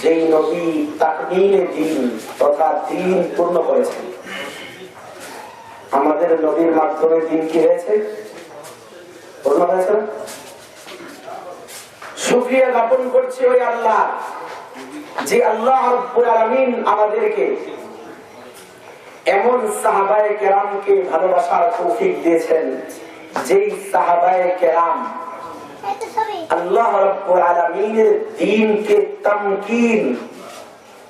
যেই নবী তাকমীলে দ্বীন তথা দ্বীন পূর্ণ করেছেন। আমাদের নবীর মাধ্যমে দ্বীন কি হয়েছে? পূর্ণ হয়েছে। শুকরিয়া জ্ঞাপন করছে ওই আল্লাহ, যে আল্লাহ রাব্বুল আলামিন আমাদেরকে এমন সাহাবায়ে কেরামকে ভালোবাসার তৌফিক দিয়েছেন, যেই সাহাবায়ে কেরাম আল্লাহ রাব্বুল আলামিনের দ্বীনকে তামকিন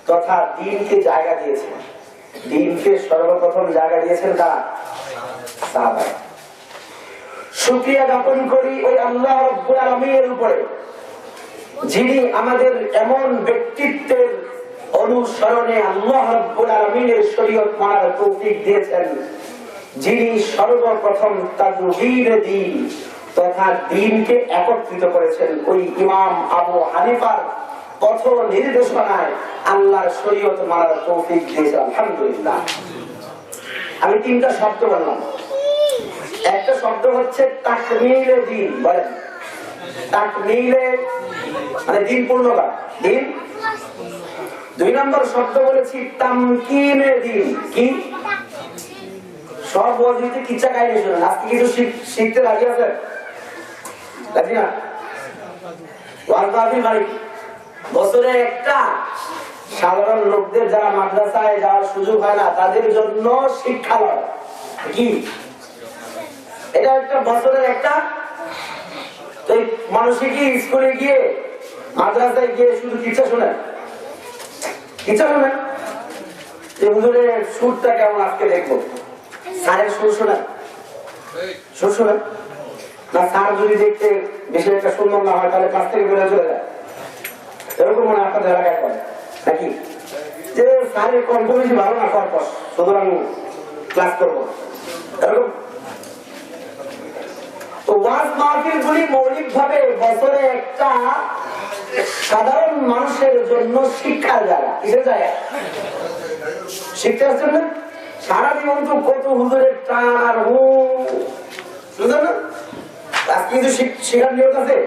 তথা দ্বীনকে জায়গা দিয়েছেন। দ্বীনকে সর্বপ্রথম জায়গা দিয়েছেন কারা? সাহাবায়ে। শুকরিয়া জ্ঞাপন করি ওই আল্লাহ রাব্বুল আলামিনের উপরে, যিনি আমাদের এমন ব্যক্তিত্বের অনুসরণে আল্লাহ রাব্বুল আলামিনের শরীয়ত মানার তৌফিক দিয়েছেন, যিনি সর্বপ্রথম তাদবীর দ্বীন তথা দ্বীনকে একত্রিত করেছেন। ওই ইমাম আবু হানিফার পথ নির্দেশনায় আল্লাহর শরীয়ত মানার তৌফিক দিয়েছেন, আলহামদুলিল্লাহ। আমি তিনটা শব্দ বললাম। একটা শব্দ হচ্ছে তাকমীলে দ্বীন। বলেন, তাকমীলে মানে দ্বীন পূর্ণ করা, দ্বীন। দুই নম্বর শব্দ বলেছি তামকিনে দ্বীন। কি? সব ওয়াজিতে কিচ্ছা কাহিনী শুনেন, আজকে কিছু শিখতে রাজি আছেন? রাজি না? বছরে একটা সাধারণ লোকদের যারা মাদ্রাসায় যাওয়ার সুযোগ হয় না, তাদের জন্য শিক্ষালয়। কি এটা? একটা বছরের একটা মানুষে কি স্কুলে গিয়ে মাদ্রাসায় গিয়ে শুধু কিচ্ছা শোনে? কিচ্ছা শোনে যে হুজুরের সুরটা কেমন আজকে দেখবো, স্যারের সুর শোনেন? সুর শোনেন না? স্যার যদি দেখতে বেশি একটা সুন্দর না হয় তাহলে কাছ থেকে বেরোয় চলে যায়, এরকম মনে আপনাদের এলাকায় করে নাকি? যে স্যারের কণ্ঠ বেশি ভালো না, কর্পস, সুতরাং ক্লাস করবো, এরকম। তো ওয়াজ মাহফিল গুলি মৌলিক ভাবে বছরে একটা সাধারণ মানুষের জন্য শিক্ষার জায়গা। কিসের জায়গা? শিখতে আসছেন না? সারা জীবন তো কত হুজুরের টান আর বুঝলেন না? কিন্তু শিখার নিয়ম আছে।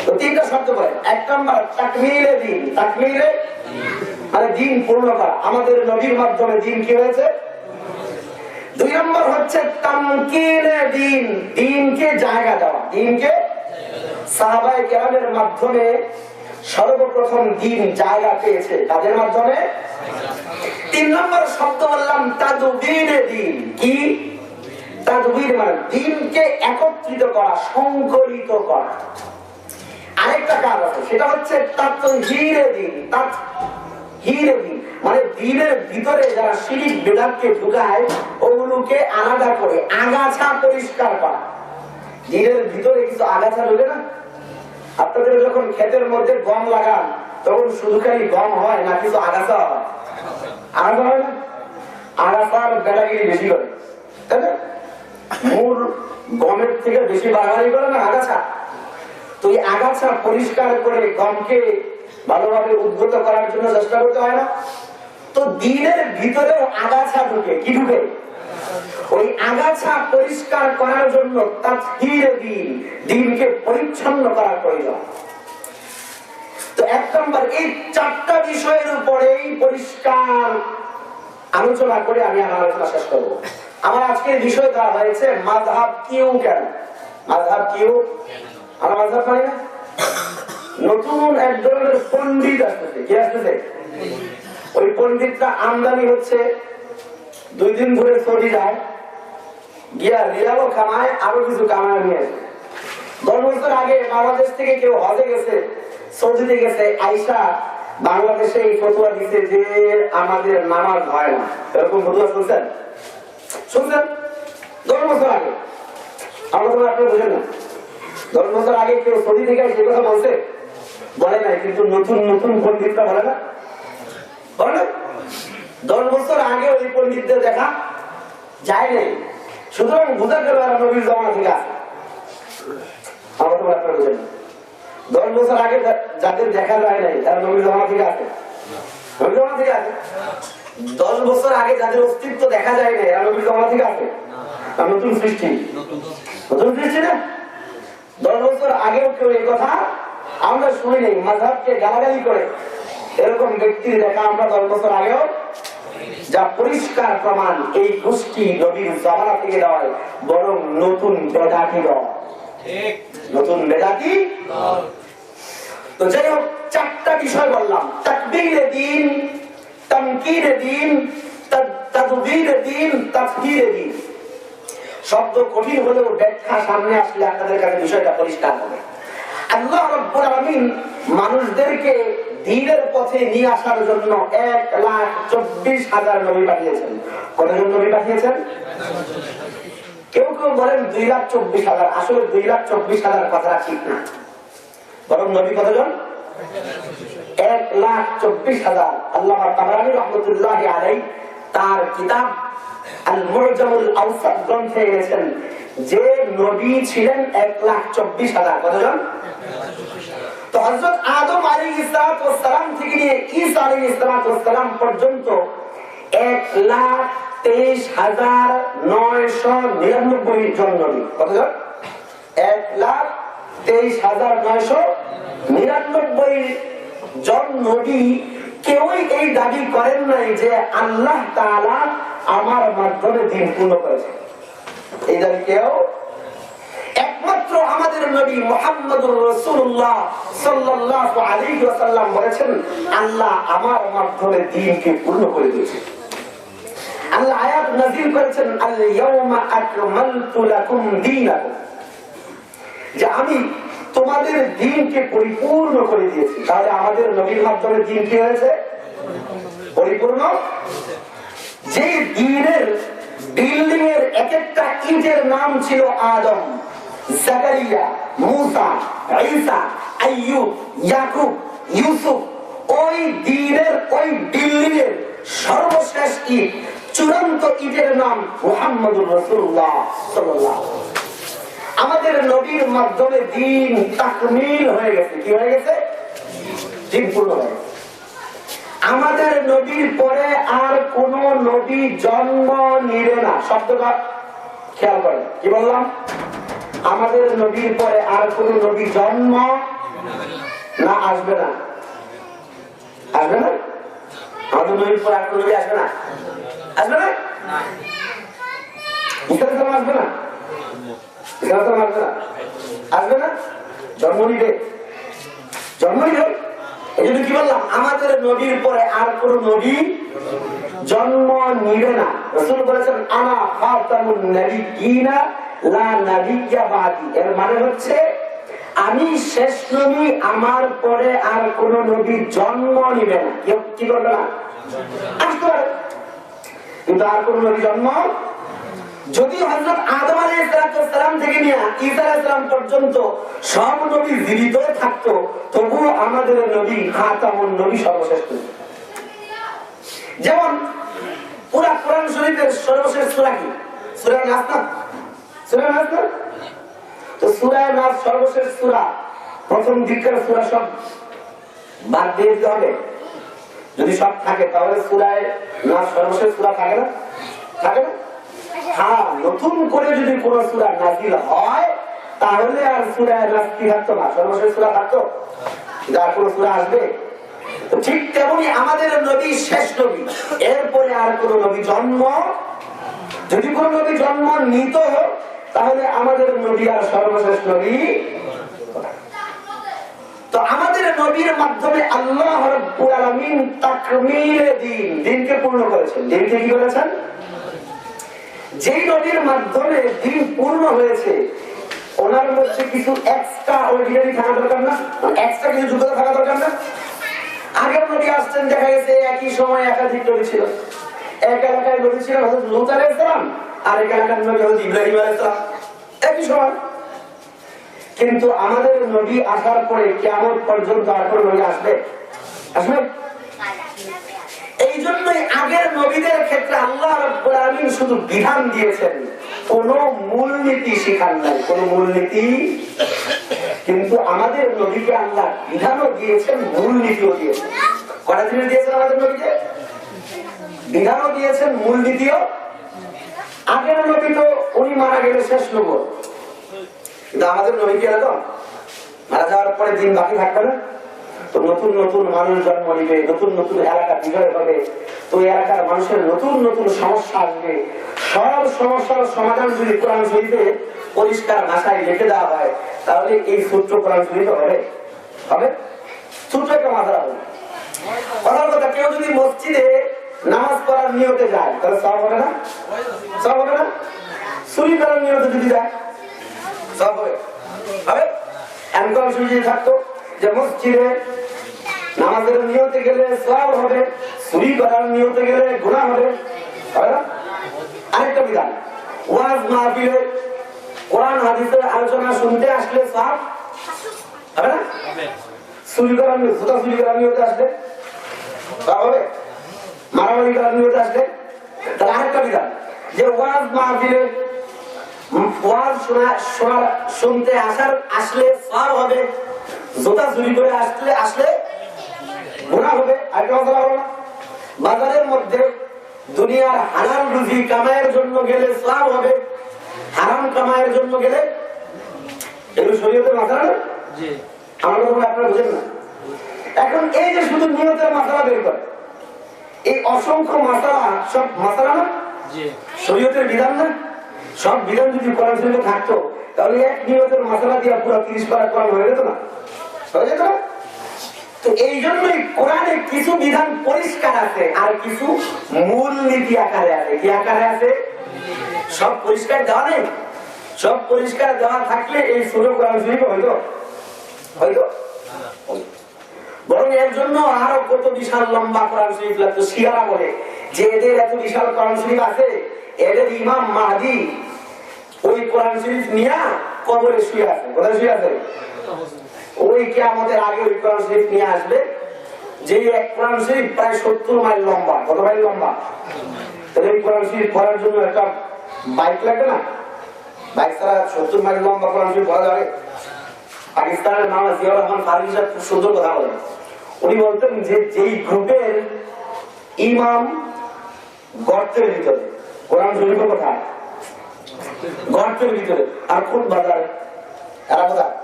তো তিনটা শব্দ বলে। এক নম্বর তাকমীলে দ্বীন। তাকমীলে মানে দ্বীন পূর্ণ করা। আমাদের নবীর মাধ্যমে দ্বীন কি হয়েছে? দুই নম্বর হচ্ছে তামকিনে দ্বীন, দ্বীনকে জায়গা দেওয়া। দ্বীনকে সাহাবায়ে কেরামের মাধ্যমে সর্বপ্রথম দ্বীন জায়গা পেয়েছে, তাদের মাধ্যমে। তিন নম্বর শব্দ বললাম তাদবীরে দ্বীন। কি? তাদবীর মানে দ্বীনকে একত্রিত করা, সংকলিত করা। আরেকটা কাজ আছে, সেটা হচ্ছে তাতহীরে দ্বীন। তাতহীরে দ্বীন মানে দ্বীনের ভিতরে যারা শিরক বিদআতকে ঢুকায় ওগুলোকে আলাদা করে আগাছা পরিষ্কার করা। দ্বীনের ভিতরে কিছু আগাছা ঢুকে না? আপনাদের যখন ক্ষেতের মধ্যে গম লাগান তখন শুধু খালি গম হয় না, কিছু আগাছা হয়? আগাছা হয় না? আগাছার বেলাগিরি বেশি করে, তাই না? মূল গমের থেকে বেশি বাড়াবাড়ি করে না আগাছা। তো এই আগাছা পরিষ্কার করে গমকে ভালোভাবে উদ্গত করার জন্য চেষ্টা করতে হয় না? তো দ্বীনের ভিতরেও আগাছা ঢুকে। কি ঢুকে? ওই আগাছা পরিষ্কার করার জন্য তাতহীরে দ্বীন, দ্বীনকে পরিচ্ছন্ন করার প্রয়োজন। তো এক নম্বর এই চারটা বিষয়ের উপরেই পরিষ্কার আলোচনা করে আমি আমার আলোচনা শেষ করবো। আমার আজকের বিষয় দেওয়া হয়েছে মাযহাব কিউ কেন। মাযহাব কিউ, আমার মাযহাব মানে না? নতুন এক ধরনের পণ্ডিত আসতেছে। কি আসতেছে? ওই পণ্ডিতটা আমদানি হচ্ছে, 2 দিন ধরে সৌদি যায়, গিয়া রিয়ালও কামায়, আরো কিছু কামায় নিয়ে আসে। 10 বছর আগে বাংলাদেশ থেকে কেউ হজে গেছে, সৌদিতে গেছে, আইসা বাংলাদেশে এই ফতোয়া দিতে যে আমাদের নামাজ হয় না। এরকম ফতোয়া শুনছেন? শুনছেন? 10 বছর আগে। আমরা তো আপনি বুঝেন না, 10 বছর আগে কেউ সৌদি থেকে সে কথা বলছে? বলে নাই। কিন্তু নতুন নতুন পণ্ডিতরা বলে না? বলে না? 10 বছর আগে ওই পণ্ডিতদের দেখা যায় নাই, সুতরাং বোঝা গেল আর নবীর জমানা থেকে আসে। আমরা তো আপনারা বুঝেন না, 10 বছর আগে যাদের দেখা যায় নাই তারা নবীর জমানা থেকে আসে। নবীর জমানা থেকে আসে। 10 বছর আগে যাদের অস্তিত্ব দেখা যায় নাই তারা নবীর জমানা থেকে আসে। নতুন সৃষ্টি, নতুন সৃষ্টি না? 10 বছর আগেও কেউ এই কথা আমরা শুনি নেই। মাযহাবকে গালাগালি করে এরকম ব্যক্তির দেখা আমরা 10 বছর আগেও, যা পরিষ্কার প্রমাণ এই গোষ্ঠী নবীর জামানা থেকে নয়, বরং নতুন বেদাতি নয়, নতুন বেদাতি। তো যাই হোক, 4টা বিষয় বললাম: তাকবীরে দ্বীন, তানকিরে দ্বীন, তাদবীরে দ্বীন, তাফসীরে দ্বীন। শব্দ কঠিন হলেও ব্যাখ্যা সামনে আসলে আপনাদের কাছে বিষয়টা পরিষ্কার হবে। আল্লাহ রাব্বুল আলামিন মানুষদেরকে দ্বীনের পথে নিয়ে আসার জন্য 1,24,000 নবী পাঠিয়েছেন। কতজন নবী পাঠিয়েছেন? কেউ কেউ বলেন 2,24,000। আসলে 2,24,000 কথাটা ঠিক না, বরং নবী কতজন? 1,24,000। আল্লামা তাবরানী রাহমাতুল্লাহি আলাইহি তার কিতাব আল মু'জামুল আওসাত গ্রন্থে এনেছেন যে নবী ছিলেন 1,24,000। কতজন? তো হযরত আদম আলাইহিস সালাম থেকে নিয়ে ঈসা আলাইহিস সালাম পর্যন্ত 1,23,999 জন নবী। কতজন? 1,23,999 জন নবী। কেউই এই দাবি করেন নাই যে আল্লাহ তাআলা আমার মাধ্যমে দ্বীন পূর্ণ করেছেন। এই দাবি কেউ, একমাত্র আমাদের নবী মুহাম্মদুর রাসূলুল্লাহ সাল্লাল্লাহু আলাইহি ওয়াসাল্লাম বলেছেন, আল্লাহ আমার মাধ্যমে দ্বীনকে পূর্ণ করে দিয়েছেন। আল্লাহ আয়াত নাযিল করেছেন, আল ইয়াউমা আকমালতু লাকুম দীনাকুম, যে আমি তোমাদের দ্বীনকে পরিপূর্ণ করে দিয়েছি। তাহলে আমাদের নবীর মাধ্যমে দ্বীন কি হয়েছে? পরিপূর্ণ। যে দ্বীনের বিল্ডিং এর এক একটা ইটের নাম ছিল আদম, জাকারিয়া, মুসা, ঈসা, আইয়ুব, ইয়াকুব, ইউসুফ, ওই দ্বীনের ওই বিল্ডিং এর সর্বশেষ ইট, চূড়ান্ত ইটের নাম মুহাম্মদুর রাসূলুল্লাহ সাল্লাল্লাহু আলাইহি ওয়াসাল্লাম। আমাদের নবীর মাধ্যমে দ্বীন তাকমিল হয়ে গেছে। কি হয়ে গেছে? দ্বীন পূর্ণ হয়ে গেছে। আমাদের নবীর পরে আর কোন নবী জন্ম নিবে না। শব্দটা খেয়াল করেন, কি বললাম? আমাদের নবীর পরে আর কোন নবী জন্ম না, আসবে না। আসবে না? আমাদের নবীর পরে আর কোন নবী আসবে না, আসবে না, আসবে না, আসবে না, জন্ম নিবে, জন্ম নিবে। এই জন্য কি বললাম? আমাদের নবীর পরে আর কোন নবী জন্ম নিবে না। রাসূল বলেছেন, আনা খাতামুন নাবিয়্যিনা লা নাবিয়্যা বাদি। এর মানে হচ্ছে আমি শেষ নবী, আমার পরে আর কোন নবী জন্ম নিবে না। কি করবে না? আসতে পারে, কিন্তু আর কোন নবী জন্ম। যদি হযরত আদম আলাইহিস সালাম থেকে নিয়ে ঈসা আলাইহিস সালাম পর্যন্ত সব নবী জীবিত থাকতো, তবুও আমাদের নবী খাতামুন নবী সর্বশ্রেষ্ঠ। যেমন পুরা কোরআন শরীফের সর্বশেষ সূরা কি? সূরা নাস না? সূরা নাস না? তো সূরা নাস সর্বশেষ সূরা, প্রথম দিকের সূরা সব বাদ দিয়ে দিতে হবে। যদি সব থাকে তাহলে সূরা নাস সর্বশেষ সূরা থাকে না? থাকে না? হ্যাঁ, নতুন করে যদি কোন সূরা নাযিল হয় তাহলে আর সূরা নাস কি থাকতো না? সর্বশেষ সূরা থাকতো। আর কোন সূরা আসবে? তো ঠিক তেমনি আমাদের নবী শেষ নবী, এরপরে আর কোন নবী জন্ম, যদি কোন নবী জন্ম নিত তাহলে আমাদের নবী আর সর্বশেষ নবী। তো আমাদের নবীর মাধ্যমে আল্লাহ রাব্বুল আলামিন তাকমীলে দ্বীন, দ্বীনকে পূর্ণ করেছেন। দ্বীনকে কি করেছেন? যেই নবীর মাধ্যমে দ্বীন পূর্ণ হয়েছে, ওনার মধ্যে কিছু এক্সট্রা অর্ডিনারি থাকা দরকার না? এক্সট্রা কিছু যোগ্যতা থাকা দরকার না? আগের নবী আসছেন, দেখা গেছে একই সময় একাধিক নবী ছিল। এক এলাকায় নবী ছিল হযরত লূত আলাইহিস সালাম, আর এক এলাকার নবী হযরত ইব্রাহিম আলাইহিস সালাম, একই সময়। কিন্তু আমাদের নবী আসার পরে কিয়ামত পর্যন্ত আর কোন নবী আসবে? আসবে? এই জন্যই আগের নবীদের ক্ষেত্রে আল্লাহ রাব্বুল আলামিন শুধু বিধান দিয়েছেন, কোন মূলনীতি শিখান নাই, কোন মূলনীতি। কিন্তু আমাদের নবীকে আল্লাহ বিধানও দিয়েছেন, মূলনীতিও দিয়েছেন। কটা জিনিস দিয়েছেন আমাদের নবীকে? বিধানও দিয়েছেন, মূলনীতিও। আগের নবী তো উনি মারা গেলে শেষ নবুয়ত, কিন্তু আমাদের নবী কি এরকম মারা যাওয়ার পরে দিন বাকি থাকবে না? তো নতুন নতুন মানুষ জন্ম নিবে, নতুন নতুন এলাকা বিজয় হবে, তো এলাকার মানুষের নতুন নতুন সমস্যা আসবে। সব সমস্যার সমাধান যদি কোরআন শরীফে পরিষ্কার ভাষায় লিখে দেওয়া হয়, তাহলে এই সূত্র কোরআন শরীফে হবে হবে ছোট্ট একটা মাথা হবে। কথার কথা, কেউ যদি মসজিদে নামাজ পড়ার নিয়তে যায় তাহলে সব হবে না? সব হবে না? চুরি করার নিয়তে যদি যায় সব হবে হবে? এমন সুযোগ থাকতো যে মসজিদে নামাজের নিয়তে গেলে সব হবে, চুরি করার নিয়তে গেলে গুনাহ হবে, হবে না? আরেকটা বিধান, ওয়াজ মাহফিলে কোরআন হাদিসের আলোচনা শুনতে আসলে সব হবে না? চুরি করার নিয়ত, জুতা চুরি করার নিয়তে আসলে সব হবে, মারামারি করার নিয়তে আসলে। তাহলে আরেকটা বিধান, যে ওয়াজ মাহফিলে ওয়াজ শুনতে আসলে সব হবে, জুতা চুরি করে আসলে গুনাহ হবে। আরেকটা কথা বলো না, বাজারের মধ্যে দুনিয়ার হালাল রুজি কামাইয়ের জন্য গেলে সব হবে, হারাম কামাইয়ের জন্য গেলে এগুলো শরীয়তের মাসালা না? আমার কথা আপনারা বুঝেন না। এখন এই যে শুধু নিয়তের মাসালা বের করে, এই অসংখ্য মাসালা সব মাসালা না, শরীয়তের বিধান না? সব বিধান যদি কোরআন শরীফে থাকতো তাহলে এক নিয়তের মাসালা দিয়ে পুরো 30 পারা কোরআন হয়ে যেত না? হয়ে যেত না? তো এই জন্যই কোরআনে কিছু বিধান পরিষ্কার আছে আর কিছু মূল নীতি আকারে আছে। কি আকারে আছে? সব পরিষ্কার দেওয়া নেই। সব পরিষ্কার দেওয়া থাকলে এই ছোট কোরআন শরীফ হইতো হইতো বরং এর জন্য আরো কত বিশাল লম্বা কোরআন শরীফ লাগতো। শিয়ারা বলে যে এদের এত বিশাল কোরআন শরীফ আছে, এদের ইমাম মাহদী ওই কোরআন শরীফ নিয়ে কবরে শুয়ে আছে। কোথায় শুয়ে আছে? ওই কিয়ামতের আগে ওই কোরআন শরীফ নিয়ে আসবে, যে এক কোরআন শরীফ প্রায় 70 মাইল লম্বা। কত মাইল লম্বা? তাহলে এই কোরআন শরীফ পড়ার জন্য একটা বাইক লাগবে না? বাইক ছাড়া 70 মাইল লম্বা কোরআন শরীফ পড়া যাবে? পাকিস্তানের মামা জিয়াউর রহমান ফারুকী সাহেব খুব সুন্দর কথা বলেন। উনি বলতেন যে যেই গ্রুপের ইমাম গর্তের ভিতরে, কোরআন শরীফের কথা গর্তের ভিতরে, আর কোন বাজারে এরা কোথায়?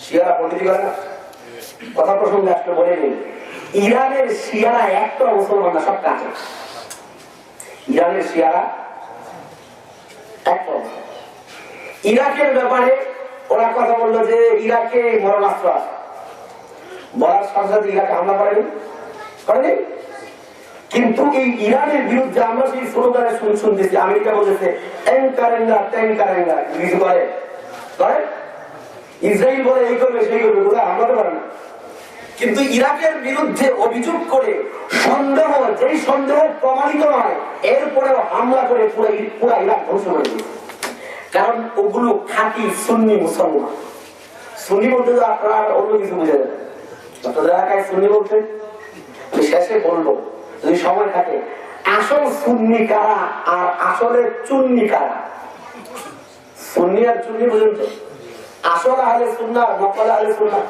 শিয়ারা পন্ডিতি করে না? কথা প্রসঙ্গে আসলে বলে নেই, ইরানের শিয়ারা একটা মুসলমান না, সব কাছে। ইরানের শিয়ারা একটা। ইরাকের ব্যাপারে ওরা কথা বললো যে ইরাকে মরণাস্ত্র আছে, বলার সাথে সাথে ইরাকে হামলা করেনি, করেনি। কিন্তু এই ইরানের বিরুদ্ধে আমরা সেই স্লোগানে শুনতেছি, আমেরিকা বলেছে ট্যাঙ্কারেঙ্গা ট্যাঙ্কারেঙ্গা, কিছু করে করে, ইসরায়েল বলে এই করবে সেই করবে, বোধহয় হামলাতে পারে না। কিন্তু ইরাকের বিরুদ্ধে অভিযোগ করে সন্দেহ, যেই সন্দেহ প্রমাণিত নয়, এরপরেও হামলা করে পুরা ইরাক ধ্বংস করে দিয়েছে। কারণ ওগুলো খাঁটি সুন্নি মুসলমান। সুন্নি বলতে তো আপনারা অন্য কিছু বুঝে যাবেন। আপনাদের এলাকায় সুন্নি বলতে শেষে বলবো যদি সময় থাকে, আসল সুন্নি কারা আর আসলে চুন্নি কারা। সুন্নি আর চুন্নি বুঝেন তো? আসল আহলে সুন্নাহ আর নকল আহলে সুন্নাহ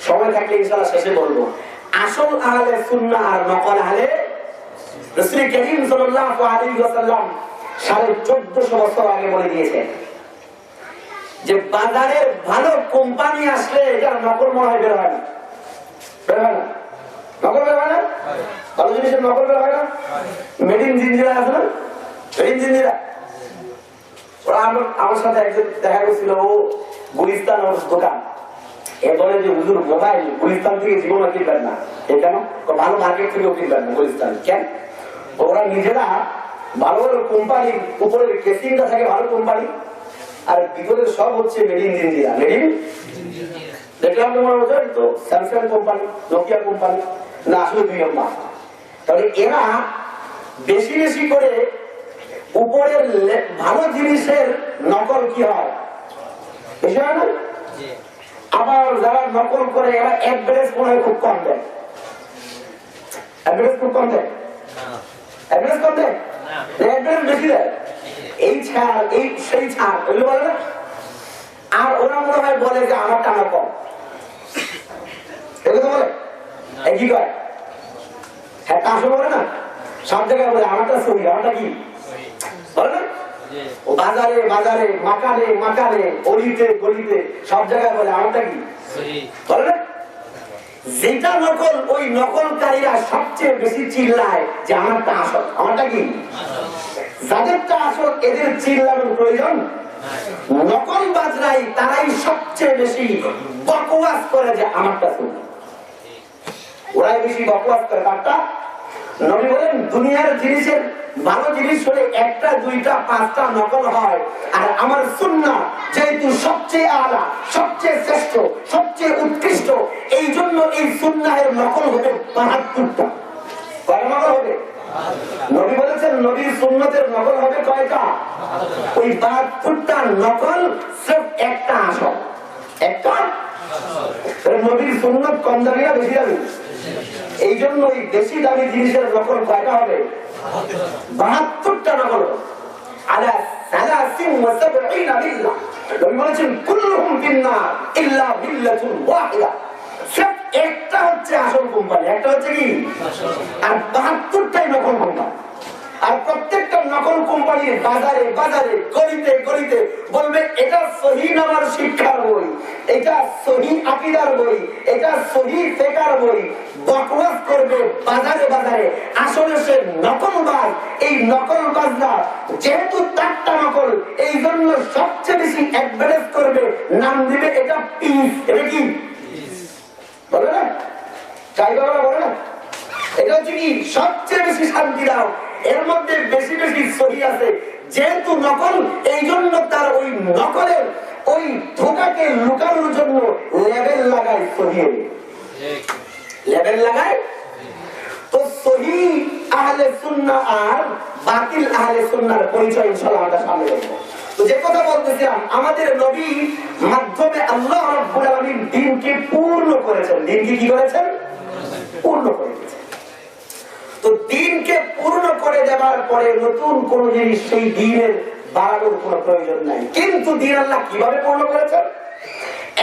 সময় থাকলে ইনশাআল্লাহ শেষে বলবো। আসল আহলে সুন্নাহ আর নকল আহলে রাসূল করিম সাল্লাল্লাহু আলাইহি ওয়াসাল্লাম 1450 বছর আগে বলে দিয়েছেন যে বাজারের ভালো কোম্পানি আসলে এটা নকল মনে হয় বের হয় না, বের হয় না, নকল বের হয় না, ভালো জিনিসের নকল বের হয় না। মেড ইন জিঞ্জিরা আছে না, মেড ইন জিঞ্জিরা। ওরা আমার সাথে একজন দেখা গেছিল, ও গুলিস্তান ওর দোকান, এ বলে যে হুজুর মোবাইল গুলিস্তান থেকে জীবনে কিনবেন না। এই কেন? ভালো মার্কেট থেকেও কিনবেন না গুলিস্তান। কেন? ওরা নিজেরা ভালো ভালো কোম্পানি, উপরের কেসিংটা থাকে ভালো কোম্পানি, আর ভিতরের সব হচ্ছে made in India. Made in দেখলাম তোমার ওদের তো স্যামসাং কোম্পানি, নোকিয়া কোম্পানি, না আসলে 2 নম্বর। তাহলে এরা বেশি বেশি করে উপরের ভালো জিনিসের নকল কি হয় বেশি হয় না? আবার যারা নকল করে এরা অ্যাডভারেজ মনে হয় খুব কম দেয়। অ্যাডভারেজ খুব কম দেয়, অ্যাডভারেজ কম দেয়, অ্যাডভারেজ বেশি দেয়। এই ছাড়, এই সেই ছাড়, এগুলো বলে না। আর ওরা মনে হয় বলে যে আমার টাকা কম, এগুলো বলে কি কয়? হ্যাঁ, তা আসলে বলে না। সব জায়গায় বলে আমারটা ছবি, আমারটা কি বলে না? বাজারে বাজারে, মাকানে মাকানে, অলিতে গলিতে সব জায়গায় বলে আমারটা কি বলে না। যেটা নকল ওই নকলকারীরা সবচেয়ে বেশি চিল্লায় যে আমারটা আসল, আমারটা কি, যাদেরটা আসল এদের চিল্লানোর প্রয়োজন। নকলবাজরাই তারাই সবচেয়ে বেশি বকওয়াস করে যে আমারটা শুনি, ওরাই বেশি বকওয়াস করে তারটা। নবী বলেন দুনিয়ার জিনিসের ভালো জিনিস হলে একটা দুইটা পাঁচটা নকল হয়, আর আমার সুন্নাহ যেহেতু সবচেয়ে আলা, সবচেয়ে শ্রেষ্ঠ, সবচেয়ে উৎকৃষ্ট, এই জন্য এই সুন্নাহের নকল হবে ৭২টা। কয় নকল হবে? নবী বলেছেন নবীর সুন্নতের নকল হবে কয়টা? ওই ৭২টা নকল সির্ফ একটা আসল, একটা। নবীর সুন্নত কম দামি না বেশি দামি? এই জন্য ওই বেশি দামি জিনিসের নকল কয়টা হবে? ৭২টা নকল। আলা সালাসিন ওয়া সাবঈনা বিল্লাহ, নবী বলেছেন কুল্লুহুম ফিন্নার ইল্লা বিল্লাতুন ওয়াহিদা। সব একটা হচ্ছে আসল কোম্পানি, একটা হচ্ছে কি, আর ৭২টাই নকল কোম্পানি। আর প্রত্যেকটা নকল কোম্পানির বাজারে বাজারে গলিতে গলিতে বলবে এটা সহিহ নামার শিক্ষার বই, এটা সহিহ আকীদার বই, এটা সহিহ ফিকহের বই, বকওয়াস করবে বাজারে বাজারে। আসলে সে নকলবাজ। এই নকলবাজরা যেহেতু তারটা নকল, এই জন্য সবচেয়ে বেশি অ্যাডভার্টাইজ করবে, নাম দিবে এটা পিস। এটা কি বলে না, চাই বাবা বলে না, এটা হচ্ছে কি সবচেয়ে বেশি শান্তি দাও, এর মধ্যে বেশি বেশি সহি আছে। যেহেতু নকল, এই জন্য তার ওই নকলের ওই ধোঁকাকে লুকানোর জন্য লেবেল লাগায়, সহি লেবেল লাগায়। তো সহি আহলে সুন্নাহ আর বাতিল আহলে সুন্নাহর পরিচয় ইনশাআল্লাহ আমরা সামনে দেখব। তো যে কথা বলতেছিলাম, আমাদের নবী মাধ্যমে আল্লাহ রাব্বুল আলামিন দ্বীনকে পূর্ণ করেছেন। দ্বীনকে কি করেছেন? পূর্ণ করে দিয়েছেন। তো দ্বীনকে পূর্ণ করে দেওয়ার পরে নতুন কোন জিনিস সেই দ্বীনের বাড়ানোর কোনো প্রয়োজন নাই। কিন্তু দ্বীন আল্লাহ কিভাবে পূর্ণ করেছেন?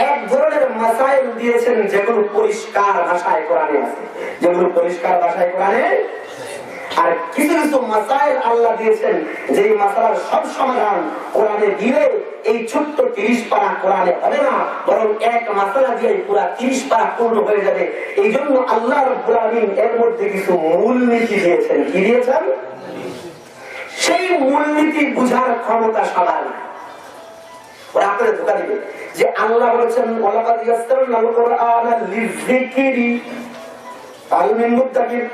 এক ধরনের মাসাইল দিয়েছেন যেগুলো পরিষ্কার ভাষায় কোরআনে আছে, যেগুলো পরিষ্কার ভাষায় কোরআনে। আর কিছু কিছু মাসাইল আল্লাহ দিয়েছেন যে মাসালার সব সমাধান কোরআনে দিলে এই ছোট্ট 30 পারা কোরআনে হবে না, বরং এক মাসালা দিয়ে পুরা 30 পারা পূর্ণ হয়ে যাবে। এই জন্য আল্লাহ রাব্বুল আলামিন এর মধ্যে কিছু মূলনীতি দিয়েছেন। কি দিয়েছেন? সেই মূলনীতি বুঝার ক্ষমতা সবার নাই। ওরা আপনাদের ধোঁকা দিবে যে আল্লাহ বলেছেন ওয়ালাকাদ ইয়াসসারনাল কুরআনা লিযিকরি ফাল মিন মুদ্দাকির।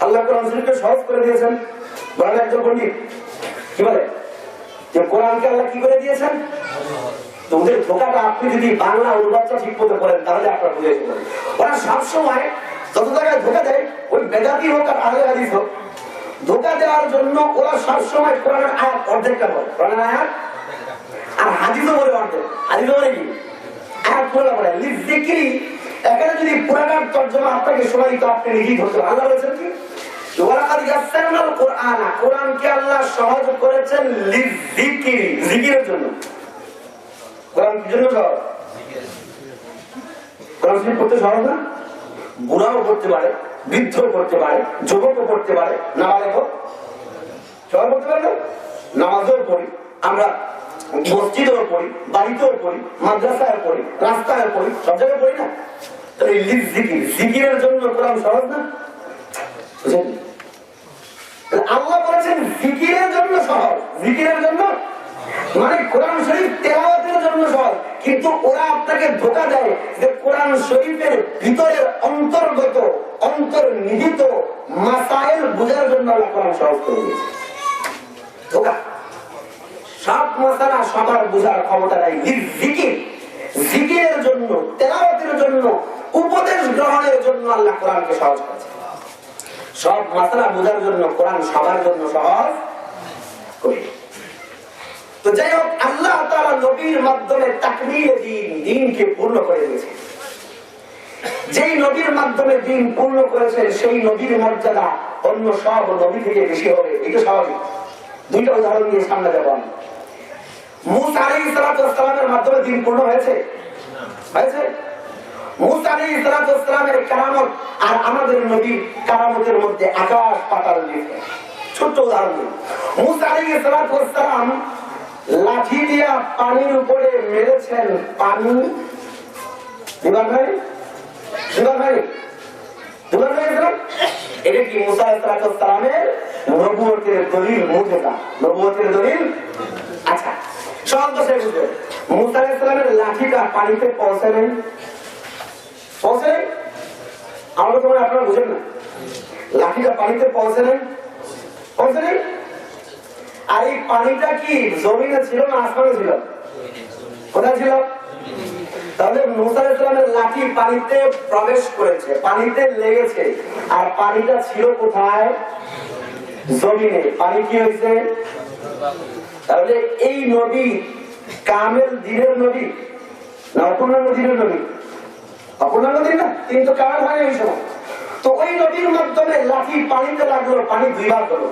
আল্লাহ কোরআন শরীফকে সহজ করে দিয়েছেন। বলেন একজন পণ্ডিত কি বলে যে কোরআনকে আল্লাহ কি করে দিয়েছেন? তো ওদের ধোঁকাটা আপনি যদি বাংলা অনুবাদটা ঠিক মতো করেন তাহলে আপনারা বুঝে যাবেন। ওরা সবসময় যত জায়গায় ধোঁকা দেয়, ওই বেদাতি হোক আর আহলে হাদিস হোক, ধোঁকা দেওয়ার জন্য ওরা সবসময় কোরআনের আয়াত অর্ধেকটা বলে, কোরআনের আয়াত আর হাদিসও বলে অর্ধেক। হাদিসও বলে কি আয়াত পুরোটা বলে লিযিকরি। এখানে যদি পুরাটার তর্জমা আপনাকে শোনাই তো আপনি নিজেই ধরতে পারেন। আল্লাহ বলেছেন কি ওয়ালাকাদ ইয়াসসারনাল কুরআনা, কোরআনকে আল্লাহ সহজ করেছেন লিযিকরি, জিকিরের জন্য। কোরআন কি জন্য সহজ? কোরআন শরীফ পড়তে সহজ না? বুড়াও পড়তে পারে, বৃদ্ধও পড়তে পারে, যুবকও পড়তে পারে, নাবালেগও সবাই পড়তে পারে না? নামাজও পড়ি আমরা, মসজিদেও পড়ি, বাড়িতেও পড়ি, মাদ্রাসায় পড়ি, রাস্তায় পড়ি, সব জায়গায় পড়ি না? তাহলে জিকির, জিকিরের জন্য কোরআন সহজ না? আল্লাহ বলেছেন জিকিরের জন্য সহজ। জিকিরের জন্য মানে কোরআন শরীফ তেলাওয়াতের জন্য সহজ। কিন্তু ওরা আপনাকে ধোঁকা দেয় যে কোরআন শরীফের ভিতরের অন্তর্গত অন্তর্নিহিত মাসাইল বোঝার জন্য আল্লাহ কোরআন সহজ করে দিয়েছে। ধোঁকা। সব মাসালা সবার বোঝার ক্ষমতা নাই। জিকির, জিকিরের জন্য, তেলাওয়াতের জন্য, উপদেশ গ্রহণের জন্য আল্লাহ কোরআনকে সহজ করেছে। সব মাসালা বোঝার জন্য কোরআন সবার জন্য সহজ করে। তো যাই হোক, আল্লাহ তাআলা নবীর মাধ্যমে তাকমিলে দ্বীন, দ্বীনকে পূর্ণ করে দিয়েছে। যেই নবীর মাধ্যমে দ্বীন পূর্ণ করেছে সেই নবীর মর্যাদা অন্য সব নবী থেকে বেশি হবে, এটা স্বাভাবিক। দুইটা উদাহরণ দিয়ে সামনে যাব। মূসা আলাইহিস সালামের মাধ্যমে দ্বীন পূর্ণ হয়েছে, হয়েছে। মূসা আলাইহিস সালামের কারামত আর আমাদের নবীর কারামতের মধ্যে আকাশ পাতাল ডিফারেন্স। ছোট্ট উদাহরণ দিই। মূসা আলাইহিস সালাম লাঠি দিয়া পানির উপরে মেরেছেন, পানি দিবার নাই, দুবার হয়নি? দুবার হয়ে গেছিল। এটা কি মুসা আলাইহিস সালামের নবুয়তের দলিল, মুজিজা, নবুয়তের দলিল। আচ্ছা, সব বসে বুঝবে, মুসা আলাইহিস সালামের লাঠিটা পানিতে পৌঁছালেন, পৌঁছালেন। আমরা তো আপনারা বুঝেন না, লাঠিটা পানিতে পৌঁছালেন, পৌঁছালেন। আর এই পানিটা কি জমিনে ছিল না আসমানে ছিল? কোথায় ছিল? তাহলে মুসা আলাইহিস সালামের লাঠি পানিতে প্রবেশ করেছে, পানিতে লেগেছে, আর পানিটা ছিল কোথায়? জমিনে। পানি কি হয়েছে? তাহলে এই নবী কামেল দিনের নবী না অপূর্ণাঙ্গ দিনের নবী? অপূর্ণাঙ্গ দিন না, কিন্তু কামেল হয় এই সময়। তো ওই নবীর মাধ্যমে লাঠি পানিতে লাগলো, পানি 2 ভাগ হলো।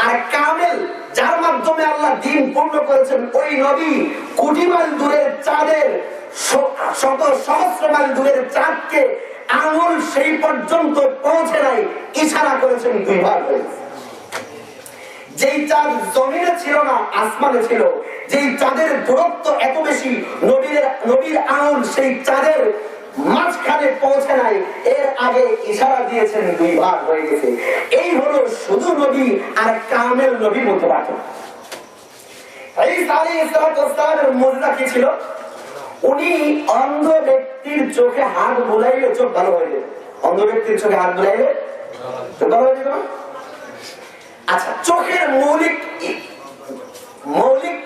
আর কামেল যার মাধ্যমে আল্লাহ দিন পূর্ণ করেছেন, ওই নবী কোটি মাইল দূরের চাঁদের, শত সহস্র মাইল দূরের চাঁদকে আঙুল সেই পর্যন্ত পৌঁছে নাই, ইশারা করেছেন 2 ভাগ হয়েছে। যেই চাঁদ জমিনে ছিল না আসমানে ছিল, যেই চাঁদের দূরত্ব এত বেশি, নবীর আঙুল সেই চাঁদের মাঝখানে পৌঁছে নাই, এর আগে ইশারা দিয়েছেন 2 ভাগ হয়ে গেছে। এই হলো শুধু নবী আর কামেল নবীর মধ্যে পার্থক্য। ঈসা আলাইহিস সালামের মুজিজা কি ছিল? উনি অন্ধ ব্যক্তির চোখে হাত বুলাইলে চোখ ভালো হয়ে যেত। অন্ধ ব্যক্তির চোখে হাত বুলাইলে চোখ ভালো হয়ে যেত না? আচ্ছা, চোখের মৌলিক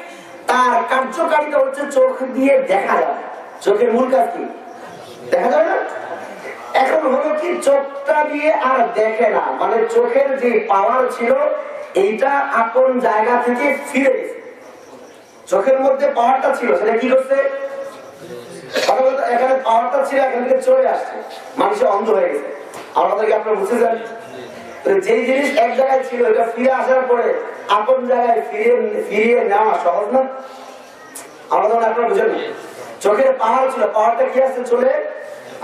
তার কার্যকারিতা হচ্ছে চোখ দিয়ে দেখা যায়। চোখের মূল কাজ কি? দেখা যায় না। এখন হলো কি, চোখটা দিয়ে আর দেখে না, মানে চোখের যে পাওয়ার ছিল এইটা আপন জায়গা থেকে ফিরে গেছে। চোখের মধ্যে পাওয়ারটা ছিল, সেটা কি করছে? এখানে পাওয়ারটা ছিল, এখান থেকে চলে আসছে, মানুষের অন্ধ হয়ে গেছে। আমাদেরকে আপনারা বুঝতে চান, যে জিনিস এক জায়গায় ছিল এটা ফিরে আসার পরে আপন জায়গায় ফিরিয়ে নেওয়া সহজ না। আমাদের আপনারা বুঝেন, চোখের পাওয়ার ছিল, পাওয়ারটা কি আসছে? চলে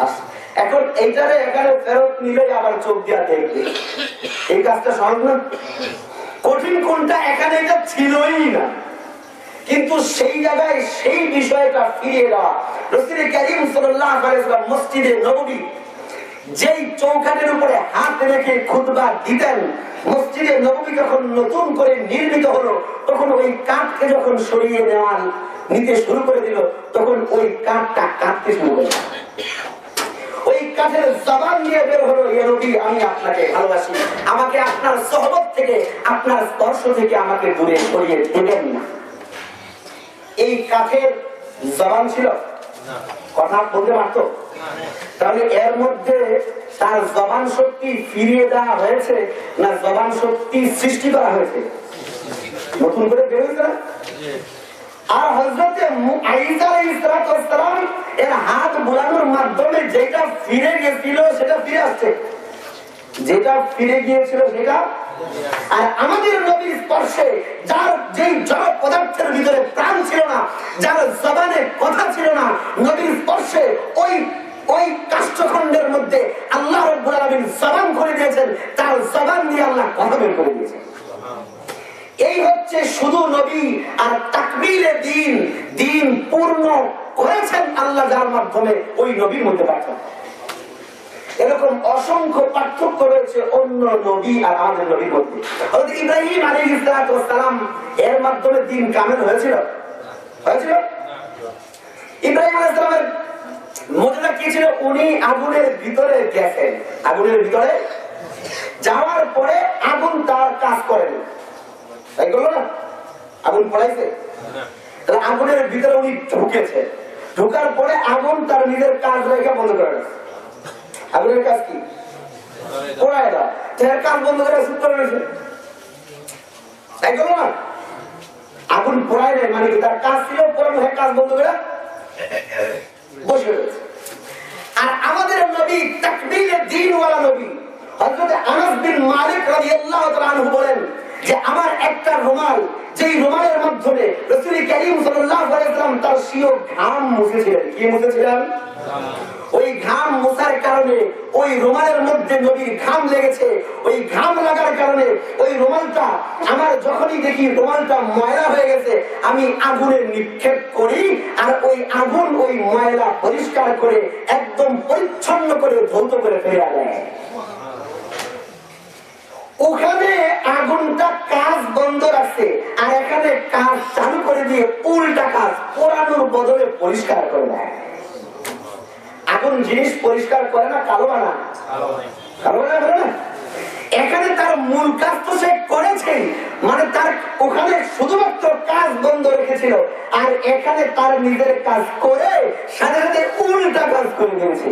আসছে। এখন এইটারে এখানে ফেরত নিলে আবার চোখ দিয়া দেখবে, এই কাজটা সহজ না। কঠিন কোনটা? এখানে এটা ছিলই না, কিন্তু সেই জায়গায় সেই বিষয়টা ফিরিয়ে দেওয়া। রাসূল কারীম সাল্লাল্লাহু আলাইহি ওয়াসাল্লাম মসজিদে নববী যেই চৌকাঠের উপরে হাত রেখে খুতবা দিতেন, মসজিদে নববী যখন নতুন করে নির্মিত হলো, তখন ওই কাঠকে যখন সরিয়ে নিতে শুরু করে দিল, তখন ওই কাঠটা কাটতে শুরু করল। ওই কাঠের জবান নিয়ে বের হলো, ইয়া নবী, আমি আপনাকে ভালোবাসি, আমাকে আপনার সোহবত থেকে, আপনার স্পর্শ থেকে আমাকে দূরে সরিয়ে দেবেন না। এই কাঠের জবান ছিল, কথা বলতে পারতো। তাহলে এর মধ্যে তার জবান শক্তি ফিরিয়ে দেওয়া হয়েছে না জবান শক্তি সৃষ্টি করা হয়েছে? নতুন করে বের হয়েছে না? আর হযরতে ঈসা আলাইহিস সালাম এর হাত বুলানোর মাধ্যমে যেটা ফিরে গিয়েছিল সেটা ফিরে আসছে, যেটা ফিরে গিয়েছিল সেটা। আর আমাদের নবীর স্পর্শে যার যেই জড় পদার্থের ভিতরে প্রাণ ছিল না, যার জবানে কথা ছিল না, নবীর স্পর্শে ওই কাষ্ঠখণ্ডের মধ্যে আল্লাহ রাব্বুল আলামিন জবান করে দিয়েছেন, তার জবান দিয়ে আল্লাহ কথা বের করে দিয়েছেন। এই হচ্ছে শুধু নবী আর তাকবীরে দিন পূর্ণ করেছেন আল্লাহ, যার মাধ্যমে ওই নবীর মধ্যে পার্থক্য। এরকম অসংখ্য পার্থক্য রয়েছে অন্য নবী আর আমাদের নবীর মধ্যে। হযরত ইব্রাহিম আলাইহিস সালাম এর মাধ্যমে দিন কামেল হয়েছিল। ইব্রাহিম আলাইহিস সালামের মুজিজা কি ছিল? উনি আগুনের ভিতরে গেছেন, আগুনের ভিতরে যাওয়ার পরে আগুন তার কাজ করেন, তাই বললো না? আগুন পড়াইছে, তাহলে আগুনের ভিতরে উনি ঢুকেছে, ঢুকার পরে আগুন তার নিজের কাজ রেখে বন্ধ করে গেছে। আগুনের কাজ কি? পড়ায় দেওয়া। তার কাজ বন্ধ করে চুপ করে রয়েছে, তাই বললো না? আগুন পড়ায় নেই, মানে কি তার কাজ ছিল পড়ানো, কাজ বন্ধ করে বসে রয়েছে। আর আমাদের নবী তাকবীরে দ্বীনওয়ালা নবী। হযরত আনাস বিন মালিক রাদিয়াল্লাহু তাআলা আনহু বলেন যে আমার একটা রুমাল, যেই রুমালের মাধ্যমে রাসূল কারীম সাল্লাল্লাহু আলাইহি ওয়াসাল্লাম তার স্বীয় ঘাম মুছেছিলেন। কি মুছেছিলেন? ওই ঘাম মোছার কারণে ওই রুমালের মধ্যে নবীর ঘাম লেগেছে। ওই ঘাম লাগার কারণে ওই রুমালটা আমার যখনই দেখি রুমালটা ময়লা হয়ে গেছে, আমি আগুনে নিক্ষেপ করি, আর ওই আগুন ওই ময়লা পরিষ্কার করে একদম পরিচ্ছন্ন করে ধৌত করে ফেলে দেয়। ওখানে আগুনটা কাজ বন্ধ রাখছে, আর এখানে কাজ চালু করে দিয়ে উল্টা কাজ পোড়ানোর বদলে পরিষ্কার করে দেয়। আগুন জিনিস পরিষ্কার করে না, কালো বানা, কালো বানা করে না। এখানে তার মূল কাজ তো সে করেছে, মানে তার ওখানে শুধুমাত্র কাজ বন্ধ রেখেছিল, আর এখানে তার নিজের কাজ করে সাথে সাথে উল্টা কাজ করে দিয়েছে।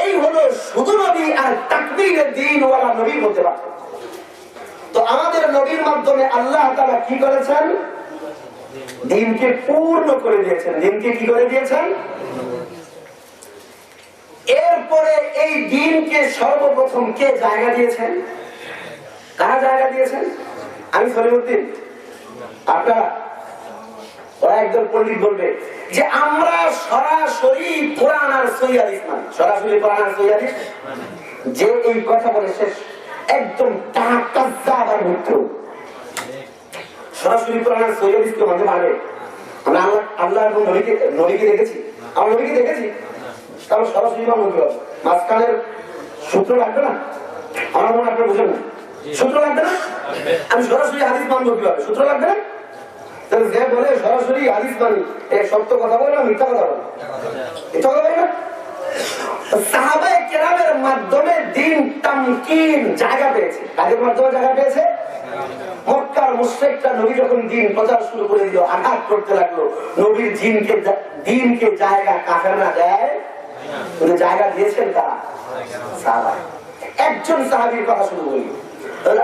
এই হলো শুধু নবী আর তাকবীরের দ্বীনওয়ালা নবী হতে পারে। তো আমাদের নবীর মাধ্যমে আল্লাহ তাআলা কি করেছেন? দ্বীনকে পূর্ণ করে দিয়েছেন। দ্বীনকে কি করে দিয়েছেন? এরপরে এই দ্বীনকে সর্বপ্রথম কে জায়গা দিয়েছেন? কারা জায়গা দিয়েছেন? আমি সলিমুদ্দিন, আপনারা, ওরা একজন পণ্ডিত বলবে যে আমরা সরাসরি কোরআন আর সহিহ হাদিস মানি। সরাসরি কোরআন আর সহিহ হাদিস, যে এই কথা বলে শেষ একদম টাকার মিত্র। সরাসরি কোরআন আর সহিহ হাদিসকে মানতে পারবে? আমরা আল্লাহ এবং নবীকে দেখেছি, আমরা নবীকে দেখেছি, কারণ সরাসরি মানতে হবে। মাঝখানের সূত্র লাগবে না, আমার মনে আপনারা বুঝেন না, সূত্র লাগবে না। আমি সরাসরি হাদিস মানবো কিভাবে? সূত্র লাগবে না। তাহলে যে বলে সরাসরি হাদিস মানি, সত্য কথা বলে না মিথ্যা কথা বলে? মিথ্যা কথা বলে না। সাহাবায়ে কেরামের মাধ্যমে দ্বীন তামকিন জায়গা পেয়েছে। কাদের মাধ্যমে জায়গা পেয়েছে? মক্কার মুশরিকরা নবী যখন দ্বীন প্রচার শুরু করে দিল, আঘাত করতে লাগলো, নবীর দ্বীনকে জায়গা কাফেররা দেয়, কিন্তু জায়গা দিয়েছেন কারা? সাহাবা। একজন সাহাবীর কথা শুরু করি,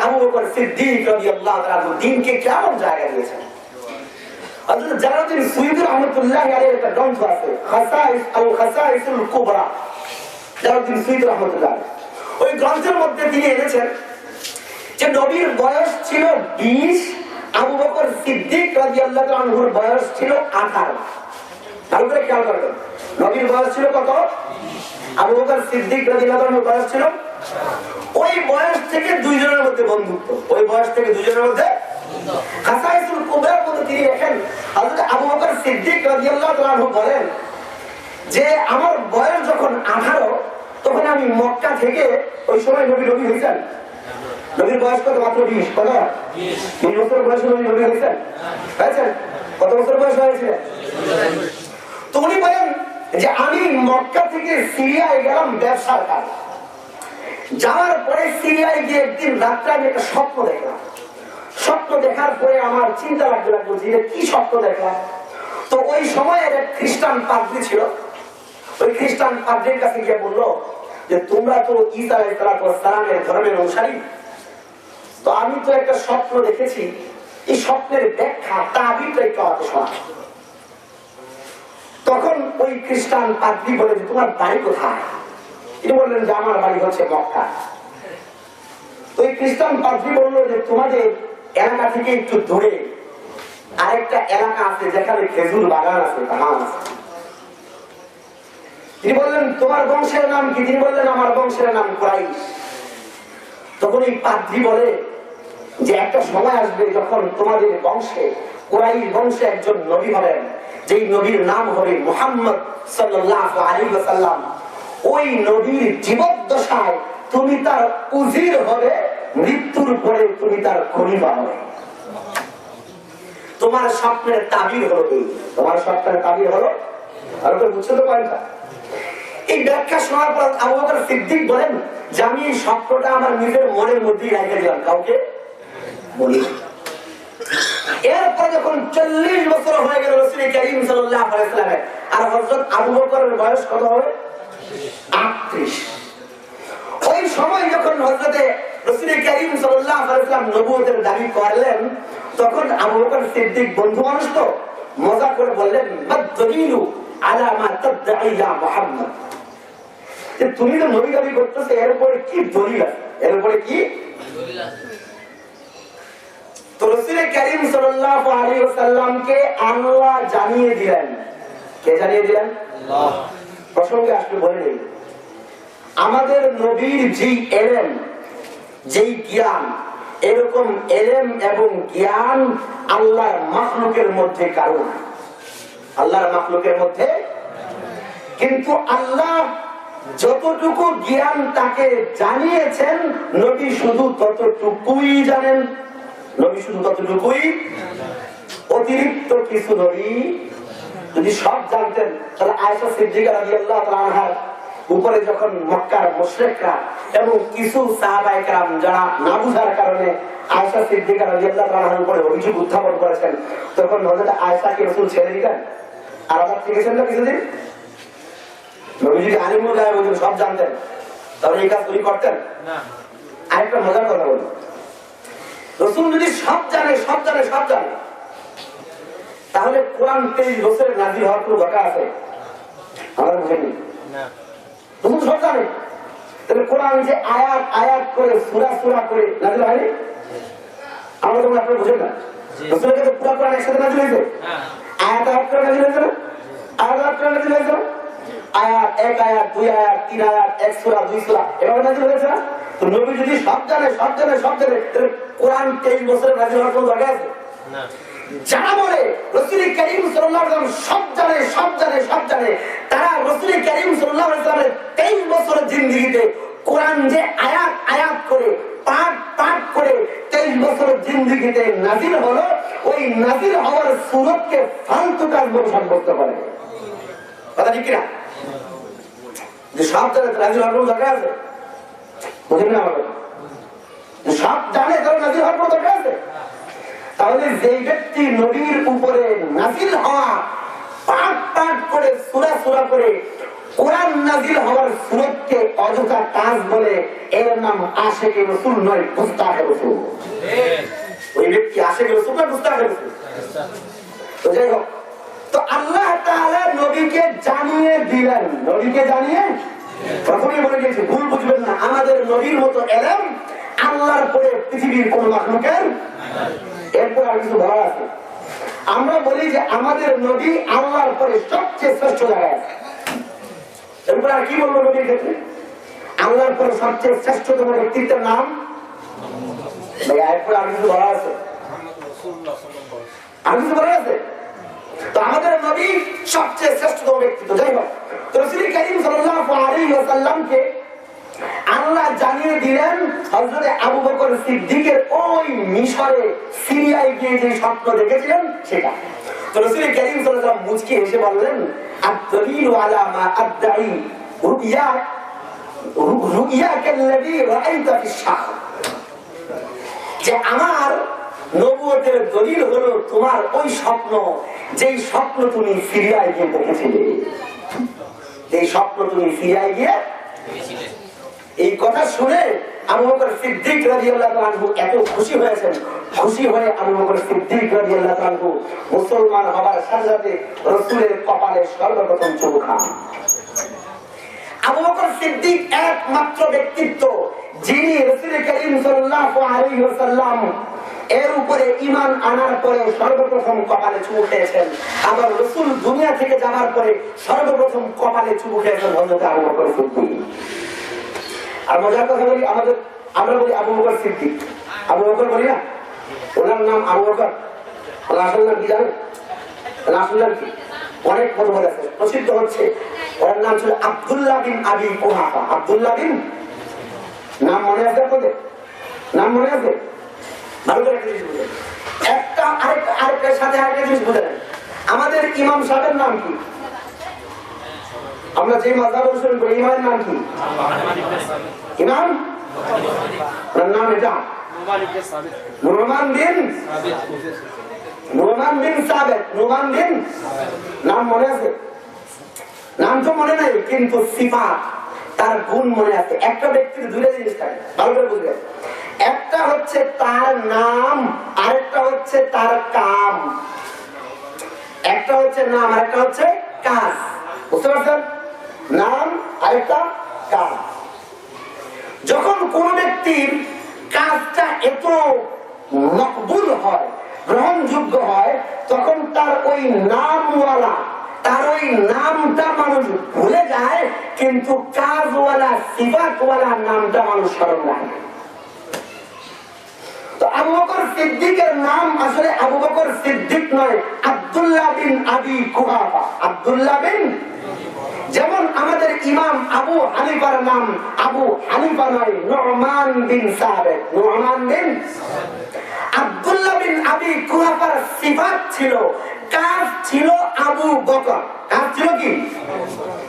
আবু বকর সিদ্দিক রাদিয়াল্লাহু তাআলা দ্বীনকে কেমন জায়গা দিয়েছেন। হযরত জালালউদ্দিন সুয়ুতী রাহমাতুল্লাহি আলাইহির একটা গ্রন্থ আছে, খাসাইসুল কুবরা। জালালউদ্দিন সুয়ুতী রাহমাতুল্লাহ ওই গ্রন্থের মধ্যে তিনি এনেছেন যে নবীর বয়স ছিল 20, আবু বকর সিদ্দিক রাদিয়াল্লাহু আনহুর বয়স ছিল 18। ভালো করে খেয়াল করবেন, নবীর বয়স ছিল কত? আবু বকর সিদ্দিক রাদিয়াল্লাহু আনহুর বয়স ছিল। ওই বয়স থেকে দুইজনের মধ্যে বন্ধুত্ব, ওই বয়স থেকে দুইজনের মধ্যে খাসাইসুল কুবরার মধ্যে তিনি লেখেন, হযরত আবু বকর সিদ্দিক রাদিয়াল্লাহু আনহু বলেন যে আমার বয়স যখন 18, তখন আমি মক্কা থেকে, ওই সময় নবী হয়েছেন, নবীর বয়স কত? মাত্র 20। কত? 20 বছর বয়সে নবী হয়েছেন। কত বছর বয়স হয়েছে? তো উনি বলেন যে আমি মক্কা থেকে সিরিয়ায় গেলাম ব্যবসার কাজ। যাওয়ার পরে সিরিয়ায় গিয়ে একদিন রাত্রে আমি একটা স্বপ্ন দেখলাম। স্বপ্ন দেখার পরে আমার চিন্তা লাগতে লাগলো যে কি স্বপ্ন দেখলাম। তো ওই সময় একটা খ্রিস্টান পাদ্রী ছিল, ওই খ্রিস্টান পাদ্রীর কাছে গিয়ে বললো যে তোমরা তো ঈসা আলাইহিস সালামের ধর্মের অনুসারী, তো আমি তো একটা স্বপ্ন দেখেছি, এই স্বপ্নের ব্যাখ্যা তাবিরটা একটু আমাকে শোনা। তখন ওই খ্রিস্টান পাদ্রী বলে যে তোমার বাড়ি কোথায়? তিনি বললেন যে আমার বাড়ি হচ্ছে মক্কা। তো ওই খ্রিস্টান পাদ্রী বললো যে তোমাদের এলাকা থেকে একটু দূরে আরেকটা এলাকা আছে যেখানে খেজুর বাগান আছে, ধান আছে। তিনি বললেন তোমার বংশের নাম কি? তিনি বললেন আমার বংশের নাম কুরাইশ। তখন এই পাদ্রী বলে যে একটা সময় আসবে যখন তোমাদের বংশে, কুরাইশ বংশে একজন নবী হবেন, যেই নবীর নাম হবে মুহাম্মদ সাল্লাল্লাহু আলাইহি ওয়াসাল্লাম। ওই নবীর জীবদ্দশায় তুমি তার উজির হবে, মৃত্যুর পরে তুমি তার খলিফা হবে। তোমার স্বপ্নের তাবির হলো এই, তোমার স্বপ্নের তাবির হলো। আর তো বুঝতে তো পারেন না। এই ব্যাখ্যা শোনার পর আবু বকর সিদ্দিক বলেন যে আমি এই স্বপ্নটা আমার নিজের মনের মধ্যেই রেখে দিলাম, কাউকে বলি। এরপর যখন 40 বছর হয়ে গেল রাসূল কারীম সাল্লাল্লাহু আলাইহি ওয়াসাল্লামের, আর হযরত আবু বকরের বয়স কত হবে? 38। ওই সময় যখন হযরতে রাসূল কারীম সাল্লাল্লাহু আলাইহি ওয়াসাল্লাম নবুয়তের দাবি করলেন, তখন আবু বকর সিদ্দিক বন্ধু মানুষ তো মজা করে বললেন মাদ-দলিলু আলা মা তাদঈ ইয়া মুহাম্মদ, যে তুমি তো নবী দাবি করতেছো, এর উপরে কি দলিল আছে? এর উপরে কি দলিল আছে? তো রাসূল কারীম সাল্লাল্লাহু আলাইহি ওয়াসাল্লামকে আল্লাহ জানিয়ে দিলেন। কে জানিয়ে দিলেন? আল্লাহ। প্রসঙ্গে আসলে বলে নেই আমাদের নবীর যেই এলেম, যেই জ্ঞান, এরকম এলেম এবং জ্ঞান আল্লাহর মাখলুকের মধ্যে কারো না। আল্লাহর মাখলুকের মধ্যে, কিন্তু আল্লাহ যতটুকু জ্ঞান তাকে জানিয়েছেন নবী শুধু ততটুকুই জানেন। নবী শুধু ততটুকুই, অতিরিক্ত কিছু নবী যদি সব জানতেন তাহলে আয়েশা সিদ্দিকা রাদিয়াল্লাহু তাআলা আনহার উপরে যখন মক্কার মুশরিকরা এবং কিছু সাহাবায়ে কেরাম যারা না বুঝার কারণে আয়েশা সিদ্দিকা রাদিয়াল্লাহু তাআলা আনহার উপরে অভিযোগ উত্থাপন করেছেন, তখন হযরত আয়েশাকে রাসূল ছেড়ে দিলেন, আলাদা থেকেছেন না কিছুদিন। নবী যদি আলিমুল গায়ব হতেন, সব জানতেন, তাহলে এই কাজগুলি করতেন না। আরেকটা মজার কথা বলি, রাসূল যদি সব জানে সব জানে সব জানে, তাহলে কোরআন 23 বছরে নাযিল হওয়ার কোনো দরকার আছে? আমরা বুঝিনি না। রাসূল সব জানে, তাহলে কোরআন যে আয়াত আয়াত করে সূরা সূরা করে নাযিল হয়নি? আমরা তো আপনারা বুঝেন না, রাসূলের কাছে পুরো কোরআন একসাথে নাযিল হয়েছে? আয়াত আয়াত করে নাযিল হয়েছে না? আয়াত আয়াত করে নাযিল হয়েছে না? আয়াত এক আয়াত দুই আয়াত তিন আয়াত এক সূরা দুই সূরা এভাবে নাযিল হয়েছে না? তো নবী যদি সব জানে সব জানে সব জানে, তাহলে কোরআন 23 বছরে নাযিল হওয়ার কোনো দরকার আছে না। যারা বলে রাসূল কারীম সাল্লাল্লাহু আলাইহি ওয়াসাল্লাম সব জানে সব জানে সব জানে, তারা রাসূল কারীম সাল্লাল্লাহু আলাইহি ওয়াসাল্লামের 23 বছরের জিন্দেগিতে কোরআন যে আয়াত আয়াত করে পাঠ পাঠ করে 23 বছরের জিন্দেগিতে নাযিল হলো, ওই নাযিল হওয়ার সূরতকে ফালতু কাজ বলে সাব্যস্ত করে। কথা ঠিক কিনা? যে সব জানে নাযিল হওয়ার কোনো দরকার আছে? বুঝেন না? আমাদের সব জানে তাহলে নাযিল হওয়ার কোনো দরকার আছে? তাহলে যেই ব্যক্তি নবীর উপরে নাযিল হওয়া পাঠ পাঠ করে সূরা সূরা করে কোরআন নাযিল হওয়ার সূরতকে অযথা কাজ বলে, এর নাম আশিকে রাসূল নয়, মুস্তাহিক রাসূল। ওই ব্যক্তি আশিকে রাসূল না মুস্তাহিক রাসূল। তো যাই হোক, তো আল্লাহ তাআলা নবীকে জানিয়ে দিলেন, নবীকে জানিয়ে প্রথমে বলে দিয়েছে, ভুল বুঝবেন না, আমাদের নবীর মতো এলেম আল্লাহর পরে পৃথিবীর কোন মাখলুকের। এরপর আর কিছু বলা আছে, আমরা বলি যে আমাদের নবী আল্লাহর পরে সবচেয়ে শ্রেষ্ঠ জায়গায় আছে। এরপর আর কি বলবো নবীর ক্ষেত্রে? আল্লাহর পরে সবচেয়ে শ্রেষ্ঠতম ব্যক্তিত্বের নাম। এরপর আর কিছু বলা আছে, আর কিছু বলা আছে। তো আমাদের নবী সবচেয়ে শ্রেষ্ঠতম ব্যক্তিত্ব। যাই হোক, রাসূল কারীম সাল্লাল্লাহু আলাইহি ওয়াসাল্লামকে আল্লাহ জানিয়ে দিলেন হযরত আবু বকর সিদ্দিকের ওই মিশরে সিরিয়ায় গিয়ে যে স্বপ্ন দেখেছিলেন সেটা। তো রাসূল কারীম সাল্লাল্লাহু আলাইহি ওয়াসাল্লাম মুচকি হেসে বললেন, আদ-দালিলু আলা মা আদঈ রুইয়াকাল্লাযী রাআইতা ফিশ-শাম। যে আমার নবুয়তের দলিল হলো তোমার ওই স্বপ্ন, যেই স্বপ্ন তুমি সিরিয়ায় গিয়ে দেখেছিলে, যেই স্বপ্ন তুমি সিরিয়ায় গিয়ে দেখেছিলে। এই কথা শুনে আবু বকর সিদ্দিক রাদিয়াল্লাহু আনহু এত খুশি হয়েছেন, খুশি হয়ে আবু বকর সিদ্দিক রাদিয়াল্লাহু আনহু মুসলমান হবার সাথে সাথে রাসূলের কপালে সর্বপ্রথম চুমু খান। আবু বকর সিদ্দিক একমাত্র ব্যক্তিত্ব যিনি রাসূল কারীম সাল্লাল্লাহু আলাইহি ওয়াসাল্লাম এর উপরে ঈমান আনার পরে সর্বপ্রথম কপালে চুমু খেয়েছেন। আবার রাসূল দুনিয়া থেকে যাওয়ার পরে সর্বপ্রথম কপালে চুমু খেয়েছেন হযরত আবু বকর সিদ্দিক। আর মজার কথা বলি, আমরা বলি আবু বকর সিদ্দিক, আবু বকর বলি না, ওনার নাম আবু বকর, আসল নাম কি জানেন? আসল নাম কি? অনেক মতভেদ আছে, প্রসিদ্ধ হচ্ছে ওর নাম ছিল আব্দুল্লাহ বিন আবি কুহাফা। আব্দুল্লাহ বিন, নাম মনে আছে আপনাদের? নাম মনে আছে? ভালো করে একটা জিনিস বুঝলেন, আরেকটার সাথে আরেকটা জিনিস বুঝলেন, আমাদের ইমাম সাহেবের নাম কি? আমরা যে মাযহাব অনুসরণ করি, ইমামের নাম কি? ইমাম, ওর নাম এটা নুমান বিন সাবিত। নুমান বিন, নাম মনে আছে? নাম তো মনে নাই, কিন্তু সিফাত, তার গুণ মনে আছে। একটা ব্যক্তির দুইটা জিনিস থাকে, ভালো করে বুঝবেন। একটা হচ্ছে তার নাম, আরেকটা হচ্ছে তার কাম। একটা হচ্ছে নাম, আরেকটা হচ্ছে কাজ। বুঝতে পারছেন? নাম আরেকটা কাজ। যখন কোন ব্যক্তির কাজটা এত মকবুল হয়, গ্রহণযোগ্য হয়, তখন তার ওই নামওয়ালা, তার ওই নামটা মানুষ ভুলে যায়, কিন্তু কাজওয়ালা সিফাতওয়ালা নামটা মানুষ স্মরণ রাখে। তো আবু বকর সিদ্দিকের নাম আসলে আবু বকর সিদ্দিক নয়, আব্দুল্লাহ বিন আবি কুহাফা। আব্দুল্লাহ বিন, যেমন আমাদের ইমাম আবু হানিফার নাম আবু হানিফা নয়, নুমান বিন সাবেত। নুমান বিন, আব্দুল্লাহ বিন আবি কুহাফার সিফাত ছিল, কাজ ছিল আবু বকর। কাজ ছিল কি?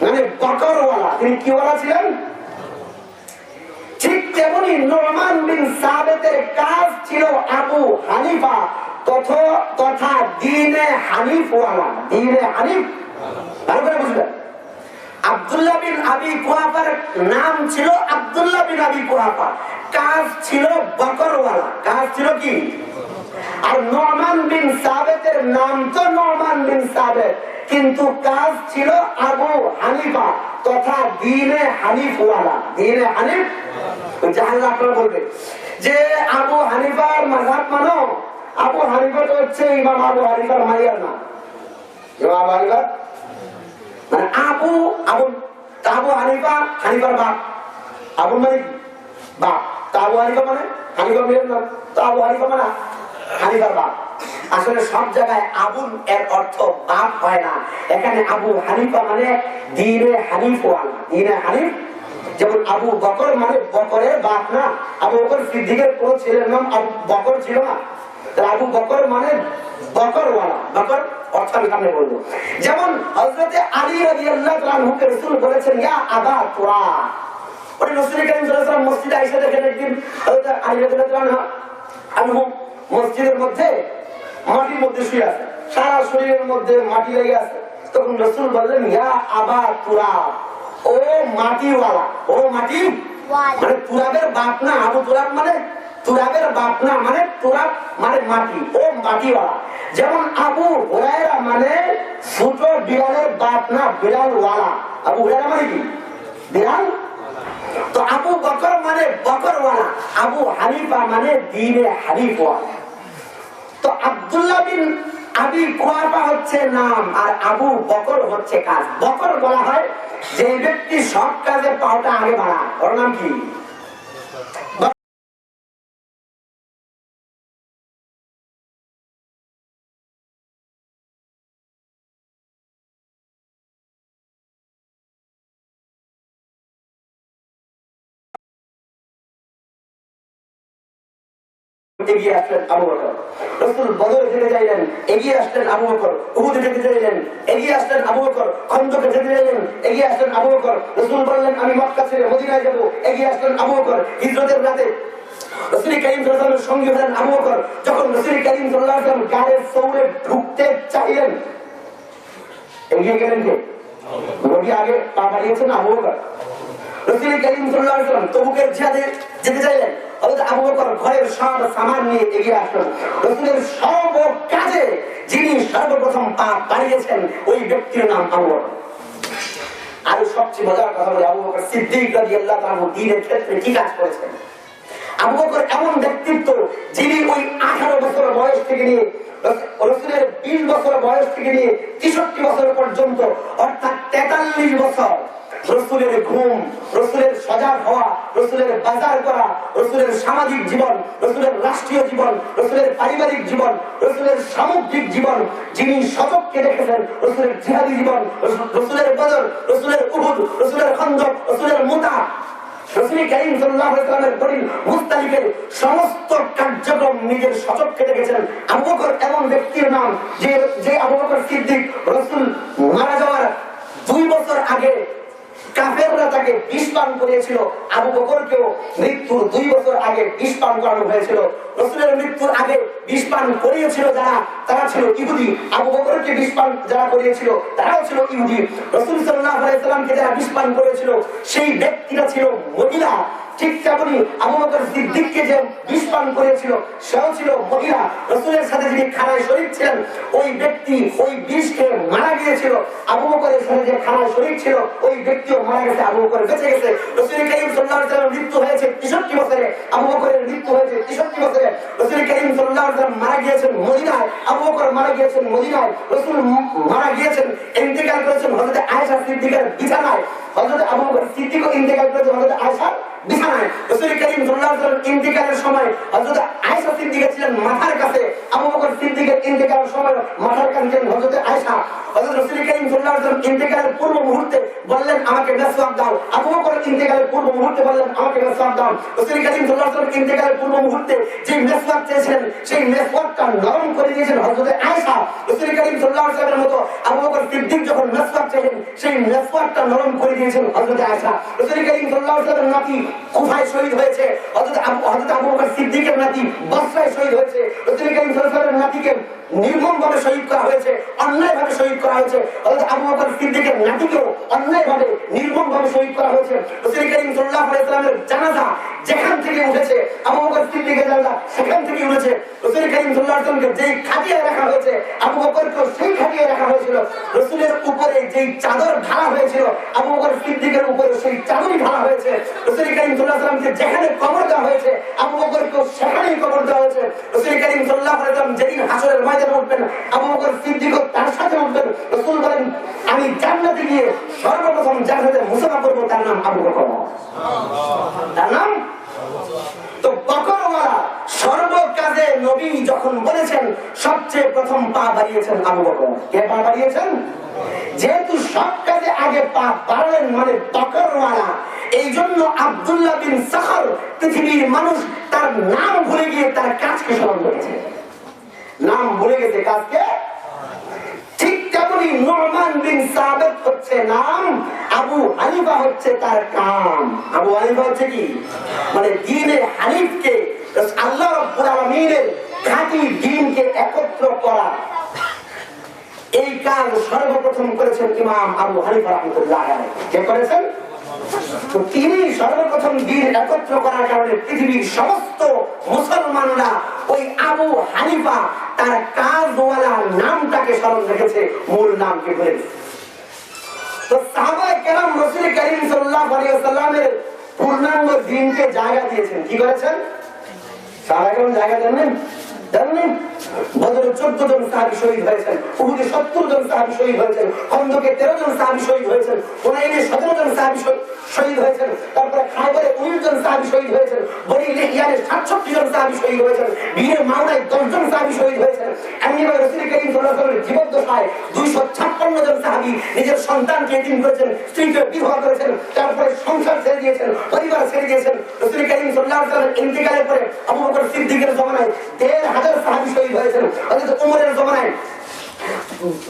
মানে বকরওয়ালা। তিনি কি ওয়ালা ছিলেন? ঠিক তেমনি নুমান বিন সাবেতের কাজ ছিল আবু হানিফা তথা দ্বীনে হানিফ ওয়ালা। দ্বীনে হানিফ, ভালো করে বুঝলেন? আব্দুল্লাহ বিন আবি কুহাফার নাম ছিল আব্দুল্লাহ বিন আবি কুহাফা, কাজ ছিল বকরওয়ালা। কাজ ছিল কি? আর নুমান বিন সাবেতের নাম তো নুমান বিন সাবেত, কিন্তু কাজ ছিল আবু হানিফা তথা দ্বীনে হানিফ ওয়ালা। দ্বীনে হানিফ, জাহাল আপনারা বলবে যে আবু হানিফার মাযহাব মানো। আবু হানিফা তো হচ্ছে ইমাম আবু হানিফার মাইয়ার নাম। ইমাম আবু হানিফা মানে আবু হানিফা, হানিফার বাপ। আবু মানে বাপ, তা আবু হানিফা মানে হানিফা মেয়ের নাম, তো আবু হানিফা মানে হানিফার বাপ। আসলে সব জায়গায় আবুল এর অর্থ বাপ হয় না, এখানে আবু হানিফা মানে দ্বীনে হানিফ ওয়ালা। দ্বীনে হানিফ, যেমন আবু বকর মানে বকরের বাপ না। আবু বকর সিদ্দিকের কোন ছেলের নাম আবু বকর ছিল না, আবু বকর মানে বকরওয়ালা। বকর অর্থ আমি সামনে বলবো। যেমন হযরতে আলী রাদিয়াল্লাহু তাআলা আনহুকে রাসূল বলেছেন ইয়া আবা তুরা। ওই রাসূল করিম সাল্লাল্লাহু আলাইহি ওয়াসাল্লাম মসজিদে আয়েশা দেখেন একদিন হযরতে আলী রাদিয়াল্লাহু আনহু মসজিদের মধ্যে মাটির মধ্যে শুয়ে আছে, সারা শরীরের মধ্যে মাটি লেগে আছে। তখন রাসূল বললেন ইয়া আবা তুরা, ও মাটিওয়ালা। ও মাটি মানে তুরাবের বাপ না। আবু তুরাব মানে তুরাবের বাপ না, মানে তুরাব মানে মাটি, ও মাটিওয়ালা। যেমন আবু হুরায়রা মানে ছোট বিড়ালের বাপ না, বিড়ালওয়ালা। আবু হুরায়রা মানে কি? বিড়াল। তো আবু বকর মানে বকরওয়ালা, আবু হানিফা মানে দ্বীনে হানিফ ওয়ালা। তো আব্দুল্লাহ বিন আবি কুহাফা হচ্ছে নাম, আর আবু বকর হচ্ছে কাজ। বকর বলা হয় যে ব্যক্তি সব কাজে পাওটা আগে বাড়ায়, ওর নাম কি? এগিয়ে আসলেন আবু বকর। রাসূল বদরে যেতে চাইলেন, এগিয়ে আসলেন আবু বকর। উহুদে যেতে চাইলেন, এগিয়ে আসলেন আবু বকর। খন্দকে যেতে চাইলেন, এগিয়ে আসলেন আবু বকর। রাসূল বললেন আমি মক্কা ছেড়ে মদিনায় যাব, এগিয়ে আসলেন আবু বকর। হিজরতের রাতে রাসূল কারীম সাল্লাল্লাহু আলাইহি ওয়াসাল্লামের সঙ্গী হলেন আবু বকর। যখন রাসূল কারীম সাল্লাল্লাহু আলাইহি ওয়াসাল্লাম গায়ের সৌরে ঢুকতে চাইলেন, এগিয়ে গেলেন কে? নবী আগে পা বাড়িয়েছেন আবু বকর। রাসূল কারীম সাল্লাল্লাহু আলাইহি ওয়াসাল্লাম তবুকের জিহাদে যেতে চাইলেন, আবু বকর ঘরের সব সামান নিয়ে এগিয়ে আসলেন। রাসূলের সব কাজে যিনি সর্বপ্রথম পা বাড়িয়েছেন ওই ব্যক্তির নাম আবু বকর। আর সবচেয়ে মজার কথা বলে আবু বকর সিদ্দিক রাদিয়াল্লাহু তাআলা দ্বীনের ক্ষেত্রে কি কাজ করেছেন। আবু বকর এমন ব্যক্তিত্ব যিনি ওই 18 বছর বয়স থেকে নিয়ে রাসূলের 20 বছর বয়স থেকে নিয়ে 63 বছর পর্যন্ত, অর্থাৎ 43 বছর রাসূলের ঘুম, রাসূলের সজাগ হওয়া, রাসূলের বাজার করা, রাসূলের সামাজিক জীবন, রাসূলের রাষ্ট্রীয় জীবন, রাসূলের পারিবারিক জীবন, রাসূলের সামগ্রিক জীবন যিনি সচক্ষে দেখেছেন, রাসূলের জিহাদি জীবন, রাসূলের বদর, রাসূলের উহুদ, রাসূলের খন্দক, রাসূলের মুতা, রাসূল কারীম সাল্লাল্লাহু আলাইহি ওয়াসাল্লামের পরিণ মুস্তালিফের সমস্ত কার্যক্রম নিজের সচক্ষে দেখেছেন। আবু বকর এমন ব্যক্তির নাম যে আবু বকর সিদ্দিক রাসূল মারা যাওয়ার 2 বছর আগে কাফেররা তাকে বিষ পান করিয়েছিল। আবু বকরকেও মৃত্যুর 2 বছর আগে বিষ পান করানো হয়েছিল। রাসূলের মৃত্যুর আগে বিষ পান করিয়েছিল তারা ছিল ইহুদি। আবু বকরকে বিষ পান যারা করিয়েছিল তারাও ছিল ইহুদি। রাসূল সাল্লাল্লাহু আলাইহি ওয়াসাল্লামকে যারা বিষ পান করেছিল সেই ব্যক্তিরা ছিল মহিলা। ঠিক তেমনি আবু বকর সিদ্দিককে যে বিষ পান করেছিল সেও ছিল মহিলা। রাসূলের সাথে যিনি খানায় শরীক ছিলেন ওই ব্যক্তি ওই বিষকে মারা গিয়েছিল। আবু বকরের সাথে যে খানায় শরীক ছিল ওই ব্যক্তিও মারা গেছে, আবু বকর বেঁচে গেছে। রাসূল কারীম সাল্লাল্লাহু আলাইহি ওয়াসাল্লামের মৃত্যু হয়েছে 63 বছরে, আবু বকরের মৃত্যু হয়েছে 63 বছরে। রাসূল কারীম সাল্লাল্লাহু আলাইহি ওয়াসাল্লাম মারা গিয়েছে গিয়েছেন মদিনায়, আবু বকর মারা গিয়েছেন মদিনায়, রাসূল মারা গিয়েছেন, ইন্তেকাল করেছেন হযরত আয়েশা সিদ্দিকার বিছানায়, হযরত আবু বকর সিদ্দিকও ইন্তেকাল করেছেন হযরত আয়েশার বিছানায়। রাসূল করিম সাল্লাল্লাহু আলাইহি ওয়াসাল্লাম ইন্তেকালের সময় হযরত আয়েশা সিদ্দিকা ছিলেন মাথার কাছে, আবু বকর সিদ্দিকের ইন্তেকালের সময় মাথার কাছে ছিলেন হযরত আয়েশা। হযরত রাসূল করিম সাল্লাল্লাহু আলাইহি ওয়াসাল্লাম ইন্তেকালের পূর্ব মুহূর্তে বললেন আমাকে মেসওয়াক দাও, আবু বকর ইন্তেকালের পূর্ব মুহূর্তে বললেন আমাকে মেসওয়াক দাও। রাসূল করিম সাল্লাল্লাহু আলাইহি ওয়াসাল্লাম ইন্তেকালের পূর্ব মুহূর্তে যে মেসওয়াক চেয়েছিলেন সেই মেসওয়াকটা নরম করে দিয়েছেন হযরত আয়েশা। রাসূল করিম সাল্লাল্লাহু আলাইহি ওয়াসাল্লামের মতো আবু বকর সিদ্দিক যখন মেসওয়াক চেয়েছেন সেই মেসওয়াকটা নরম করে দিয়েছেন হযরত আয়েশা। রাসূল করিম সাল্লাল্লাহু আলাইহি ওয়াসাল্লামের নাতি কুফায় শহীদ হয়েছে, হযরত আবু বকর সিদ্দিকের নাতি বসরায় শহীদ হয়েছে। রাসূল করিম সাল্লাল্লাহু আলাইহি ওয়াসাল্লামের নাতিকে নির্মমভাবে শহীদ করা হয়েছে, অন্যায়ভাবে শহীদ করা হয়েছে। হযরত আবু বকর সিদ্দিকের নাতিকেও অন্যায়ভাবে নির্মমভাবে শহীদ করা হয়েছে। রাসূল করিম সাল্লাল্লাহু আলাইহি ওয়াসাল্লামের জানাজা যেখান থেকে উঠেছে, আবু বকর সিদ্দিকের জানাজা সেখান থেকে উঠেছে। রাসূল করিম সাল্লাল্লাহু আলাইহি ওয়াসাল্লামকে যেই খাটিয়ায় রাখা হয়েছে, আবু বকরকেও সেই খাটিয়ায় রাখা হয়েছিল। রাসূলের উপরে যেই চাদর ঢালা হয়েছিল, আবু বকর সিদ্দিকের উপরে সেই চাদরই ঢালা হয়েছে। রাসূল করিম সাল্লাল্লাহু আলাইহি ওয়াসাল্লামকে যেখানে কবর দেওয়া হয়েছে, আবু বকরকেও সেখানেই কবর দেওয়া হয়েছে। রাসূল করিম সাল্লাল্লাহু আলাইহি ওয়াসাল্লাম যেদিন হাসরের ময়দানে উঠবেন, আবু বকর সিদ্দিকও তার সাথে উঠবেন। রাসূল বলেন আমি জান্নাতে গিয়ে সর্বপ্রথম যার সাথে মুসাফা করব তার নাম আবু বকর, তার নাম। তো বকরওয়ালা সর্বকাজে নবী যখন বলেছেন সবচেয়ে প্রথম পা বাড়িয়েছেন আবু বকর। কে পা বাড়িয়েছেন? যেহেতু সব কাজে আগে পা বাড়ালেন মানে বকরওয়ালা, এই জন্য আব্দুল্লাহ বিন সাখর পৃথিবীর মানুষ তার নাম ভুলে গিয়ে তার কাজকে স্মরণ করেছে, নাম ভুলে গেছে কাজকে। ঠিক তেমনি নুমান বিন সাবিত হচ্ছে নাম, আবু হানিফা হচ্ছে তার কাম। আবু হানিফা হচ্ছে কি মানে দ্বীনে হানিফকে, আল্লাহ রাব্বুল আলামিনের খাঁটি দ্বীনকে একত্র করা, এই কাজ সর্বপ্রথম করেছেন ইমাম আবু হানিফা রাহমাতুল্লাহ আলাইহি। কে করেছেন? তো তিনি সর্বপ্রথম দ্বীন একত্র করার কারণে পৃথিবীর সমস্ত মুসলমানরা ওই আবু হানিফা তার কাজওয়ালা নামটাকে স্মরণ রেখেছে, মূল নামকে ভুলে গেছে। তো সাহাবায়ে কেরাম রাসূল করিম সাল্লাল্লাহু আলাইহি ওয়াসাল্লামের পূর্ণাঙ্গ দ্বীনকে জায়গা দিয়েছেন। কি করেছেন? সাহাবায়ে কেরাম জায়গা দেননি, জানেন বদরে 14 জন সাহাবী শহীদ হয়েছেন, উহুদে 70 জন সাহাবী শহীদ হয়েছেন, খন্দকে 13 জন সাহাবী শহীদ হয়েছেন, হুনাইনে 17 জন সাহাবী শহীদ হয়েছেন, তারপরে খায়বরে 19 জন সাহাবী শহীদ হয়েছেন, বনি লিহিয়ানে 67 জন সাহাবী শহীদ হয়েছেন, বীরে মাওনায় 10 জন সাহাবী শহীদ হয়েছেন। এমনিভাবে রাসূল করিম সাল্লাল্লাহু আলাইহি ওয়াসাল্লামের জীবদ্দশায় 256 জন সাহাবী নিজের সন্তানকে এতিম করেছেন, স্ত্রীকে বিধবা করেছেন, তারপরে সংসার ছেড়ে দিয়েছেন, পরিবার ছেড়ে দিয়েছেন। রাসূল করিম সাল্লাল্লাহু আলাইহি ওয়াসাল্লামের ইন্তেকালের পরে আবু বকর সিদ্দিকের জমানায় 1,500 সাহাবী শহীদ হয়েছেন, হযরত ওমরের জমানায়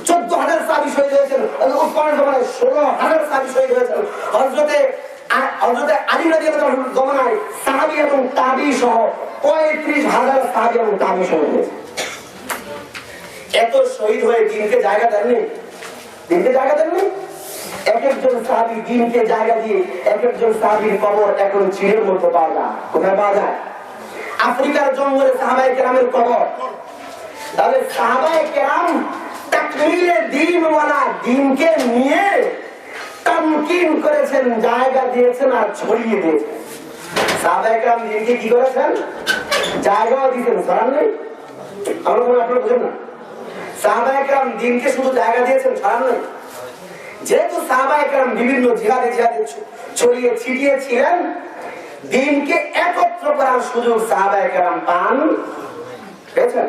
14,000 সাহাবী শহীদ হয়েছেন, হযরত ওসমানের জমানায় 16,000 সাহাবী শহীদ হয়েছেন, হযরত আলী রাদিয়াল্লাহু আনহুর জমানায় সাহাবী এবং তাবী সহ 35,000 সাহাবী এবং তাবী শহীদ হয়েছে। এত শহীদ হয়ে দ্বীনকে জায়গা দেননি, দ্বীনকে জায়গা দেননি। এক একজন সাহাবী দ্বীনকে জায়গা দিয়ে এক একজন সাহাবীর কবর এখন চিরের মধ্যে পাওয়া যায়। কোথায় পাওয়া যায়? আফ্রিকার জঙ্গলে সাহাবায়ে কেরামের কবর। তাহলে সাহাবায়ে কেরাম তাকমিলে দ্বীনওয়ালা দ্বীনকে নিয়ে তামকিন করেছেন, জায়গা দিয়েছেন আর ছড়িয়ে দিয়েছেন। সাহাবায়ে কেরাম দ্বীনকে কি করেছেন? জায়গাও দিয়েছেন, ছড়ান নেই। আমরা মনে আপনারা বুঝেন না, সাহাবায়ে কেরাম দ্বীনকে শুধু জায়গা দিয়েছেন, ছড়ান নেই। যেহেতু সাহাবায়ে কেরাম বিভিন্ন জিহাদে ছড়িয়ে ছিটিয়ে ছিলেন, দ্বীনকে একত্র করার সুযোগ সাহাবায়ে কেরাম পান পেয়েছেন।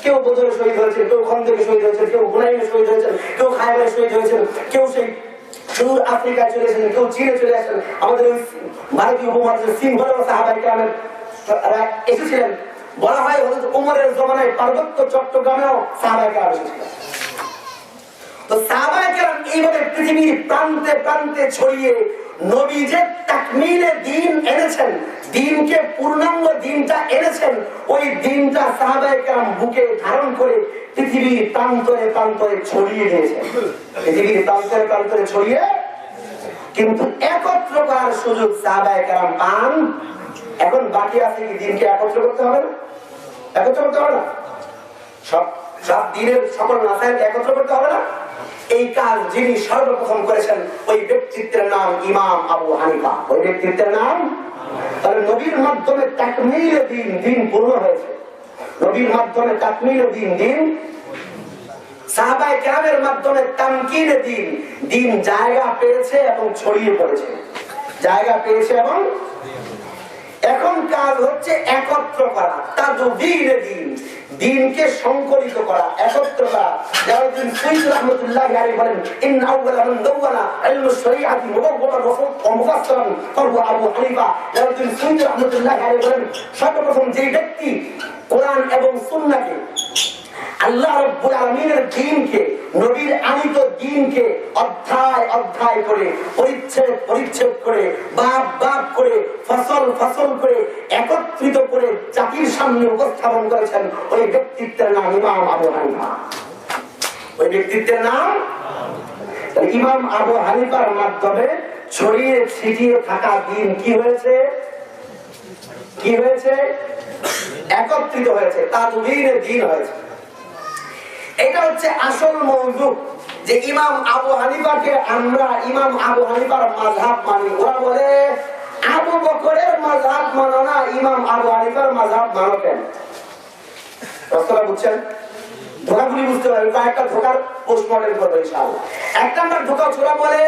কেউ বদরে শহীদ হয়েছে, কেউ খন্দকে শহীদ হয়েছে, কেউ হুনাইনে শহীদ হয়েছেন, কেউ খায়বরে শহীদ হয়েছেন, কেউ সেই সুদূর আফ্রিকায় চলে এসেছেন, কেউ চীনে চলে আসেন। আমাদের ওই ভারতীয় উপমহাদেশের সিংহলেও সাহাবায়ে কেরামের এসেছিলেন। বলা হয় হযরত ওমরের জমানায় পার্বত্য চট্টগ্রামেও সাহাবায়ে কেরাম এসেছিলেন। তো সাহাবায়ে কেরাম এইভাবে পৃথিবীর প্রান্তে প্রান্তে ছড়িয়ে নবী যে তাকমিলে দ্বীন এনেছেন, দ্বীনকে পূর্ণাঙ্গ দ্বীনটা এনেছেন, ওই দ্বীনটা সাহাবায়ে কেরাম বুকে ধারণ করে পৃথিবীর প্রান্তরে প্রান্তরে ছড়িয়ে দিয়েছেন, পৃথিবীর প্রান্তরে প্রান্তরে ছড়িয়ে। কিন্তু একত্র করার সুযোগ সাহাবায়ে কেরাম পান। এখন বাকি আছে কি দ্বীনকে একত্র করতে হবে না? একত্র করতে হবে না? সব দ্বীনের সকল নাসায়কে একত্র করতে হবে না? এই কাজ যিনি সর্বপ্রথম করেছেন ওই ব্যক্তিত্বের নাম ইমাম আবু হানিফা। ওই ব্যক্তিত্বের নাম, তাহলে নবীর মাধ্যমে তাকমিলে দ্বীন, দ্বীন পূর্ণ হয়েছে। নবীর মাধ্যমে তাকমিলে দিন, দিন সাহাবায়ে কেরামের মাধ্যমে তামকিনে দিন, দিন জায়গা পেয়েছে এবং ছড়িয়ে পড়েছে, জায়গা পেয়েছে এবং এখন কাজ হচ্ছে একত্র করা, তাদবীরে দিন, দিনকে সংকলিত করা, একত্র করা। জালালউদ্দিন সুয়ুতী রাহমাতুল্লাহি আলাইহি বলেন, ইন্না আউওয়ালা মান দাওয়ানা ইলমুশ শরীআতি মুদাওওয়ানান ওয়া মুফাসসালান ফাহু আবু হানিফা। জালালউদ্দিন সুয়ুতী রাহমাতুল্লাহি আলাইহি বলেন, সর্বপ্রথম যে ব্যক্তি কোরআন এবং সুন্নাহকে, আল্লাহ রাব্বুল আলামিনের দ্বীনকে, নবীর আনিত দ্বীনকে অধ্যায় অধ্যায় করে, পরিচ্ছেদ পরিচ্ছেদ করে, বাব বাব করে, ফসল ফসল করে, একত্রিত করে জাতির সামনে উপস্থাপন করেছেন, ওই ব্যক্তিত্বের নাম ইমাম আবু হানিফা। ওই ব্যক্তিত্বের নাম ইমাম আবু হানিফার মাধ্যমে ছড়িয়ে ছিটিয়ে থাকা দ্বীন কি হয়েছে? কি হয়েছে? একত্রিত হয়েছে, তাদবীরে দ্বীন হয়েছে। এটা হচ্ছে আসল মওযু, যে ইমাম আবু হানিফাকে আমরা ইমাম আবু হানিফার মাযহাব মানি। ওরা বলে আবু বকরের মাযহাব মানো না, ইমাম আবু হানিফার মাযহাব মানো কেন? রাস্তাটা বুঝছেন? ধোকাগুলি বুঝতে পারবেন, কয়েকটা ধোকার পোস্টমর্টেম করবো ইনশাআল্লাহ। এক নাম্বার ধোকা, ছোড়া বলে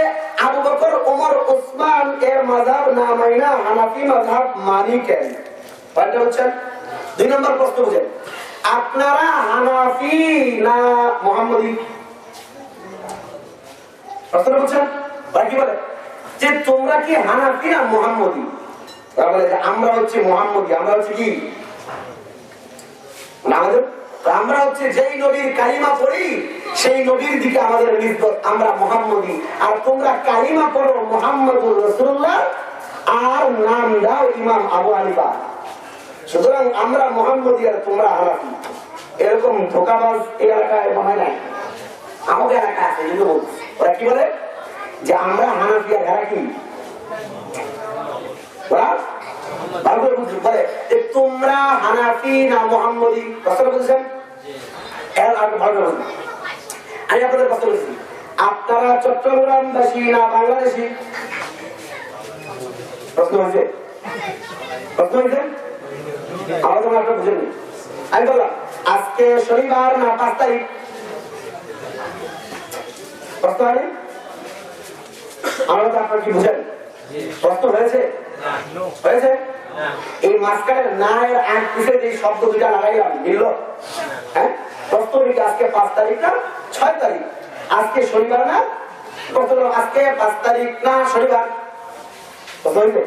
আবু বকর, ওমর, ওসমান এর মাযহাব না মাইনা হানাফি মাযহাব মানি কেন? কয়টা বুঝছেন? দুই নম্বর প্রশ্ন বুঝেন, আপনারা হানাফি না মুহাম্মদী? প্রশ্নটা বুঝছেন? কি বলে যে তোমরা কি হানাফি না মুহাম্মদী? তারা বলে যে আমরা হচ্ছে মুহাম্মদী। আমরা হচ্ছে কি? আমরা হচ্ছে যেই নবীর কালিমা পড়ি সেই নবীর দিকে আমাদের নিসবত, আমরা মুহাম্মদী। আর তোমরা কালিমা পড়ো মুহাম্মদুর রাসূলুল্লাহ আর নাম দাও ইমাম আবু হানিফা, সুতরাং আমরা মুহাম্মদী আর তোমরা হানাফি। এরকম ধোকাবাজ এই এলাকায় মনে নাই, আমাদের এলাকায় আছে। কিন্তু ওরা কি বলে যে আমরা হানাফি আর এরা কি? ওরা ভালো করে বুঝতে বলে যে তোমরা হানাফি না মুহাম্মদী। কথা বলছেন? এর আগে ভালো করে বুঝুন। আমি আপনাদের কথা বলছি, আপনারা চট্টগ্রামবাসী না বাংলাদেশী? প্রশ্ন হয়েছে? প্রশ্ন হয়েছে? আমার তো আপনারা বুঝেননি। আমি বললাম আজকে শনিবার না 5 তারিখ? প্রশ্ন হয়নি? আমরা তো আপনারা কি বুঝেন? প্রশ্ন হয়েছে? হয়েছে? এই মাঝখানে না এর আগ পিছে যে শব্দ দুটা লাগাইলাম, মিলল? হ্যাঁ, প্রশ্ন আজকে 5 তারিখ না 6 তারিখ? আজকে শনিবার না? প্রশ্ন আজকে 5 তারিখ না শনিবার? প্রশ্ন হয়েছে?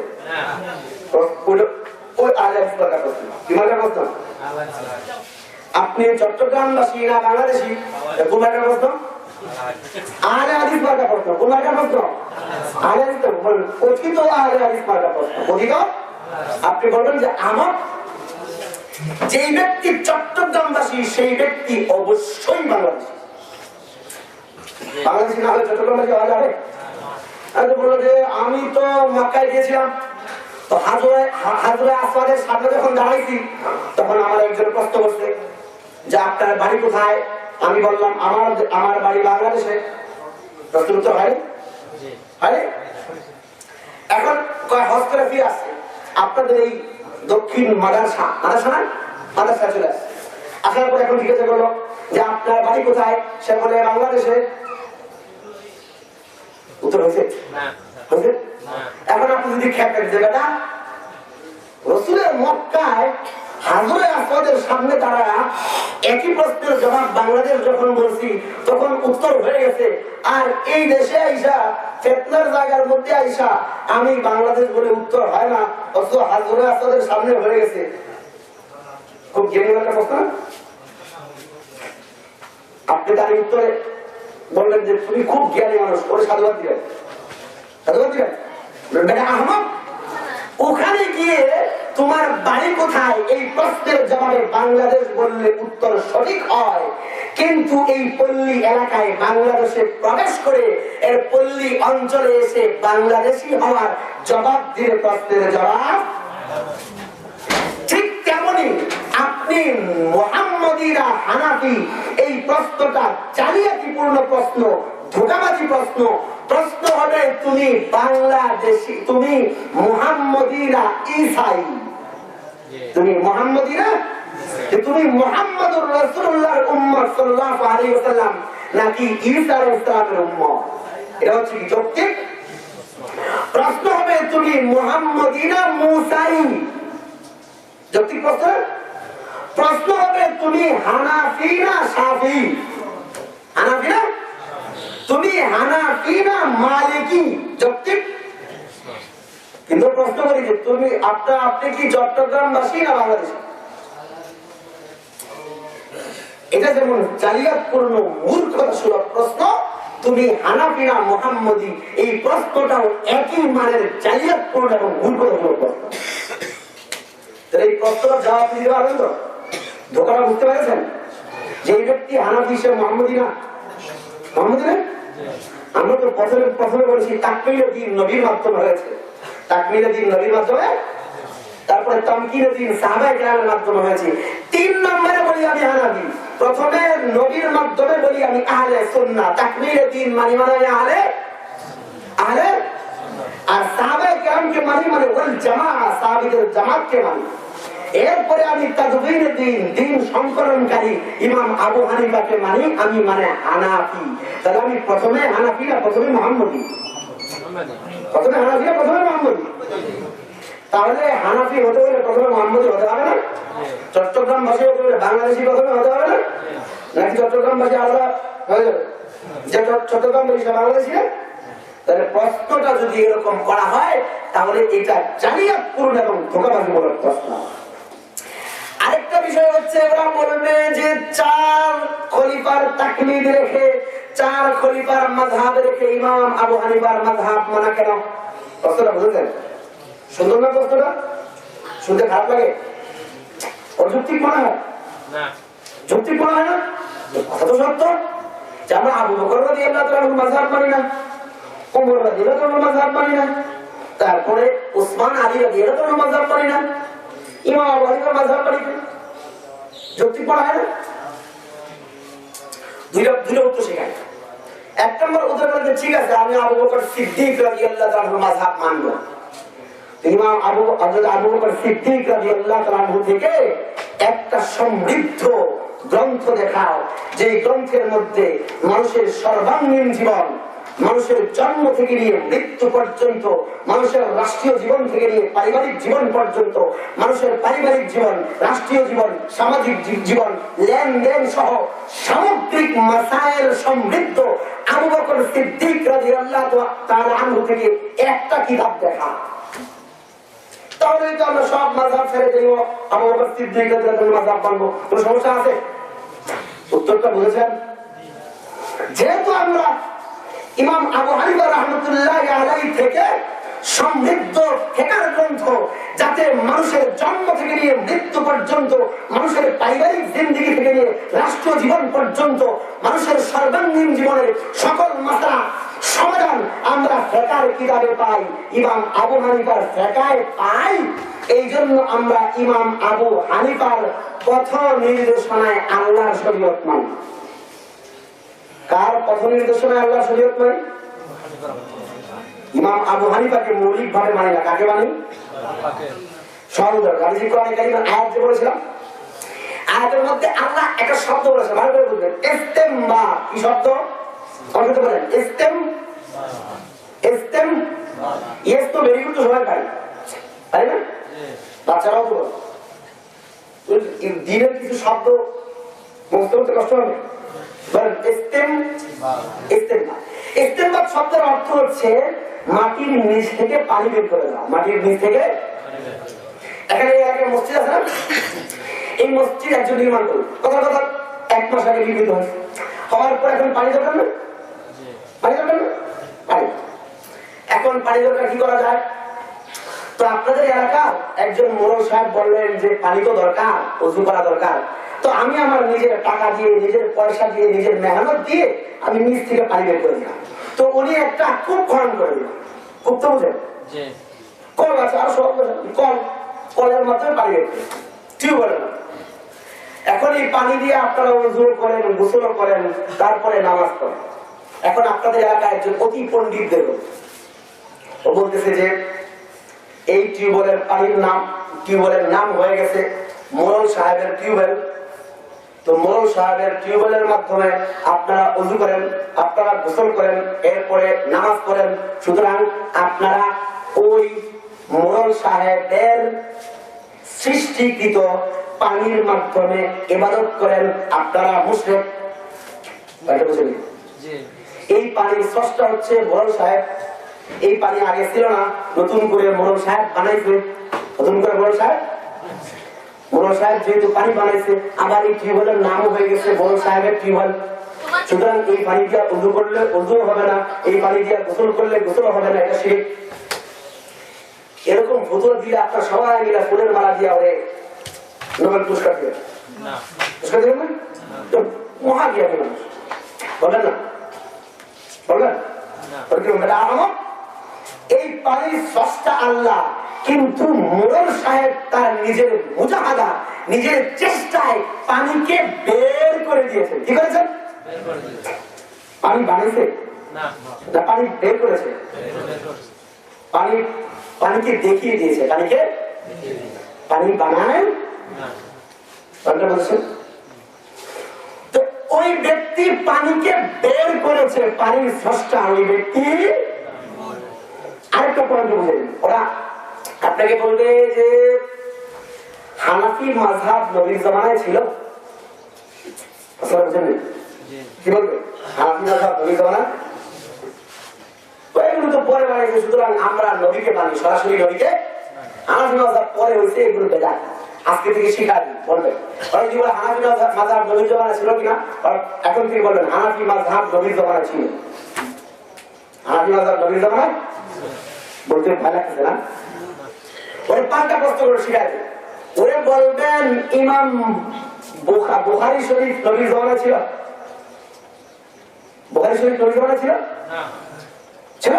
ওই আলাদা প্রশ্ন, কি মনে প্রশ্ন? আপনি চট্টগ্রামবাসী না বাংলাদেশী? কোন একটা প্রশ্ন? আহলে হাদিস মার্কা প্রশ্ন। কোন একটা প্রশ্ন? আহলে হাদিস, কথিত আহলে হাদিস মার্কা প্রশ্ন। কথিত? আপনি বলবেন যে আমার যেই ব্যক্তি চট্টগ্রামবাসী সেই ব্যক্তি অবশ্যই বাংলাদেশী। বাংলাদেশী না হলে চট্টগ্রামবাসী হওয়া যাবে? আমি বললো যে আমি তো মক্কায় গিয়েছিলাম, তো হাজরে আসওয়াদের সামনে যখন দাঁড়াইছি তখন আমার একজন প্রশ্ন করছে যে আপনার বাড়ি কোথায়? আমি বললাম আমার বাড়ি বাংলাদেশে। প্রশ্ন উত্তর হয়? এখন হজ করে ফিরে আসছে আপনাদের এই দক্ষিণ মাদ্রাসা না, মাদ্রাসা চলে আসছে। আসার পর এখন জিজ্ঞাসা করলো যে আপনার বাড়ি কোথায়? সে বলে বাংলাদেশে। উত্তর হয়েছে? এখন আপনি যদি খেয়াল করেন যে বেটা রাসূলের মক্কায় হাজরে আসওয়াদের সামনে তারা একই প্রশ্নের জবাব বাংলাদেশ যখন বলছি তখন উত্তর হয়ে গেছে, আর এই দেশে আইসা ফিতনার জায়গার মধ্যে আইসা আমি বাংলাদেশ বলে উত্তর হয় না, অথচ হাজরে আসওয়াদের সামনে হয়ে গেছে। খুব জ্ঞানী একটা প্রশ্ন। আপনি তার উত্তরে বললেন যে তুমি খুব জ্ঞানী মানুষ, ওরে সাধুবাদ দিবেন। সাধুবাদ দিবেন বেটা আহমদ, ওখানে গিয়ে তোমার বাড়ি কোথায় এই প্রশ্নের জবাবে বাংলাদেশ বললে উত্তর সঠিক হয়, কিন্তু এই পল্লী এলাকায় বাংলাদেশে প্রবেশ করে এর পল্লী অঞ্চলে এসে বাংলাদেশি হওয়ার জবাব দিলে প্রশ্নের জবাব ঠিক তেমনি আপনি মুহাম্মদীরা হানাফি এই প্রশ্নটা জালিয়াতিপূর্ণ প্রশ্ন, ধোঁকাবাজি প্রশ্ন। প্রশ্ন হবে তুমি বাংলাদেশি, তুমি মুহাম্মদীরা ঈসাই। তুমি মুহাম্মদী না, যে তুমি মুহাম্মদুর রাসূলুল্লাহর উম্মত সাল্লাল্লাহু আলাইহি ওয়াসাল্লাম নাকি ঈসা আলাইহিস সালামের উম্মত? এটা হচ্ছে কি যৌক্তিক প্রশ্ন হবে। তুমি মুহাম্মদী না মুসাই? যৌক্তিক প্রশ্ন। প্রশ্ন হবে তুমি হানাফি না শাফি? হানাফি না? তুমি হানাফি না মালিকি? যৌক্তিক। কিন্তু প্রশ্ন করি যে তুমি আপনি কি চট্টগ্রামবাসী না বাংলাদেশী? এটা যেমন জালিয়াতপূর্ণ মূর্খতা সুলভ প্রশ্ন, তুমি হানাফি না মুহাম্মদী এই প্রশ্নটাও একই মানের জালিয়াতপূর্ণ এবং মূর্খতা সুলভ প্রশ্ন। এই প্রশ্নটার জবাব দিতে পারবেন তো? ধোকাটা বুঝতে পেরেছেন যে এই ব্যক্তি হানাফি সে মুহাম্মদী না? মুহাম্মদী না? আমরা তো প্রথমে বলেছি তাকমিলে দ্বীন নবীর মাধ্যমে হয়েছে, তাকমিলে দ্বীন নবীর মাধ্যমে, তারপরে তামকিনে দ্বীন সাহাবায়ে কেরামের মাধ্যমে হয়েছে। 3 নম্বরে বলি আমি হানাফি। প্রথমে নবীর মাধ্যমে বলি আমি আহলে সুন্নাহ। তাকমিলে দ্বীন মানে আহলে আর সাহাবায়ে কেরামকে মানি মানে ওয়াল জামাআহ, সাহাবীদের জামাতকে মানি। এরপরে আমি তাদবীনে দ্বীন, দ্বীন সংকলনকারী ইমাম আবু হানিফাকে মানি, আমি মানে হানাফি। তাহলে আমি প্রথমে হানাফি না প্রথমে মুহাম্মদী? প্রথমে হানাফি না প্রথমে মুহাম্মদী? তাহলে হানাফি হতে হলে প্রথমে মুহাম্মদী হতে হবে না? চট্টগ্রামবাসী হতে হলে বাংলাদেশি প্রথমে হতে হবে না? নাকি চট্টগ্রামবাসী আলাদা হয়ে যাবে? যে চট্টগ্রামবাসী বাংলাদেশি না? তাহলে প্রশ্নটা যদি এরকম করা হয় তাহলে এটা জালিয়াতপূর্ণ এবং ধোঁকাবাজিমূলক প্রশ্ন। আরেকটা বিষয় হচ্ছে ওরা বলবে যে 4 খলিফার তাকলিদ রেখে, 4 খলিফার মাযহাব রেখে ইমাম আবু হানিফার মাযহাব মানা কেন? প্রশ্নটা বুঝেছেন? সুন্দর না প্রশ্নটা? শুনতে খারাপ লাগে? অযৌক্তিক মনে হয় না? যৌক্তিক মনে হয় না? কথা তো সত্য যে আমরা আবু বকর রাদিয়াল্লাহু তাআলার মাযহাব মানি না, ওমর রাদিয়াল্লাহু তাআলার মাযহাব মানি না, তারপরে উসমান আলী রাদিয়াল্লাহু তাআলার মাযহাব মানি না, ইমাম আবু হানিফার মাযহাব মানি না। যৌক্তিক মনে হয় না? দুইটা উত্তর শেখায়। 1 নম্বর উত্তর বলতে ঠিক আছে আমি আবু বকর সিদ্দিক রাদিয়াল্লাহু তাআলার মাযহাব মানব। ইমাম আবু বকর সিদ্দিক রাদিয়াল্লাহু তাআলা থেকে একটা সমৃদ্ধ গ্রন্থ দেখাও যে গ্রন্থের মধ্যে মানুষের সর্বাঙ্গীন জীবন, মানুষের জন্ম থেকে নিয়ে মৃত্যু পর্যন্ত, মানুষের রাষ্ট্রীয় জীবন থেকে নিয়ে পারিবারিক জীবন পর্যন্ত, মানুষের পারিবারিক জীবন, রাষ্ট্রীয় জীবন, সামাজিক জীবন, লেনদেন সহ সামগ্রিক মাসায়েল সমৃদ্ধ আবু বকর সিদ্দিক রাদিয়াল্লাহু তাআলা আনহু থেকে একটা কিতাব দেখা। তাহলে তো আমরা সব মাযহাব ছেড়ে দেব, আবু বকর সিদ্দিক রাদিয়াল্লাহু মাযহাব মানবো, কোনো সমস্যা আছে? উত্তরটা বুঝেছেন? যেহেতু আমরা ইমাম আবু হানিফা রাহমাতুল্লাহি আলাইহি থেকে সমৃদ্ধ ফিকহ গ্রন্থ, যাতে মানুষের জন্ম থেকে নিয়ে মৃত্যু পর্যন্ত, মানুষের পারিবারিক জিন্দেগি থেকে নিয়ে রাষ্ট্রীয় জীবন পর্যন্ত, মানুষের সর্বাঙ্গীন জীবনের সকল মাসলা সমাধান আমরা ফিকহের কিতাবে পাই, ইমাম আবু হানিফার ফিকহে পাই। এই জন্য আমরা ইমাম আবু হানিফার পথ নির্দেশনায় আল্লাহর শরীয়ত মানি। কার পথ নির্দেশনায় আল্লাহর শরীয়ত মানি? ইমাম আবু হানিফাকে মৌলিক ভাবে মানি না, কাকে মানি? আয়াত যে বলেছিলাম, আয়াতের মধ্যে আল্লাহ একটা শব্দ বলেছে, ভালো করে বুঝবেন। ইস্তেমবা কি শব্দ? বলেন ইস্তেম। ইয়েস তো ভেরি গুড, তো সবাই পাই, তাই না? বাচ্চারাও তো বলে। দিনের কিছু শব্দ মুখস্থ করতে কষ্ট হবে। ইস্তেমবাদ শব্দের অর্থ হচ্ছে মাটির নিচ থেকে পানি বের করে দেওয়া। মাটির নিচ থেকে, এখানে একটা মসজিদ আছে না, এই মসজিদ একজন নির্মাণ করুন, কথা 1 মাস আগে নির্মিত হয়েছে, হওয়ার পর এখন পানি দরকার না? পানি দরকার না? পানি। এখন পানি দরকার, কি করা যায়? তো আপনাদের এলাকার একজন মোড়ল সাহেব বললেন যে পানি তো দরকার, ওযু করা দরকার, তো আমি আমার নিজের টাকা দিয়ে, নিজের পয়সা দিয়ে, নিজের মেহনত দিয়ে আমি নিচ থেকে পানি বের করে দিলাম। তো উনি একটা কূপ খনন করে দিলাম। কূপ তো বুঝেন? কল আছে, আরো সব কলের মাধ্যমে পানি বের করে, টিউবওয়েলের মাধ্যমে। এখন এই পানি দিয়ে আপনারা ওযু করেন, গোসল করেন, তারপরে নামাজ পড়েন। এখন আপনাদের এলাকায় একজন অতি পণ্ডিত দেখুন, ও বলতেছে যে এই টিউবওয়েলের পানির নাম টিউবওয়েলের নাম হয়ে গেছে মোড়ল সাহেবের টিউবওয়েল। তো মোড়ল সাহেবের টিউবওয়েলের মাধ্যমে আপনারা ওযু করেন, আপনারা গোসল করেন, এরপরে নামাজ পড়েন। সুতরাং আপনারা ওই মোড়ল সাহেবের সৃষ্টিকৃত পানির মাধ্যমে ইবাদত করেন, আপনারা মুশরিক। এই পানির স্রষ্টা হচ্ছে মোড়ল সাহেব। এই পানি আগে ছিল না, নতুন করে মোড়ল সাহেব বানাইছে। নতুন করে মোড়ল সাহেব যেহেতু পানি বানাইছে, আবার এই টিউবওয়েলের নাম হয়ে গেছে মোড়ল সাহেবের টিউবওয়েল। সুতরাং এই পানি দিয়ে উযু করলে উযু হবে না, এই পানি দিয়ে গোসল করলে গোসল হবে না, এটা শিরক। এরকম ফতোয়া দিলে আপনার সবাই মিলে ফুলের মালা দিয়ে ওরে নোবেল পুরস্কার দিবেন না? পুরস্কার দিবেন না? তো মহাজ্ঞানী মানুষ বলবেন না, বলবেন এই পানির স্রষ্টা আল্লাহ, কিন্তু মোড়ল সাহেব তার নিজের মুজাহাদা, নিজের চেষ্টায় পানিকে বের করে দিয়েছেন। কি করেছেন? পানি বানিয়েছে না, পানি বের করেছে। পানিকে দেখিয়ে দিয়েছে। পানি বানায় বলছেন। তো ওই ব্যক্তি পানিকে বের করেছে, পানির স্রষ্টা ওই ব্যক্তি। আরেকটা পয়েন্ট বুঝলেন, ওরা আপনাকে বলবে যে হানাফি মাযহাব নবীর জামানায় ছিল। কি বলবে? হানাফি মাযহাব নবীর জামানায় এগুলো তো পরে বানাইছে, সুতরাং আমরা নবীকে মানি, সরাসরি নবীকে। হানাফি মাযহাব পরে হয়েছে, এগুলো বেদাত। আজকে থেকে শিখা বলবেন। অনেক জীবন হানাফি মাযহাব নবীর জামানায় ছিল কিনা, এখন থেকে বলবেন হানাফি মাযহাব নবীর জামানায় ছিল। হানাফি মাযহাব নবীর জামানায় বলতে ভয় লাগতেছে না? ওই পাঁচটা প্রশ্ন করে শিখাইছে। ওরে বলবেন ইমাম বুখারী শরীফ নবীর জামানায় ছিল? বুখারী শরীফ নবীর জামানায় ছিল? ছিল?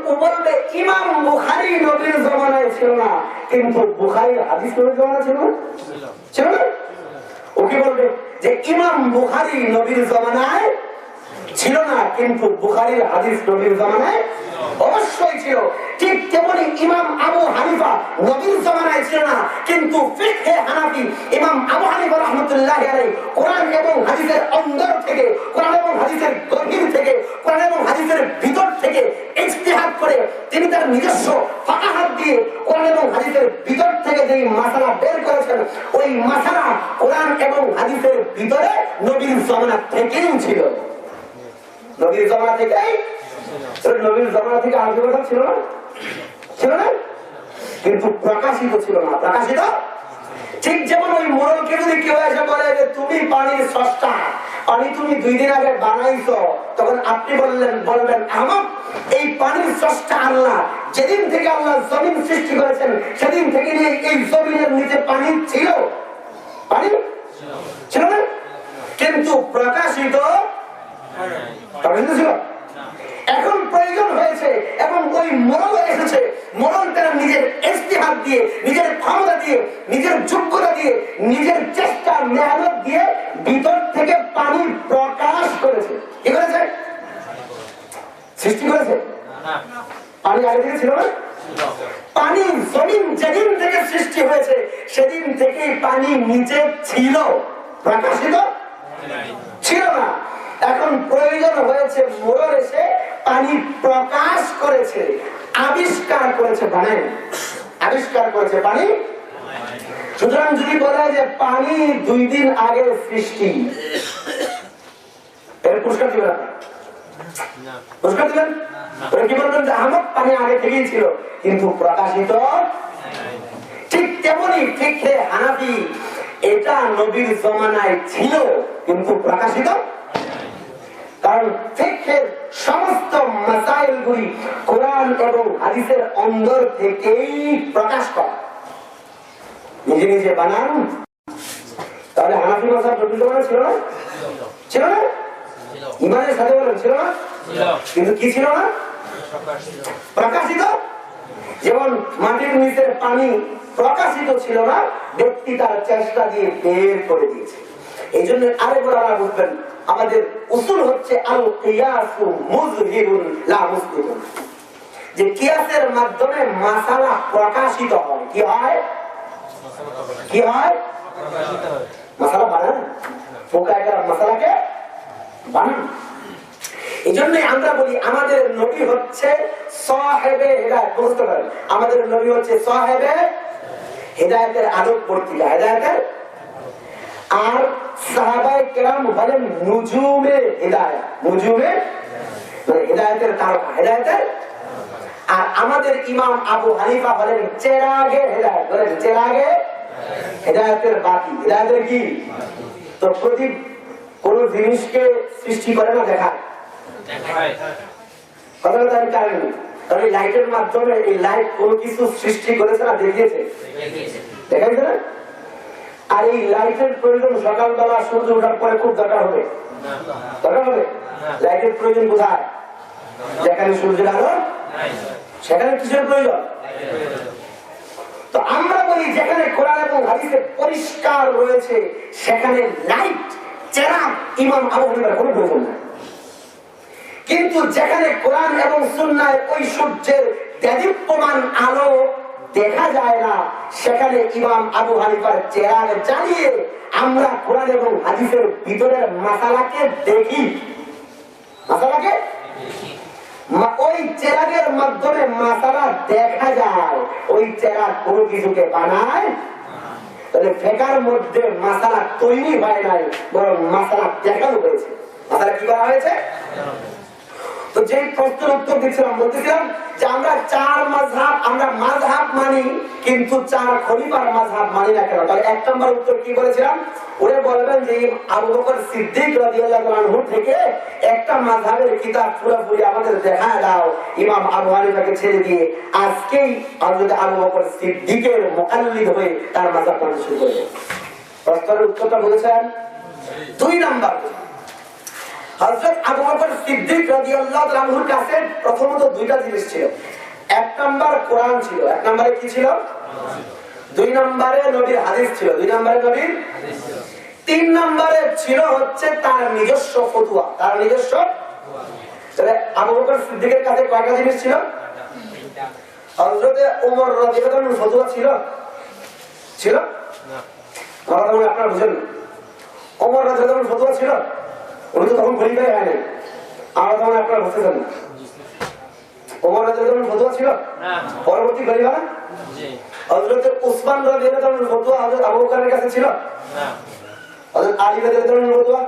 ও বলবে ইমাম বুখারী নবীর জামানায় ছিল না, কিন্তু বুখারীর হাদিস নবীর জামানায় ছিল না? ছিল না? ও কি বলবে যে ইমাম বুখারী নবীর জামানায় ছিল না, কিন্তু বুখারীর হাদিস নবীর জামানায় অবশ্যই ছিল। ঠিক তেমনি ইমাম আবু হানিফা নবীর জামানায় ছিল না, কিন্তু ফিকহে হানাফি ইমাম আবু হানিফা রাহমাতুল্লাহি আলাইহি কোরআন এবং হাদিসের অন্তর থেকে, কোরআন এবং হাদিসের গভীর থেকে, কোরআন এবং হাদিসের ভিতর থেকে ইজতিহাদ করে তিনি তার নিজস্ব ফাকাহাত দিয়ে কোরআন এবং হাদিসের ভিতর থেকে যেই মাসালা বের করেছেন, ওই মাসালা কোরআন এবং হাদিসের ভিতরে নবীর জামানা থেকেই ছিল। নবীর জামানা থেকেই, নবীর জামানা থেকে আলোচনা ছিল না? ছিল না, কিন্তু প্রকাশিত ছিল না। প্রকাশিত ঠিক যেমন ওই মোড়লকে যদি কেউ এসে বলে যে তুমি পানির স্রষ্টা, পানি তুমি 2 দিন আগে বানাইছো, তখন আপনি বলবেন আহমদ, এই পানির স্রষ্টা আল্লাহ। যেদিন থেকে আল্লাহ জমিন সৃষ্টি করেছেন, সেদিন থেকে নিয়ে এই জমিনের নিচে পানি ছিল। পানি ছিল না, কিন্তু প্রকাশিত ছিল। এখন প্রয়োজন হয়েছে এবং ওই মোড়ল এসেছে। মোড়ল তারা নিজের ইজতিহাদ দিয়ে, নিজের ক্ষমতা দিয়ে, নিজের যোগ্যতা দিয়ে, নিজের চেষ্টা মেহনত দিয়ে ভিতর থেকে পানি প্রকাশ করেছে। কি করেছে? সৃষ্টি করেছে। পানি আগে থেকে ছিল না? পানি জমিন যেদিন থেকে সৃষ্টি হয়েছে, সেদিন থেকে পানি নিচে ছিল, প্রকাশিত ছিল না। এখন প্রয়োজন হয়েছে, মোড়ল এসে পানি প্রকাশ করেছে, আবিষ্কার করেছে, বানায় আবিষ্কার করেছে পানি। সুতরাং যদি বলা যে পানি 2 দিন আগে সৃষ্টি, এর পুরস্কার দিবেন? পুরস্কার দিবেন? কি বলবেন যে আহমদ পানি আগে থেকেই ছিল, কিন্তু প্রকাশিত। ঠিক তেমনি ফিকহে হানাফি, এটা নবীর জামানায় ছিল, কিন্তু প্রকাশিত। কারণ ফিকহের সমস্ত মাসাইলগুলি কোরআন এবং হাদিসের অন্তর থেকেই প্রকাশ করে। নিজে নিজে বানান। তাহলে হানাফি মাযহাব নবীর জামানায় ছিল না? ছিল না? ইমানের সাথে বলেন ছিল না? কিন্তু কি ছিল না? প্রকাশিত। যেমন মাটির নিচের পানি প্রকাশিত ছিল না, ব্যক্তি তার চেষ্টা দিয়ে বের করে দিয়েছে। এই জন্য আরেকবার আমরা বুঝবেন, আমাদের উসুল হচ্ছে আল কিয়াসু মুযহিরুন লা মুসলিমুন, যে কিয়াসের মাধ্যমে মাসালা প্রকাশিত হয়। কি হয়? কি হয়? মাসালা বানান, ফুকাহারা মাসালাকে বানান। এই জন্যই আমরা বলি আমাদের নবী হচ্ছে সাহেবে হেদায়েত। বুঝতে পারেন, আমাদের নবী হচ্ছে সাহেবে হেদায়েতের আলোকবর্তিকা, হেদায়েতের। আর সাহাবায়ে কেরাম বলেন নুজুমে হেদায়েত, নুজুমে মানে হেদায়েতের তারকা, হেদায়েতের। আর আমাদের ইমাম আবু হানিফা বলেন চেরাগে হেদায়েত, বলেন চেরাগে হেদায়েতের বাতি, হেদায়েতের কি? তো প্রদীপ কোন জিনিসকে সৃষ্টি করে না, দেখায়। কথাটা আমি জানি, কারণ এই লাইটের মাধ্যমে এই লাইট কোন কিছু সৃষ্টি করেছে না, দেখিয়েছে, দেখাইছে না। আর এই লাইটের প্রয়োজন সকালবেলা সূর্য ওঠার পরে খুব দরকার হবে, দরকার হবে। লাইটের প্রয়োজন কোথায়? যেখানে সূর্যের আলো, সেখানে কিসের প্রয়োজন? তো আমরা বলি যেখানে কোরআন এবং হাদিসে পরিষ্কার রয়েছে সেখানে লাইট, চেরাগ, ইমাম আবু হানিফার কোনো প্রয়োজন নাই। কিন্তু যেখানে কোরআন এবং সুন্নাহর ওই সূর্যের দেদীপ্যমান আলো দেখা যায় না, সেখানে ইমাম আবু হানিফার চেরাগ জ্বালিয়ে আমরা কোরআন এবং হাদিসের ভিতরের মাসালাকে দেখি, মাসালাকে ওই চেরাগের মাধ্যমে মাসালা দেখা যায়। ওই চেরাগ কোনো কিছুকে বানায়, তাহলে ফেকার মধ্যে মাসালা তৈরি হয় নাই, বরং মাসালা দেখানো হয়েছে। মাসালা কি করা হয়েছে? তো যে প্রশ্নের উত্তর দিচ্ছিলাম, বলতেছিলাম যে আমরা চার মাযহাব, আমরা মাযহাব মানি কিন্তু চার খলিফার মাযহাব মানি না কেন? তাহলে এক নম্বর উত্তর কি বলেছিলাম? ওরে বলবেন যে আবু বকর সিদ্দিক রাদিয়াল্লাহু আনহু থেকে একটা মাযহাবের কিতাব পুরোপুরি আমাদের দেখায় দাও, ইমাম আবু হানিফাকে ছেড়ে দিয়ে আজকেই হযরত আবু বকর সিদ্দিকের মুকাল্লিদ হয়ে তার মাযহাব মানতে শুরু করবে। প্রশ্নের উত্তরটা বলেছেন। দুই নাম্বার, হযরত আবু বকর সিদ্দিক রাদিয়াল্লাহু আনহুর কাছে প্রথমত দুইটা জিনিস ছিল। এক নাম্বার কোরআন ছিল, এক নম্বরে কি ছিল? দুই নম্বরে নবীর হাদিস ছিল, দুই নম্বরে নবীর হাদিস ছিল। তিন নম্বরে ছিল হচ্ছে তার নিজস্ব ফতোয়া, তার নিজস্ব। তাহলে আবু বকর সিদ্দিকের কাছে কয়টা জিনিস ছিল? হযরত ওমর রাদিয়াল্লাহু আনহুর ফতোয়া ছিল, ছিল না? আপনারা বুঝেন, ওমর রাদিয়াল্লাহু আনহুর ফতোয়া ছিল, উনি তো তখন খলিফাই হয়নি। আমরা তখন আপনারা বুঝতেছেন না, ওমর রাদিয়াল্লাহু আনহুর ফতোয়া ছিল না, পরবর্তী খলিফা না? জি। হযরত উসমান রাদিয়াল্লাহু আনহুর ফতোয়া হযরত আবু বকরের কাছে ছিল না, হযরত আলী রাদিয়াল্লাহু আনহুর ফতোয়া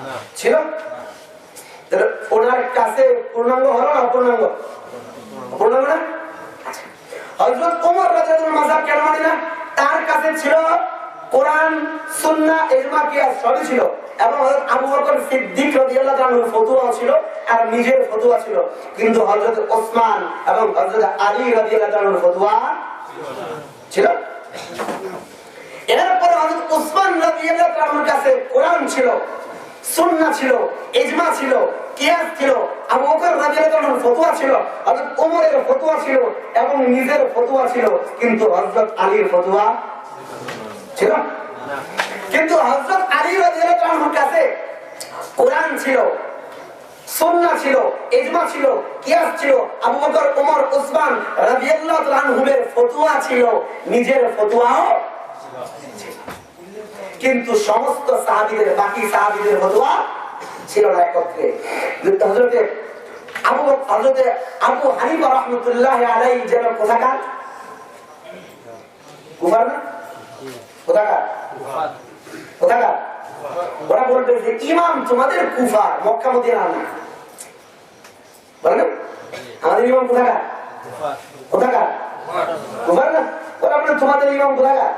না, ছিল। তাহলে ওনার কাছে পূর্ণাঙ্গ হলো না অপূর্ণাঙ্গ? পূর্ণাঙ্গ না। হযরত ওমর রাদিয়াল্লাহু আনহুর মাযহাব কেন মানি না? তার কাছে ছিল কোরআন, সুন্নাহ, ইজমা, কিয়াস সবই ছিল, এবং হযরত আবু বকর সিদ্দিক রাদিয়াল্লাহু আনহুর ফতোয়া ছিল আর নিজের ফতোয়া ছিল। কিন্তু হযরত ওসমান এবং হযরত আলী রাদিয়াল্লাহু আনহুর ফতোয়া ছিল। এরপর হযরত ওসমান রাদিয়াল্লাহু আনহুর কাছে কোরআন ছিল, সুন্নাহ ছিল, ইজমা ছিল, কিয়াস ছিল, আবু বকর রাদিয়াল্লাহু আনহুর ফতোয়া ছিল, হযরত ওমরের ফতোয়া ছিল এবং নিজের ফতোয়া ছিল। কিন্তু হযরত আলীর ফতোয়া ছিল না। কিন্তু হযরত আলী রাদিয়াল্লাহু আনহুর কাছে কোরআন ছিল, সুন্নাহ ছিল, ইজমা ছিল, কিয়াস ছিল, আবু বকর, ওমর, ওসমান রাদিয়াল্লাহু আনহুমের ফতোয়া ছিল, নিজের ফতোয়াও ছিল। কিন্তু সমস্ত সাহাবীদের, বাকি সাহাবীদের ফতোয়া ছিল না একত্রে। হযরত আবু হানিফা রাহমাতুল্লাহি আলাইহি যেন কোথাকার? কুফার না? কোথাকার? কোথাকার? ওরা বলবে যে ইমাম তোমাদের কুফার, মক্কা মদিনা না। বলেন আমাদের ইমাম কোথাকার? কোথাকার? কুফার না? ওরা বলে তোমাদের ইমাম কোথাকার?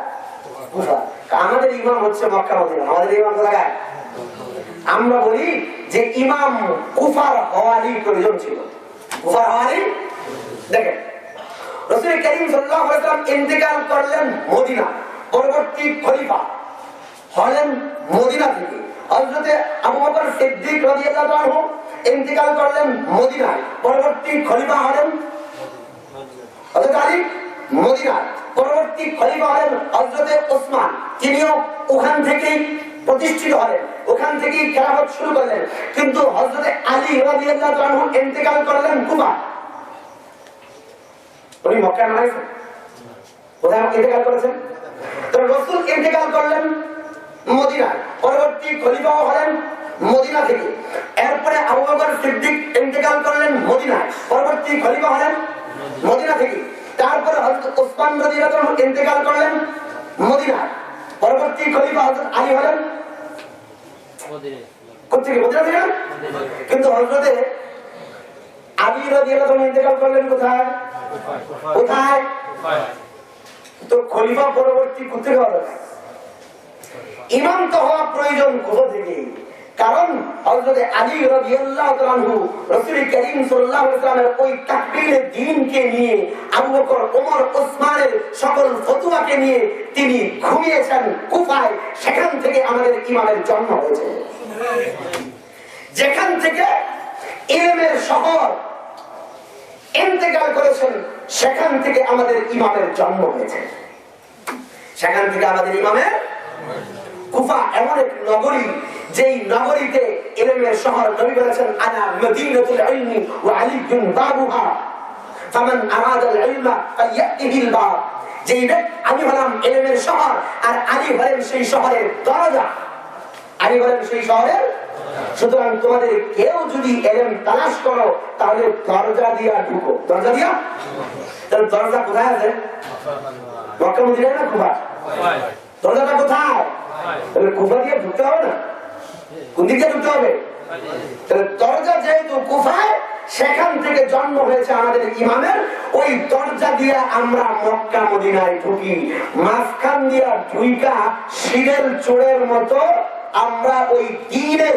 কুফার। আমাদের ইমাম হচ্ছে মক্কা মদিনা, আমাদের ইমাম কোথাকার? আমরা বলি যে ইমাম কুফার হওয়ারই প্রয়োজন ছিল, কুফার হওয়ারই। দেখেন রাসূল কারীম সাল্লাল্লাহু আলাইহি ওয়াসাল্লাম ইন্তেকাল করলেন মদিনা, পরবর্তী খলিফা হলেন মদিনা থেকে। হযরত আবু বকর সিদ্দিক রাদিয়াল্লাহু আনহু ইন্তেকাল করলেন মদিনায়, পরবর্তী খলিফা হলেন হযরত আলী মদিনা, পরবর্তী খলিফা হলেন হযরত ওসমান, তিনিও ওখান থেকেই প্রতিষ্ঠিত হলেন, ওখান থেকেই খেলাফত শুরু করলেন। কিন্তু হযরত আলী রাদিয়াল্লাহু আনহু ইন্তেকাল করলেন কুফা, উনি মক্কায় মারা গেছেন, কোথায় ইন্তেকাল করেছেন? তো রাসূল ইন্তেকাল করলেন মদিনায়, পরবর্তী খলিফা হলেন মদিনা থেকে। এরপরে আবু বকর সিদ্দিক ইন্তেকাল করলেন মদিনায়, পরবর্তী খলিফা হলেন মদিনা থেকে। তারপরে হযরত ওসমান রাদিয়াল্লাহু আনহু ইন্তেকাল করলেন মদিনায়, পরবর্তী খলিফা হযরত আলী হলেন কোথেকে? মদিনা থেকে। কিন্তু হযরত আলী রাদিয়াল্লাহু আনহু ইন্তেকাল করলেন কোথায়? কোথায়? তো খলিফা পরবর্তী কোথেকে হলো? ইমাম তো হওয়া প্রয়োজন কোথা থেকে? কারণ হযরত আলী রাদিয়াল্লাহু তাআলা আনহু রাসূল করিম সাল্লাল্লাহু আলাইহি ওয়াসাল্লামের ওই তাকবীরের দ্বীনকে নিয়ে, আবু বকর, ওমর, ওসমানের সকল ফতোয়াকে নিয়ে তিনি ঘুমিয়েছেন কুফায়। সেখান থেকে আমাদের ইমামের জন্ম হয়েছে। যেখান থেকে ইলমের শহর ইন্তেকাল করেছেন, সেখান থেকে আমাদের ইমামের জন্ম হয়েছে। সেখান থেকে আমাদের ইমামের কুফা এমন এক নগরী, যেই নগরীতে ইলমের শহর। নবী বলেছেন, আনা মদিনাতুল ইলমি ওয়া আলিয়ুন বাবুহা ফামান আরাদাল ইলমা ফায়াতিহিল বাব। যেই আমি হলাম ইলমের শহর, আর আলী হলেন সেই শহরের দরজা। আলী হলেন সেই শহরের। সুতরাং তোমাদের কেউ যদি ইলম তালাশ করো, তাহলে দরজা দিয়া ঢুকো। দরজা দিয়া? তাহলে দরজা কোথায় আছে? মক্কা মদিনায় না কুফা? দরজাটা কোথায়? তাহলে কুফা দিয়ে ঢুকতে হবে না? কোন দিকে ঢুকতে হবে? তাহলে দরজা যেহেতু কুফায়, সেখান থেকে জন্ম হয়েছে আমাদের ইমামের। ওই দরজা দিয়ে আমরা মক্কা মদিনায় ঢুকি। মাঝখান দিয়া ঢুইকা শিরের চোরের মতো আমরা ওই দ্বীনের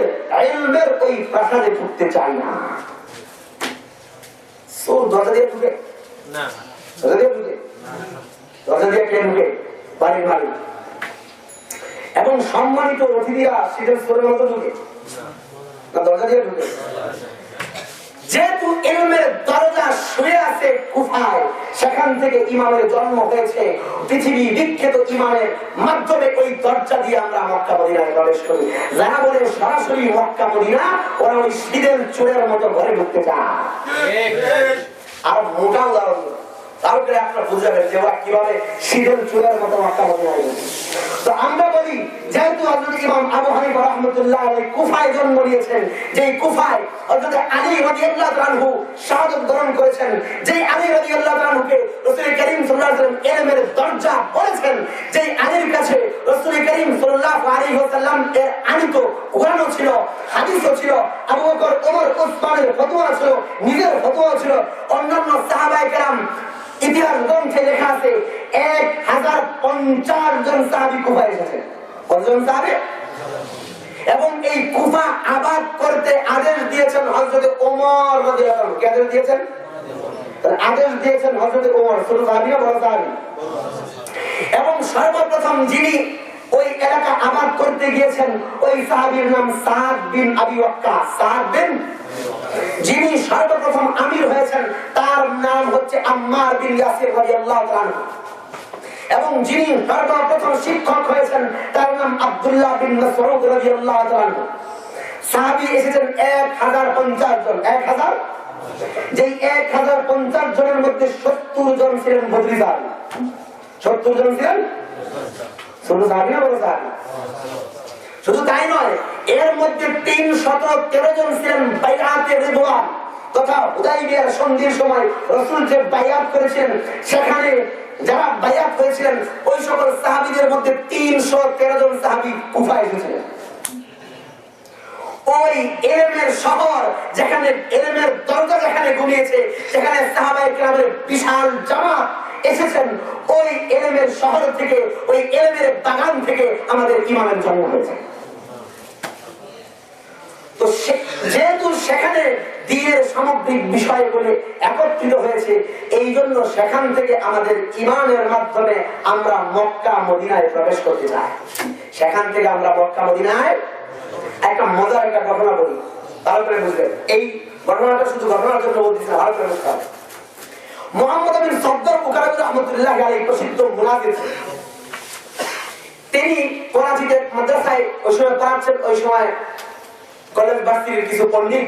ইলমের ওই প্রাসাদে ঢুকতে চাই না। সো দরজা দিয়ে ঢুকে না, দরজা দিয়ে ঢুকে, দরজা দিয়ে কে ঢুকে? বাড়ির মালিক এবং সম্মানিত অতিথিরা শিরের চোরের মতো ঢুকে না, দরজা দিয়ে ঢুকে। যেহেতু ইলমের দরজা শুয়ে আছে কুফায়, সেখান থেকে ইমামের জন্ম হয়েছে। পৃথিবী বিখ্যাত ইমামের মাধ্যমে ওই দরজা দিয়ে আমরা মক্কা মদিনায় প্রবেশ করি। যারা বলে সরাসরি মক্কা মদিনা, ওরা ওই শীতের চোরের মতো ঘরে ঢুকতে চায়। আর মোটা উদাহরণ তারপরে আপনারা বুঝাবেন যে ওরা কিভাবে শীতের চোরের মতো মক্কা মদিনায়। তো আমরা বলি, যেহেতু হযরত ইমাম আবু হানিফা রাহমাতুল্লাহ আলাইহি কুফায় জন্ম নিয়েছেন, যেই কুফায় হযরত আলী রাদিয়াল্লাহু আনহু শাহাদাত বরণ করেছেন, যেই আলী রাদিয়াল্লাহু আনহুকে রাসূল করিম সাল্লাল্লাহু আলাইহি ওয়াসাল্লাম ইলমের দরজা বলেছেন, যেই আলীর কাছে রাসূল করিম সাল্লাল্লাহু আলাইহি ওয়াসাল্লাম এর আনিত কোরআনও ছিল, হাদিসও ছিল, আবু বকর, ওমর, ওসমানের ফতোয়া ছিল, নিজের ফতোয়া ছিল, অন্যান্য সাহাবায়ে কেরাম। ইতিহাস গ্রন্থে লেখা আছে 1050 জন সাহাবী কুফায় এসেছেন। কতজন সাহাবী? এবং এই কুফা আবাদ করতে আদেশ দিয়েছেন হযরত ওমর রাদিয়াল্লাহু আনহু। কে আদেশ দিয়েছেন? আদেশ দিয়েছেন হযরত ওমর। ছোট সাহাবী না বড় সাহাবী? এবং সর্বপ্রথম যিনি ওই এলাকা আবাদ করতে গিয়েছেন, ওই সাহাবীর নাম সাদ বিন আবি ওয়াক্কাস। সাদ বিন, যিনি সর্বপ্রথম আমির হয়েছেন, তার নাম হচ্ছে আম্মার বিন ইয়াসির রাদিয়াল্লাহু তাআলা। এবং যিনি সর্বপ্রথম শিক্ষক হয়েছেন, তার নাম আব্দুল্লাহ বিন মাসউদ রাদিয়াল্লাহু তাআলা। সাহাবী এসেছেন 1050 জন। 1000, যেই 1050 জনের মধ্যে 70 জন ছিলেন বদরি সাহাবী। 70 জন ছিলেন ছোট সাহাবী না বড় সাহাবী? শুধু তাই নয়, এর মধ্যে 313 জন ছিলেন বাইআতে রিদওয়ান, তথা হুদাইবিয়ার সন্ধির সময় রাসূল যে বাইআত করেছেন, সেখানে যারা বাইআত করেছিলেন, ওই সকল সাহাবীদের মধ্যে 313 জন সাহাবী কুফায় এসেছিলেন। ওই ইলমের শহর, যেখানে ইলমের দরজা যেখানে ঘুমিয়েছে, সেখানে সাহাবায়ে কেরামের বিশাল জামাত এসেছেন। ওই ইলমের শহর থেকে, ওই ইলমের বাগান থেকে আমাদের ইমামের জন্ম হয়েছে। তো যেহেতু সেখানে দ্বীনের সামগ্রিক বিষয়গুলো একত্রিত হয়েছে, এই জন্য সেখান থেকে আমাদের ইমানের মাধ্যমে আমরা মক্কা মদিনায় প্রবেশ করতে চাই। সেখান থেকে আমরা মক্কা মদিনায় একটা মজার একটা ঘটনা বলি, ভালো করে বুঝবেন। এই ঘটনাটা শুধু ঘটনার জন্য বলতেছি না, ভালো করে বুঝতে হবে। মুহাম্মদ বিন সফদর বুখারী রাহমাতুল্লাহি আলাইহি প্রসিদ্ধ মুনাফিক, তিনি করাচিতে মাদ্রাসায় ওই সময় পড়াচ্ছেন। ওই সময় কলেজ ভার্সিটির কিছু পণ্ডিত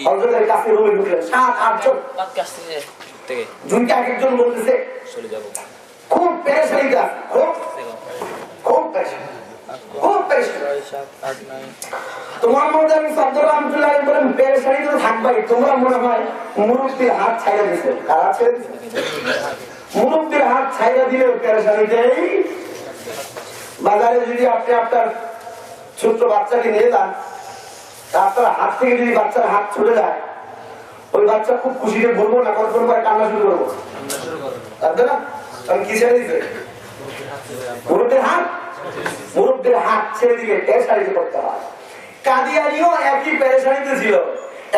হযরতের কাছে রুমে ঢুকলেন। 7-8 জন দুইটা এক একজন বলতেছে খুব পেরেশানিতে আছে, খুব পেরেশানি, খুব পেরেশানি। তোমার মধ্যে আমি সদ্দর রহমতুল্লাহ বলেন পেরেশানি তো থাকবাই। তোমরা মনে হয় মুরব্বীর হাত ছাইড়া দিছে, কারা ছেড়ে দিছে? মুরব্বীর হাত ছাইড়া দিলে পেরেশানিতেই। বাজারে যদি আপনি আপনার ছোট্ট বাচ্চাকে নিয়ে যান, আপনার হাত থেকে যদি বাচ্চার হাত ছুটে যায়, ওই বাচ্চা খুব খুশিতে বলবো না, কখন করে কান্না শুরু করবো, তাই না? কারণ কি ছেড়ে দিতে? মুরব্বীর হাত, মুরব্বীর হাত ছেড়ে দিলে পেরেশানিতে করতে হয়। কাদিয়ানিও একই পেরেশানিতে ছিল।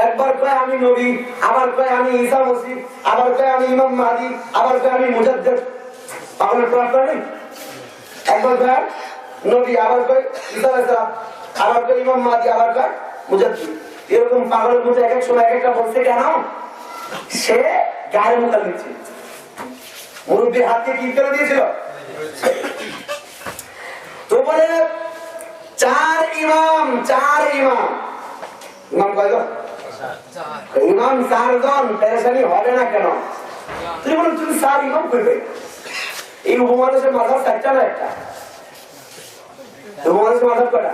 একবার কয় আমি নবী, আবার কয় আমি ঈসা মসিহ, আবার কয় আমি ইমাম মাহদী, আবার কয় আমি মুজাদ্দিদ। পাগলের প্রার্থনা নেই? একবার কয় নবী, আবার কয় ঈসা আলাইহিস সালাম, আবার কয় ইমাম মাহদী, আবার কয় মুজাদ্দিদ। এরকম পাগলের মতো এক এক সময় এক একটা বলছে কেন? সে গায়ের মোতা দিচ্ছে। মুরব্বীর হাতকে কি করে দিয়েছিল? তো বলে চার ইমাম, চার ইমাম, ইমাম কয়জন? ইমাম চারজন, পেরেশানি হবে না কেন? তুমি বলো তুমি চার ইমাম করবে? এই উপমহাদেশের মাথার চারটা না একটা? উপমহাদেশের মাথার কয়টা?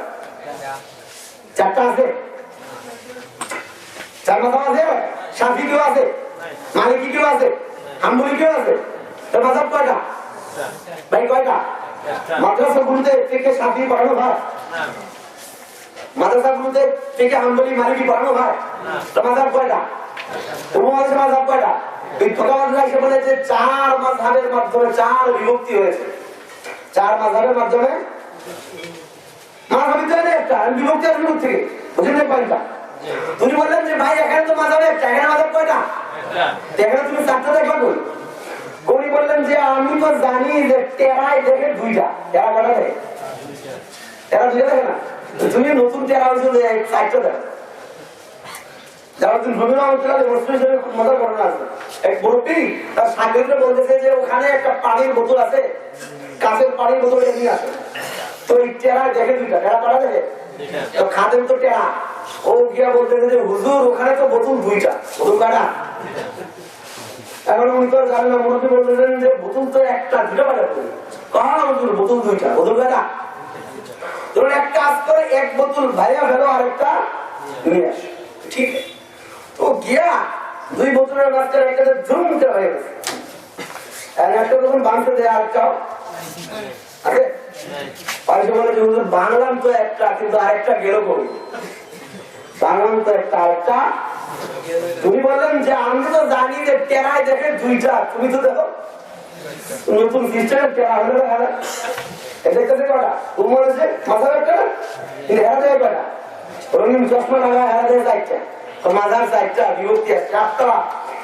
চারটা আছে? চার মাথা আছে? শাফি কেউ আছে? মালিকি কেউ আছে? হাম্বলি কেউ আছে? তোর মাথার কয়টা ভাই? কয়টা? মাদ্রাসাগুলোতে থেকে শাফি পড়ানো হয়? মাদ্রাসাগুলোতে থেকে হাম্বলি মালিকি পড়ানো হয়? তোর মাথার কয়টা? উপমহাদেশের মাথার কয়টা? এসে বলে যে চার মাযহাবের মাধ্যমে চার বিভক্তি হয়েছে। চার মাযহাবের মাধ্যমে মাযহাবি তো একটা বিভক্তি, আর বিভক্তি থেকে বুঝলেন না কয়টা? তুমি বললেন যে ভাই এখানে তো মাযহাব একটা, এখানে মাযহাব কয়টা? এখানে তুমি চারটা দেখবা কই? উনি বললেন যে আমি তো জানি যে টেরাই দেখে দুইটা। টেরা কয়টা দেখে? টেরা দুইটা দেখে না? তুমি নতুন টেরা হয়েছে যে চারটা দেখো। যারা তুমি ভূমি মজা করে না, এক মুরব্বী তার সাগরকে বলতেছে যে ওখানে একটা পানির বোতল আছে, কাঁচের পানির বোতল নিয়ে আসে। তো এই টেরা দেখে দুইটা, টেরা কয়টা দেখে? তো খাদেম তো টেরা, ও গিয়া বলতেছে যে হুজুর ওখানে তো বোতল দুইটা, বোতল কয়টা? এখন উনি তো জানেন না, মুরব্বী বলতেছেন যে বোতল তো একটা, দুটা কয়টা? কারণ হুজুর বোতল দুইটা, বোতল কয়টা? ধরুন এক কাজ করে এক বোতল ভাইয়া ফেলো, আরেকটা নিয়ে আসে, ঠিক আছে? তো গিয়া দুই বোতলের মাঝখানে একটা ঝুম করে হয়ে গেছে। একটা যখন বাঁধতে দেয় আরেকটাও আছে, বাংলাম তো একটা কিন্তু আরেকটা গেল করি, বাংলাম তো একটা আরেকটা। তুমি বললেন যে আমি তো জানি যে টেরায় দেখে দুইটা, তুমি তো দেখো নতুন সিস্টেমের টেরা হলে দেখা যায় দেখতেছে কটা? তুমি বলেছে মাথার একটা না, কিন্তু হেরা দেয় কটা? রঙিন চশমা লাগা হেরা দেয় চারটা। তো মাজার চারটা বিভক্তি আছে। আপনারা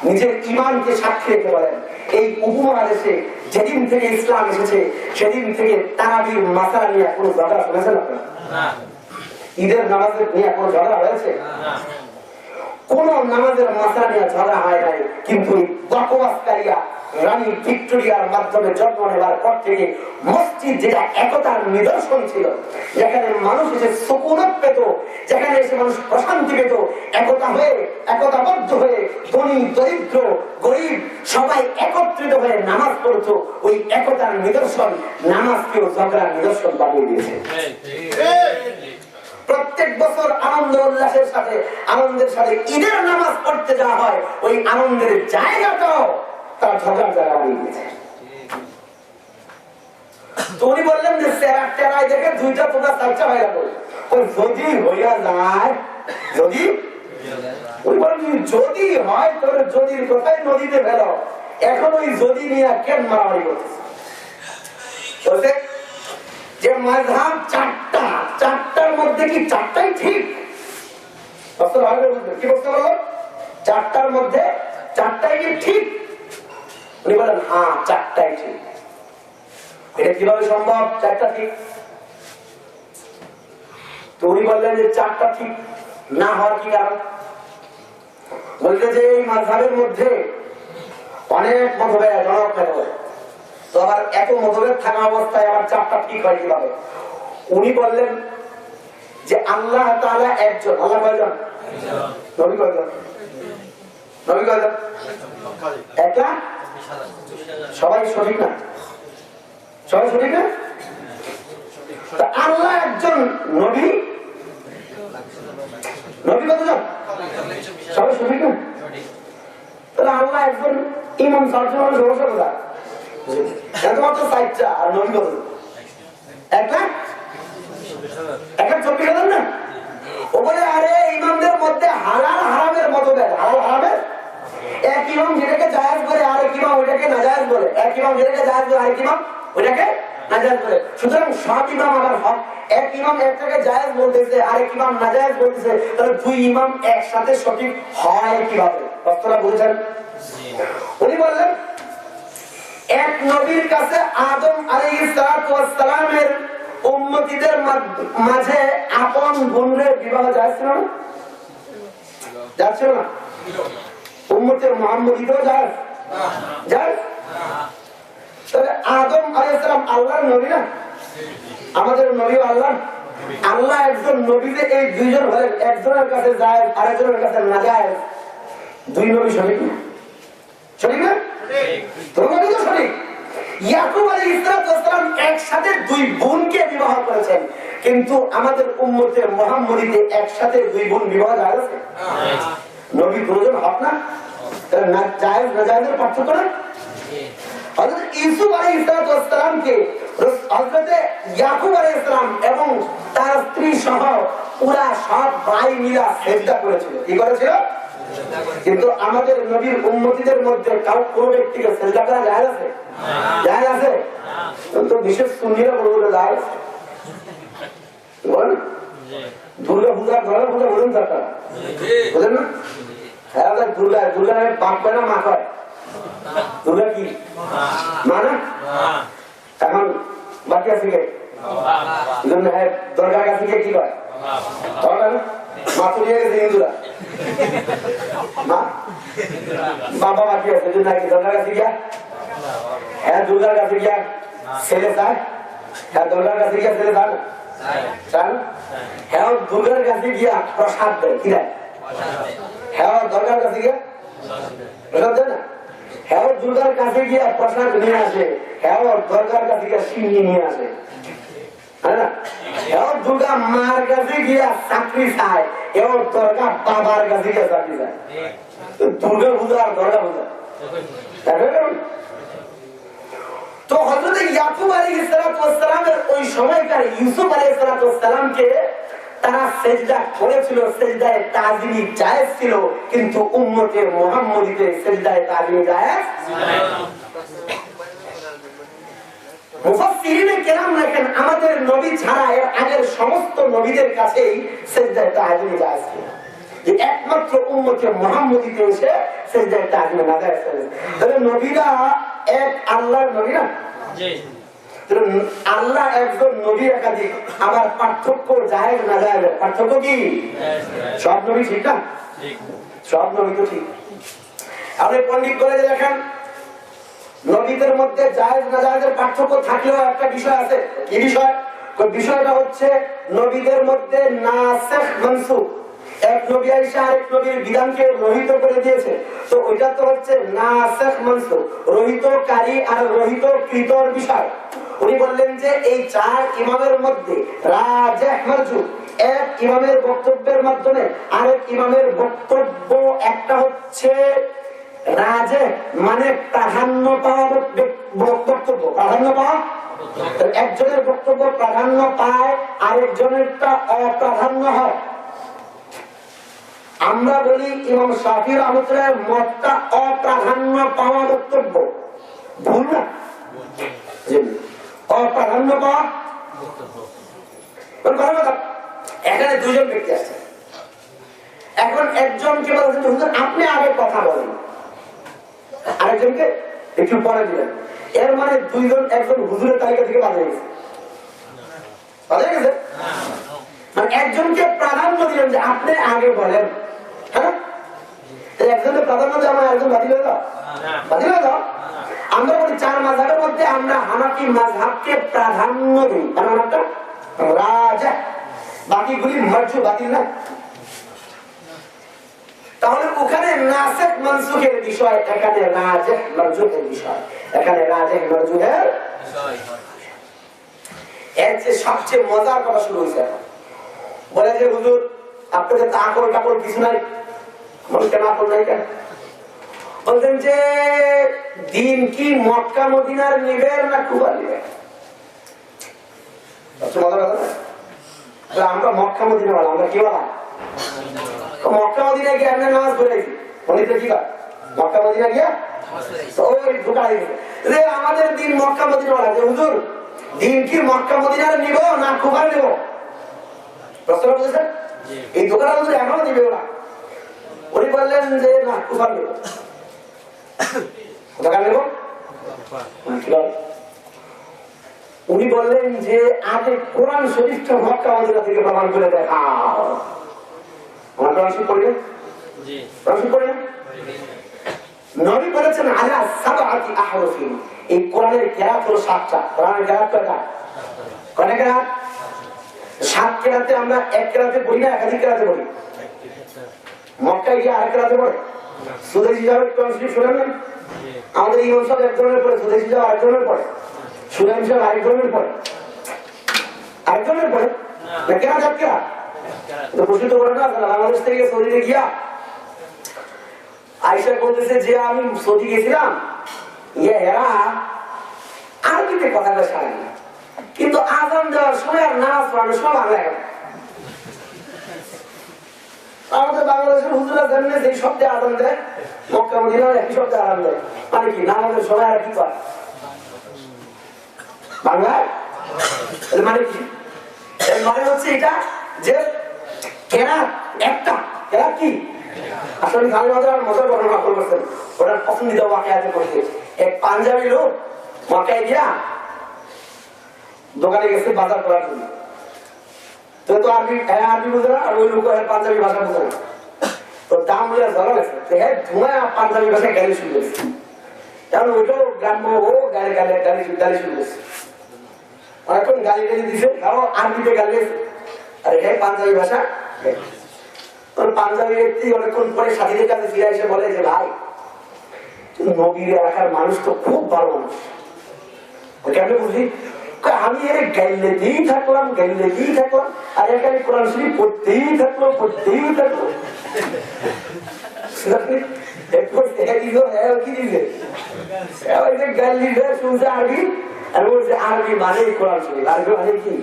নিজের ইমানকে সাক্ষী রেখে বলেন এই উপমহাদেশে যেদিন থেকে ইসলাম এসেছে সেদিন থেকে তারাবির মাসালা নিয়ে কোনো ঝগড়া শুনেছেন আপনারা? ঈদের নামাজের নিয়ে কোনো ঝগড়া হয়েছে? কোন নামাজের মাসালা নিয়ে ঝগড়া হয় নাই। কিন্তু বকবাসকারীরা রানী ভিক্টোরিয়ার মাধ্যমে জন্ম নেওয়ার পর থেকে মসজিদ যেটা একতার নিদর্শন ছিল, যেখানে মানুষ এসে সুকুনত পেত, যেখানে এসে মানুষ প্রশান্তি পেত, একতা হয়ে একতাবদ্ধ হয়ে ধনী দরিদ্র গরিব সবাই একত্রিত হয়ে নামাজ পড়তো, ওই একতার নিদর্শন নামাজকেও ঝগড়ার নিদর্শন বানিয়ে দিয়েছে। প্রত্যেক বছর আনন্দ উল্লাসের সাথে আনন্দের সাথে ঈদের নামাজ পড়তে যাওয়া হয়, ওই আনন্দের জায়গাটাও তার ঝগড়ার জায়গা বানিয়ে দিয়েছে। উনি বললেন যে টেরায় দেখে দুইটা তোমরা চারটা হয়ে গেল, যদি হইয়া যায়, যদি যদি হয় তোর যদির কোথায় নদীতে ফেলো। এখন ওই যদি নিয়ে কেন মারামারি করতেছে? যে মাযহাব চারটা, চারটার মধ্যে কি চারটাই ঠিক? কি বলতে বলো? চারটার মধ্যে চারটাই কি ঠিক? উনি বলেন হ্যাঁ চারটাই ঠিক। এটা কিভাবে সম্ভব চারটা ঠিক? তো উনি বললেন যে চারটা ঠিক না হওয়ার কি কারণ? বলতে যে এই মাযহাবের মধ্যে অনেক মতভেদ, জনক মতভেদ, তো আবার এত মতভেদ থাকা অবস্থায় আবার চারটা ঠিক হয় কিভাবে? উনি বললেন যে আল্লাহ তাআলা একজন। আল্লাহ কয়জন? নবী কয়জন? নবী কয়জন? একটা। সবাই সঠিক না? সবাই সঠিক না? আল্লাহ একজন নবী, নবী কতজন? সবাই সঠিক না? তাহলে আল্লাহ একজন ইমাম সার্জন সমস্যা কোথায়? একমাত্র সাইটটা আর নবী কতজন? একটা 1,40,000 না? ওপরে আরে ইমামদের মধ্যে হালাল হারামের মতভেদ। হালাল হারামের এক ইমাম যেটাকে জায়েজ বলে আরেক ইমাম ওইটাকে নাজায়েজ বলে, এক ইমাম যেটাকে জায়েজ বলে আরেক ইমাম ওইটাকে নাজায়েজ বলে। সুতরাং সব ইমাম আবার হক। এক ইমাম একটাকে জায়েজ বলতেছে আরেক ইমাম নাজায়েজ বলতেছে, তাহলে দুই ইমাম একসাথে সঠিক হয় কিভাবে? কথাটা বুঝেছেন? উনি বললেন এক নবীর কাছে আদম আলাইহিস সালামের উম্মতিদের মাঝে আপন বোনের বিবাহ যাচ্ছিল না? যাচ্ছিল না? উম্মতের মুহাম্মদীদেরও যায়? যায়? তাহলে আদম আলাইহিস সালাম আল্লাহর নবী না? আমাদের নবীও আল্লাহ। আল্লাহ একজন নবীতে এই দুইজন হলেন, একজনের কাছে যায় আরেকজনের কাছে না যায়। দুই নবী সঠিক না? সঠিক না? তোমার তো সঠিক। ইয়াকুব আলাইহিস সালাম একসাথে দুই বোনকে বিবাহ করেছেন, কিন্তু আমাদের উম্মতের মুহাম্মদীতে একসাথে দুই বোন বিবাহ যায় আছে? নবী দুজন হক না? তাহলে না জায়েজ না জায়েজের পার্থক্য না? হযরত ইউসুফ আলাইহিস সালামকে হযরত ইয়াকুব আলাইহিস সালাম এবং তার স্ত্রী সহ পুরা সব ভাই মিলা সিজদা করেছিল। কি করেছিল? কিন্তু আমাদের নবীর উম্মতিদের মধ্যে কারো কোন ব্যক্তিকে সিজদা করা যায় আছে? যায় আছে? তো বিশেষ সুন্নিরা বলে যায় বল দুর্গা পূজা ঘরে পূজা বলুন দরকার বুঝলেন না? হ্যাঁ দুর্গা দুর্গা বাপ কয় না মা কয়? দুর্গা কি মা না? এখন বাকি আছে কে? দরগার কাছে গিয়ে কি কয়? মা তো নিয়ে গেছে হিন্দুরা, মা বাবা বাকি আছে নাকি দরগার কাছে গিয়া? হ্যাঁ দুর্গার কাছে গিয়া ছেলে চায়? হ্যাঁ দরগার কাছে গিয়া ছেলে চান? চান? হ্যাঁ দুর্গার কাছে গিয়া প্রসাদ দেয়। কি দেয়? হ্যাঁ দরগার কাছে গিয়া প্রসাদ দেয় না? হ্যাঁ দুর্গার কাছে গিয়া প্রসাদ নিয়ে আসে, হ্যাঁ দরগার কাছে গিয়া সিন্নি নিয়ে আসে। দুর্গা মার কাছে গিয়া চাকরি চায়, এও দরগা বাবার কাছে গিয়া চাকরি চায়। দুর্গা পূজা আর দরগা পূজা। তো হযরত ইয়াকুব আলাইহিস সালামের ওই সময়কার ইউসুফ আলাইহিস সালামকে তারা সিজদা করেছিল, সিজদায়ে তাজিমি জায়েজ ছিল, কিন্তু উম্মতে মুহাম্মদীতে সিজদায়ে তাজিমি জায়েজ মুফাসসিরিনে কেরাম লেখেন আমাদের নবী ছাড়া এর আগের সমস্ত নবীদের কাছেই সিজদায়ে তাজিমি জায়েজ ছিল, যে একমাত্র উম্মতে মুহাম্মদীতে এসে সিজদায়ে তাজিমি না জায়েজ। তাহলে নবীরা এক আল্লাহর নবী না? জি। আল্লাহ একজন নবী একাধিক, আবার পার্থক্য জায়েজ না জায়েজ পার্থক্য কি? সব নবী ঠিক না? সব নবী তো ঠিক। আপনি পণ্ডিত কলেজে দেখেন নবীদের মধ্যে জায়েজ না জায়েজের পার্থক্য থাকলেও একটা বিষয় আছে। কি বিষয়? বিষয়টা হচ্ছে নবীদের মধ্যে নাসিখ মানসুখ। এক নবী আইসা আরেক নবীর বিধানকে রহিত করে দিয়েছে, তো ওইটা তো হচ্ছে নাসিখ মানসুখ, রহিতকারী আর রহিতকৃতর বিষয়। উনি বললেন যে এই চার ইমামের মধ্যে রাজিহ মারজুহ, এক ইমামের বক্তব্যের মাধ্যমে আরেক ইমামের বক্তব্য একটা হচ্ছে রাজিহ, মানে প্রাধান্য পাওয়া বক্তব্য, প্রাধান্য পাওয়া। একজনের বক্তব্য প্রাধান্য পায়, আরেকজনেরটা অপ্রাধান্য হয়। আমরা বলি ইমাম শাফিঈ রাহমাতুল্লাহ মতটা অপ্রাধান্য পাওয়া বক্তব্য, ভুল না? অপ্রাধান্য পাওয়া বক্তব্য। এখানে দুজন ব্যক্তি আছে, এখন একজনকে বলছেন হুজুর আপনি আগে কথা বলেন, আরেকজনকে একটু পরে দিলেন। এর মানে দুইজন একজন হুজুরের তালিকা থেকে বাদ হয়ে গেছে, বাদ হয়ে গেছে। মানে একজনকে প্রাধান্য দিলেন যে আপনি আগে বলেন, হ্যাঁ একজনকে প্রাধান্য দেওয়া মানে একজন বাতিল হয়ে যাও, বাতিল হয়ে যাও। আমরা বলি চার মাযহাবের মধ্যে আমরা হানাফি মাযহাবকে প্রাধান্য দিই, কারণ একটা রাজা, বাকিগুলি মারজু বাতিল না। তাহলে ওখানে নাসেখ মানসুখের বিষয়, এখানে রাজিহ মারজুহের বিষয়, এখানে রাজিহ মারজুহের বিষয়। এর যে সবচেয়ে মজার কথা শুরু হয়েছে, বলে যে হুজুর আপনাদের তো আকল টাকল কিছু নাই, কেন আকল নাই কেন? বলতেন যে দিন কি মক্কা মদিনার নিবেন না কুবা নিবেন? আমরা মক্কা মদিনা বলা, আমরা কি বলা? মক্কা মদিনা গিয়ে আমরা নামাজ পড়েছি, কি মক্কা মদিনা গিয়া ওই ঢোকা যে আমাদের দিন মক্কা মদিনা বলা, যে হুজুর দিন কি মক্কা মদিনার নিব না কুবার নিব? প্রশ্ন বুঝেছেন? এই দোকান হুজুর এখনো নিবে না। উনি বললেন যে না কুবার নিব। দোকান নেব? উনি বললেন যে আগে কোরআন শরীফটা মক্কা মদিনা থেকে প্রমাণ করে দেখাও। আমরা কোরআন শরীফ পড়ি না? কোরআন শরীফ পড়ি না? নবী বলেছেন আলা সাবআতি আহরুফিন, এই কোরআনের কেরাত হলো 7টা। কোরআনের কেরাত কয়টা? কয়টা কেরাত? 7 কেরাতে আমরা এক কেরাতে পড়ি না, একাধিক কেরাতে পড়ি? মক্কায় গিয়ে আরেক কেরাতে পড়ে? সুদেশী সাহেব কোরআন শরীফ শুনেন না? আমাদের ইমাম সাহেব এক ধরনের পড়ে, সুদেশী সাহেব আরেক ধরনের পড়ে, সুদান সাহেব আরেক ধরনের পড়ে, আরেক ধরনের পড়ে না? কেরাত এক কেরাত তো প্রশ্ন করে না। বাংলাদেশ থেকে সৌদিতে গিয়া আয়েশা বলতেছে যে আমি সৌদি গেছিলাম, এরা আরবিতে কথা বলে সারা, কিন্তু আজান দেওয়ার সময় আর নামাজ পড়ানোর সময় বাংলা গেল। আমাদের বাংলাদেশের হুজুরা জানেন যে শব্দে আজান দেয়, মক্কা মদিনার একই শব্দে আজান দেয়, মানে কি নামাজের সময় আর কি করে বাংলায়, মানে কি? মানে হচ্ছে এটা যে কেরাত একটা, কেরাত কি আসলে খালি মজার মজার ঘটনা করছেন, ওটার পছন্দিত ওয়াকিয়াতে করছে। এক পাঞ্জাবি লোক মক্কায় গিয়া দোকানে গেছে বাজার করার জন্য, তো আরবি আরবি বুঝে না, আর ওই লোক পাঞ্জাবি ভাষা বুঝে না, তো দাম বলে ধরা গেছে ধোঁয়া পাঞ্জাবি ভাষায় গাড়ি শুরু করেছে, কারণ ওইটাও গ্রাম্য ও গাড়ি গাড়ি গাড়ি গাড়ি শুরু করেছে, অনেকক্ষণ গাড়ি গাড়ি দিছে, কারো আরবিতে গাড়ি গেছে, আর এটাই পাঞ্জাবি ভাষা। পাঞ্জাবি ব্যক্তি অনেকক্ষণ পরে সাথীদের কাছে ফিরে এসে বলে যে ভাই নবীর এলাকার মানুষ তো খুব ভালো মানুষ, কেন বুঝি? আমি এর গাইলেতেই থাকলাম গাইলেতেই থাকলাম, আর এখানে কোরআন শরীফ পড়তেই থাকলো পড়তেই থাকলো। শুনছে আরবি, আর বলছে আরবি মানে কোরআন শরীফ, আরবি মানে কি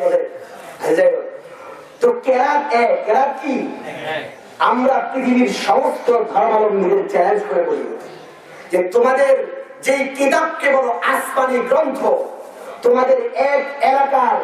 বলে। যাই হোক, তো কেরাত কেরাত কি? আমরা পৃথিবীর সমস্ত ধর্মাবলম্বীদের চ্যালেঞ্জ করে বলি যে তোমাদের যে কিতাবকে বলো আসমানি গ্রন্থ, তোমাদের এক এলাকার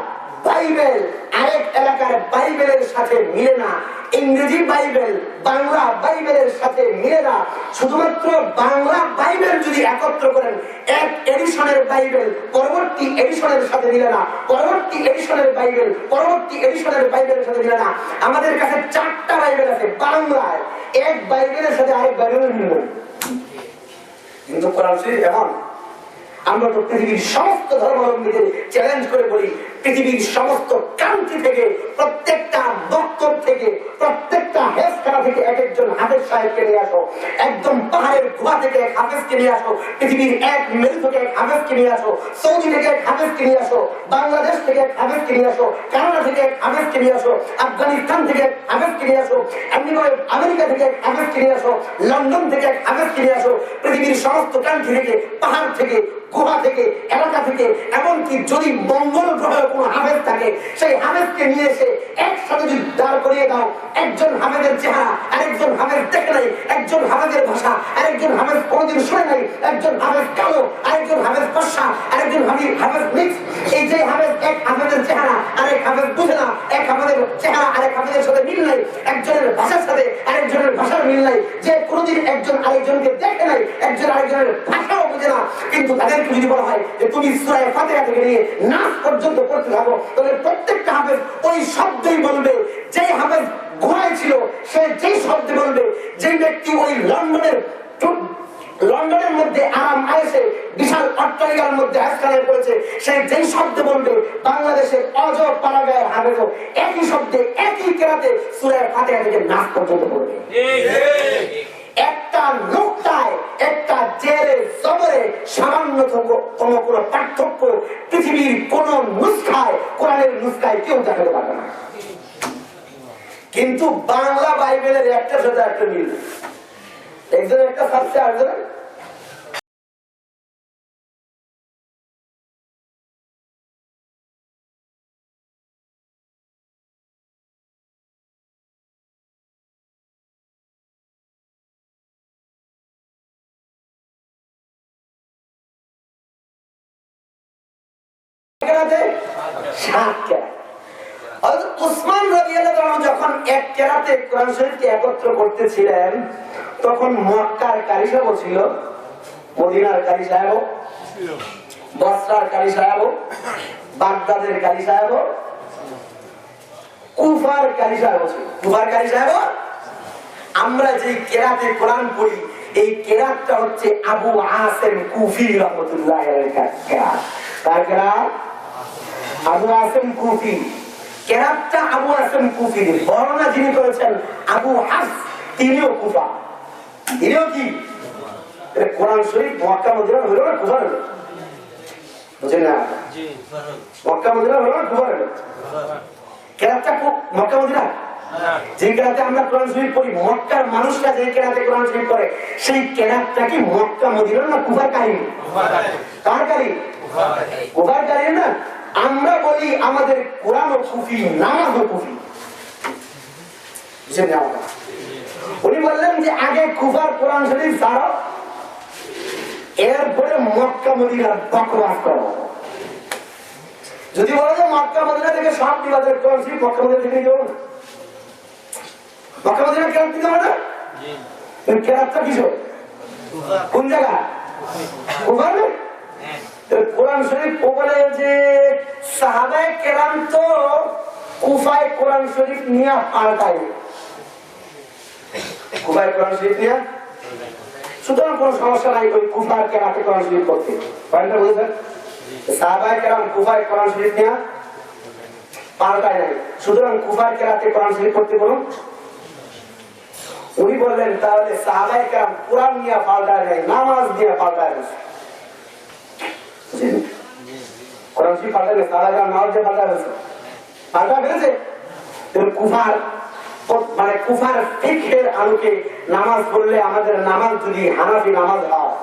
বাইবেল আরেক এলাকার বাইবেলের সাথে মিলে না, ইংরেজি বাইবেল বাংলা বাইবেলের সাথে মিলে না। শুধুমাত্র বাংলা বাইবেল যদি একত্র করেন, এক এডিশনের বাইবেল পরবর্তী এডিশনের সাথে মিলে না, পরবর্তী এডিশনের বাইবেল পরবর্তী এডিশনের বাইবেলের সাথে মিলে না। আমাদের কাছে 4টা বাইবেল আছে বাংলায়, এক বাইবেলের সাথে আরেক বাইবেলের মিলে না। কিন্তু কোরআন শরীফ এমন, আমরা তো পৃথিবীর সমস্ত ধর্মাবলম্বীদের চ্যালেঞ্জ করে বলি, পৃথিবীর সমস্ত কান্ট্রি থেকে, প্রত্যেকটা দপ্তর থেকে, প্রত্যেকটা হেফখানা থেকে এক একজন হাফেজ সাহেবকে নিয়ে আসো, একদম পাহাড়ের গুহা থেকে এক হাফেজকে নিয়ে আসো, পৃথিবীর এক মেরু থেকে এক হাফেজকে নিয়ে আসো, সৌদি থেকে এক হাফেজকে নিয়ে আসো, বাংলাদেশ থেকে এক হাফেজকে নিয়ে আসো, কানাডা থেকে এক হাফেজকে নিয়ে আসো, আফগানিস্তান থেকে এক হাফেজকে নিয়ে আসো, আমেরিকা থেকে এক হাফেজকে নিয়ে আসো, লন্ডন থেকে এক হাফেজকে নিয়ে আসো, পৃথিবীর সমস্ত কান্ট্রি থেকে, পাহাড় থেকে, গুহা থেকে, এলাকা থেকে, এমনকি যদি মঙ্গল গ্রহে কোনো হাফেজ থাকে, সেই হাফেজকে নিয়ে এসে একসাথে যদি দাঁড় করিয়ে দাও, একজন হাফেজের চেহারা আরেকজন হাফেজ দেখে নাই, একজন হাফেজের ভাষা আরেকজন হাফেজ কোনোদিন শুনে নাই, একজন হাফেজ কালো আরেকজন হাফেজ ফর্সা আরেকজন হাফেজ মিক্স, এই যে হাফেজ এক হাফেজের চেহারা আরেক হাফেজ বুঝে না, এক হাফেজের চেহারা আরেক হাফেজের সাথে মিল নাই, একজনের ভাষার সাথে আরেকজনের ভাষার মিল নাই, যে কোনোদিন একজন আরেকজনকে দেখে নাই, একজন আরেকজনের ভাষাও বুঝে না, কিন্তু তাদেরকে যদি বলা হয় যে তুমি সূরা ফাতিহা থেকে নিয়ে নাস পর্যন্ত পড়তে থাকো, তাহলে প্রত্যেকটা হাফেজ ওই শব্দই বলবে। যে হাফেজ গুহায় ছিল সে যেই শব্দ বলবে, যে ব্যক্তি ওই লন্ডনের লন্ডনের মধ্যে আরাম আয়েসে বিশাল অট্টালিকার মধ্যে হাসখানায় পড়েছে, সে যেই শব্দ বলবে বাংলাদেশের অজ পাড়াগাঁয়ের হাফেজও একই শব্দে একই কেরাতে সূরা ফাতিহা থেকে নাস পর্যন্ত পড়বে। একটা নুকতায় একটা জেরে জবরে সামান্যতম কোন পার্থক্য পৃথিবীর কোন নুসখায় কোরআনের নুসখায় কেউ দেখাতে পারবে না। কিন্তু বাংলা বাইবেলের একটা সাথে একটা মিল, একজন একটা সাথে আসবে উসমান রাদিয়াল্লাহু আনহু যখন এক কেরাতে কোরআন শরীফকে একত্র করতেছিলেন, তখন মক্কার কারি সাহেব ছিল, মদিনার কারি সাহেব, বসরার কারি সাহেব, বাগদাদের কারি সাহেব, কুফার কারি সাহেব ছিল। কুফার কারি সাহেব, আমরা যে কেরাতে কোরআন পড়ি এই কেরাতটা হচ্ছে আবু আসিম কুফি রাহমাতুল্লাহ আলাইহি কেরাত। তার কেরাত আবু আসিম কুফি, কেরাতটা আবু আসিম কুফি। বর্ণনা যিনি করেছেন আবু হাফস, তিনিও কুফা। তিনিও কি কোরআন শরীফ মক্কা মদিনা হলো না কুফা হলো? বুঝেন না? মক্কা মদিনা হলো না কুফা হলো? কেরাতটা মক্কা মদিনা, যে কেরাতে আমরা কোরআন শরীফ পড়ি, মক্কার মানুষরা যে কেরাতে কোরআন শরীফ পড়ে সেই কেরাতটা কি মক্কা মদিনা না কুফার কাহিনী? কার কাহিনী? কুফার কাহিনী না। আমরা বলি আমাদের কোরআন ও কুফি, নামাজ ও কুফি। উনি বললেন যে আগে কুফার কোরআন শরীফ ছাড়ো, এরপরে মক্কা মদিনার বকবাস করো। যদি বলো যে মক্কা মদিনা থেকে সব বিবাদের কোরআন শরীফ মক্কা মদিনা থেকে যাবো না, মক্কা মদিনা কেরাত দিতে হবে না? কেরাতটা কিসব? কোন জায়গা? কুফার না? কোরআন শরীফ বলে যে সাহাবায়ে কেরাম তো কুফায় কোরআন শরীফ নিয়ে পাল্টায়, কুফায় কোরআন শরীফ নিয়ে, সুতরাং কোন সমস্যা নাই ওই কুফার কেরাতে কোরআন শরীফ পড়তে। পয়েন্টটা বুঝেছেন? সাহাবায়ে কেরাম কুফায় কোরআন শরীফ নিয়ে পাল্টায় নাই, সুতরাং কুফার কেরাতে কোরআন শরীফ পড়তে বলুন। উনি বললেন তাহলে সাহাবায়ে কেরাম কোরআন নিয়ে পাল্টায় নাই, নামাজ নিয়ে পাল্টায় গেছে। কোরআন শরীফ পাল্টা গেছে, সাহাবায়ে নামাজ দিয়ে পাল্টা গেছে, পাল্টা গেছে। কুফার মানে কুফার ফিকহের আলোকে নামাজ পড়লে আমাদের নামাজ যদি হানাফি নামাজ হয়,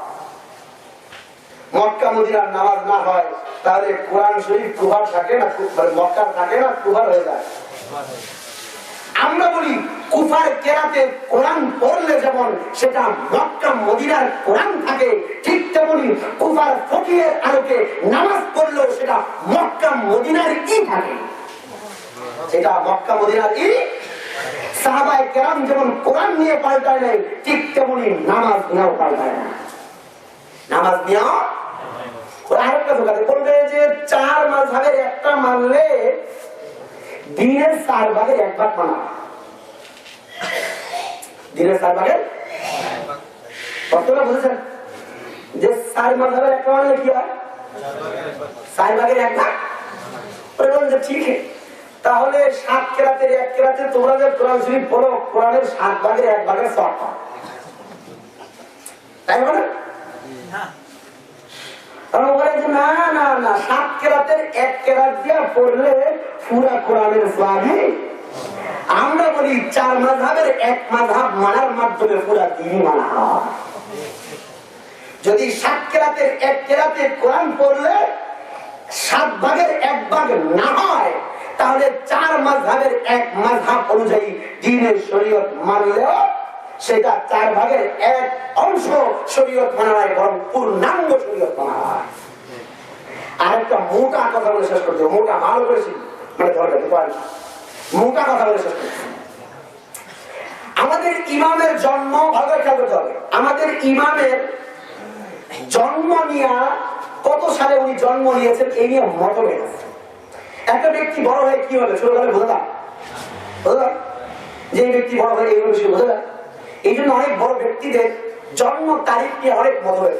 মক্কা মদিনার নামাজ না হয়, তাহলে কোরআন শরীফ কুফার থাকে না, মক্কার থাকে না, কুফার হয়ে যায়। আমরা বলি কুফার কেরাতে কোরআন পড়লে যেমন সেটা মক্কা মদিনার কোরআন থাকে, ঠিক তেমনি কুফার ফকিহের আলোকে নামাজ পড়লেও সেটা মক্কা মদিনার কি থাকে, সেটা মক্কা মদিনার ই। সাহাবায়ে কেরাম যেমন কোরআন নিয়ে পাল্টায় নাই, ঠিক তেমনি নামাজ নিয়েও পাল্টায় না। নামাজ নিয়েও আরেকটা দোকানে বলবে যে 4 মাযহাবের একটা মানলে দিনের 4 ভাগের 1 ভাগ মানা, দিনের 4 ভাগের কতটা বুঝেছেন? যে 4 মাযহাবের একটা মানলে কি হয়? 4 ভাগের 1 ভাগ। বলবেন ঠিক আছে, তাহলে 7 কেরাতের 1 কেরাতে তোমরা যে কোরআন শরীফ পড়ো, কোরআনের 7 ভাগের 1 ভাগের সওয়াব পাও, তাই বলে না? না না না, 7 কেরাতের 1 কেরাত দিয়ে পড়লে পুরা কোরআনের সওয়াবই। আমরা বলি 4 মাযহাবের 1 মাযহাব মানার মাধ্যমে পুরা দ্বীন মানা হয়। যদি 7 কেরাতের 1 কেরাতে কোরআন পড়লে 7 ভাগের 1 ভাগ না হয়, তাহলে 4 মাযহাবের 1 মাযহাব অনুযায়ী দ্বীনের শরীয়ত মানলেও সেটা 4 ভাগের 1 অংশ শরীয়ত মানা হয়, বরং পূর্ণাঙ্গ শরীয়ত মানা হয়। আরেকটা মোটা কথা বলে শেষ করতে, মোটা ভালো করেছি মানে মোটা কথা বলে শেষ করতে। আমাদের ইমামের জন্ম ভালো খেয়াল করতে হবে। আমাদের ইমামের জন্ম নিয়ে কত সালে উনি জন্ম নিয়েছেন এই নিয়ে মতভেদ আছে। একটা ব্যক্তি বড় হয়ে কি হবে ছোটবেলায় বোঝা যায়, বোঝা যায় যে এই ব্যক্তি বড় হয়ে এইভাবে সে বোঝা যায়। এই জন্য অনেক বড় ব্যক্তিদের জন্ম তারিখ নিয়ে অনেক মতভেদ,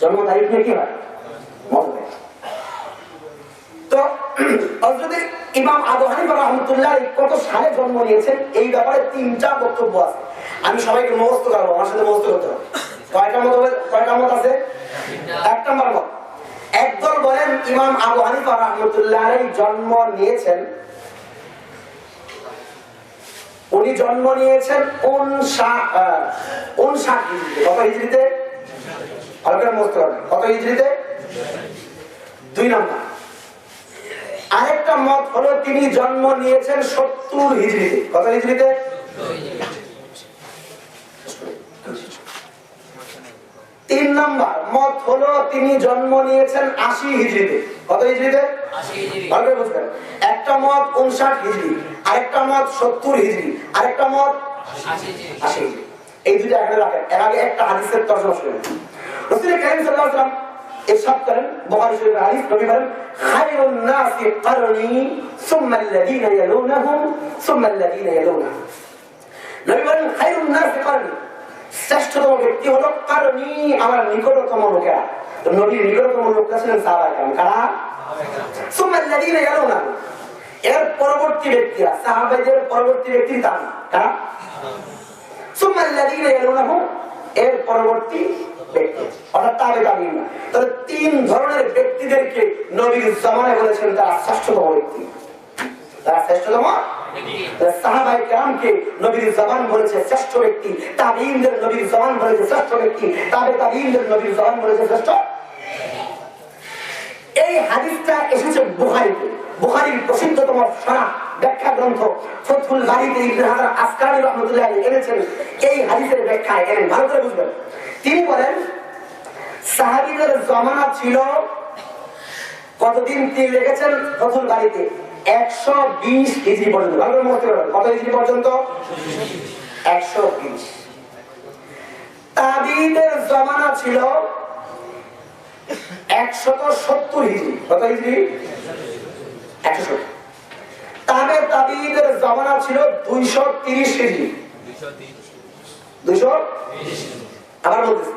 জন্ম তারিখ নিয়ে কি হয় মতভেদ। তো হযরত ইমাম আবু হানিফা রাহমাতুল্লাহ কত সালে জন্ম নিয়েছেন এই ব্যাপারে 3টা বক্তব্য আছে। আমি সবাইকে মুখস্থ করাবো, আমার সাথে মুখস্থ করতে হবে। কয়টা মত আছে? 1 নম্বর মত, একদল বলেন ইমাম আবু হানিফা রাহমাতুল্লাহ জন্ম নিয়েছেন, উনি জন্ম নিয়েছেন 59 হিজরিতে। কত হিজরিতে? হালকা মুখস্থ করবেন। কত হিজরিতে? 2 নম্বর। আরেকটা মত হলো তিনি জন্ম নিয়েছেন 70 হিজরিতে। কত হিজরিতে? 3 নম্বর মত হলো তিনি জন্ম নিয়েছেন 80 হিজরিতে। কত হিজরিতে? 80 হিজরি। ভালো করে বুঝবেন, একটা মত 59 হিজরি, আরেকটা মত 70 হিজরি, আরেকটা মত 80 হিজরি। এই দুইটা এখানে রাখেন। এর আগে একটা হাদিসের তরজমা শুনুন। রাসূল কারীম সাল্লাল্লাহু আলাইহি ওয়াসাল্লাম ইরশাদ করেন, বুখারী শরীফের হাদিস, নবী বলেন খায়রুন নাসি করনি সুম্মা আল্লাযীনা ইয়ালুনাহুম সুম্মা আল্লাযীনা ইয়ালুনাহুম। নবী বলেন খায়রুন নাসি করনি, শ্রেষ্ঠতম ব্যক্তি হলো করনি, আমার নিকটতম লোকেরা। তো নবীর নিকটতম লোকরা ছিলেন সাহাবায়ে কেরাম। কারা? সুম্মা আল্লাযীনা ইয়ালুনাহুম, এর পরবর্তী ব্যক্তিরা, সাহাবাদের পরবর্তী ব্যক্তি তারা। কারা? সুম্মা আল্লাযীনা ইয়ালুনাহুম, এর পরবর্তী ব্যক্তি, অর্থাৎ তাবেঈন। তাহলে 3 ধরনের ব্যক্তিদেরকে নবীর জামানায় বলেছেন তারা শ্রেষ্ঠতম ব্যক্তি। তারা শ্রেষ্ঠতম সাহাবায়ে কেরামকে নবীর জবান বলেছে শ্রেষ্ঠ ব্যক্তি, তাবেঈনদের নবীর জবান বলেছে শ্রেষ্ঠ ব্যক্তি, তাবেঈনদের নবীর জবান বলেছে শ্রেষ্ঠ। এই হাদিসটা এসেছে বুখারীতে। বুখারীর প্রসিদ্ধতম শরহ ব্যাখ্যা গ্রন্থ ফাতহুল বারীতে ইবনে হাজার আসকালী রাহমাতুল্লাহ আলাইহি এনেছেন এই হাদিসের ব্যাখ্যা। এর ভালো করে বুঝবেন। তিনি বলেন সাহাবীদের জামানা ছিল কতদিন? তিনি লিখেছেন ফাতহুল বারীতে 120 হিজরি পর্যন্ত। ভালো করে মনে রাখবেন, কত হিজরি পর্যন্ত? 120। তাবেঈদের জামানা ছিল 170 হিজরি। কত হিজরি? 170। তাবেঈদের জামানা ছিল 230 হিজরি। 230। আবার বলতেছি,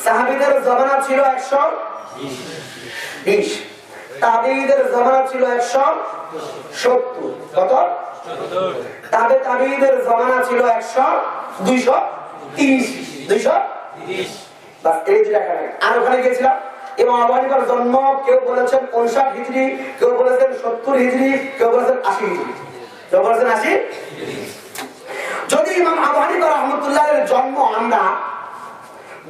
সাহাবীদের জামানা ছিল 120, তাবেঈদের জামানা ছিল 170। কত? তাবেঈদের জামানা ছিল 230। 230 বাস। এই যে দেখা যায়। আর ওখানে গিয়েছিলাম, ইমাম আবু হানিফার জন্ম কেউ বলেছেন 59 হিজরি, কেউ বলেছেন 70 হিজরি, কেউ বলেছেন 80 হিজরি, কেউ বলেছেন 80। যদি ইমাম আবু হানিফা রাহমাতুল্লাহের জন্ম আমরা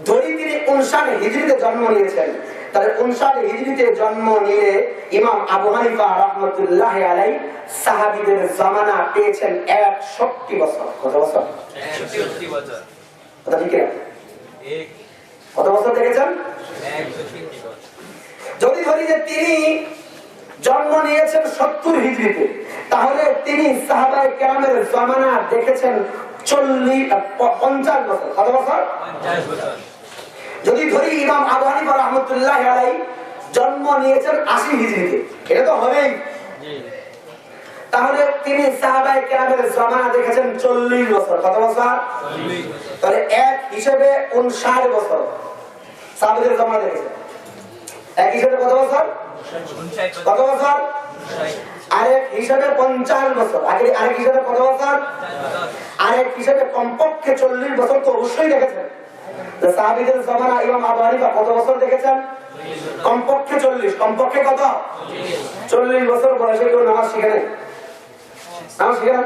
ধরি তিনি 59 হিজরিতে জন্ম নিয়েছেন, তাহলে 59 হিজরিতে জন্ম নিয়ে ইমাম আবু হানিফা রাহমাতুল্লাহ আলাইহি সাহাবীদের জামানা পেয়েছেন 61 বছর। কত বছর? 61 বছর। কথা ঠিক আছে? কত বছর দেখেছেন? 61 বছর। যদি ধরি যে তিনি জন্ম নিয়েছেন 70 হিজরিতে, তাহলে তিনি সাহাবায়ে কেরামের জামানা দেখেছেন 50 বছর। কত বছর? 50 বছর। যদি ধরি ইমাম আবু হানিফা রাহমাতুল্লাহ আলাইহি জন্ম নিয়েছেন 80 হিজরিতে, এটা তো হবেই, তাহলে তিনি সাহাবায়ে কেরামের জামানা দেখেছেন 40 বছর। কত বছর? 40। তাহলে এক হিসেবে 59 বছর সাহাবাদের জামানা দেখেছেন। এক হিসেবে কত বছর? কত বছর? আরেক হিসেবে 50 বছর। আরেক হিসেবে কত বছর? আরেক হিসেবে কমপক্ষে 40 বছর তো অবশ্যই দেখেছেন। সাহাবীদের জামানা ইমাম আবু হানিফা কত বছর দেখেছেন? কমপক্ষে 40। কমপক্ষে কত? 40 বছর বয়সে কেউ নামাজ শিখে নাই? নামাজ শিখে না?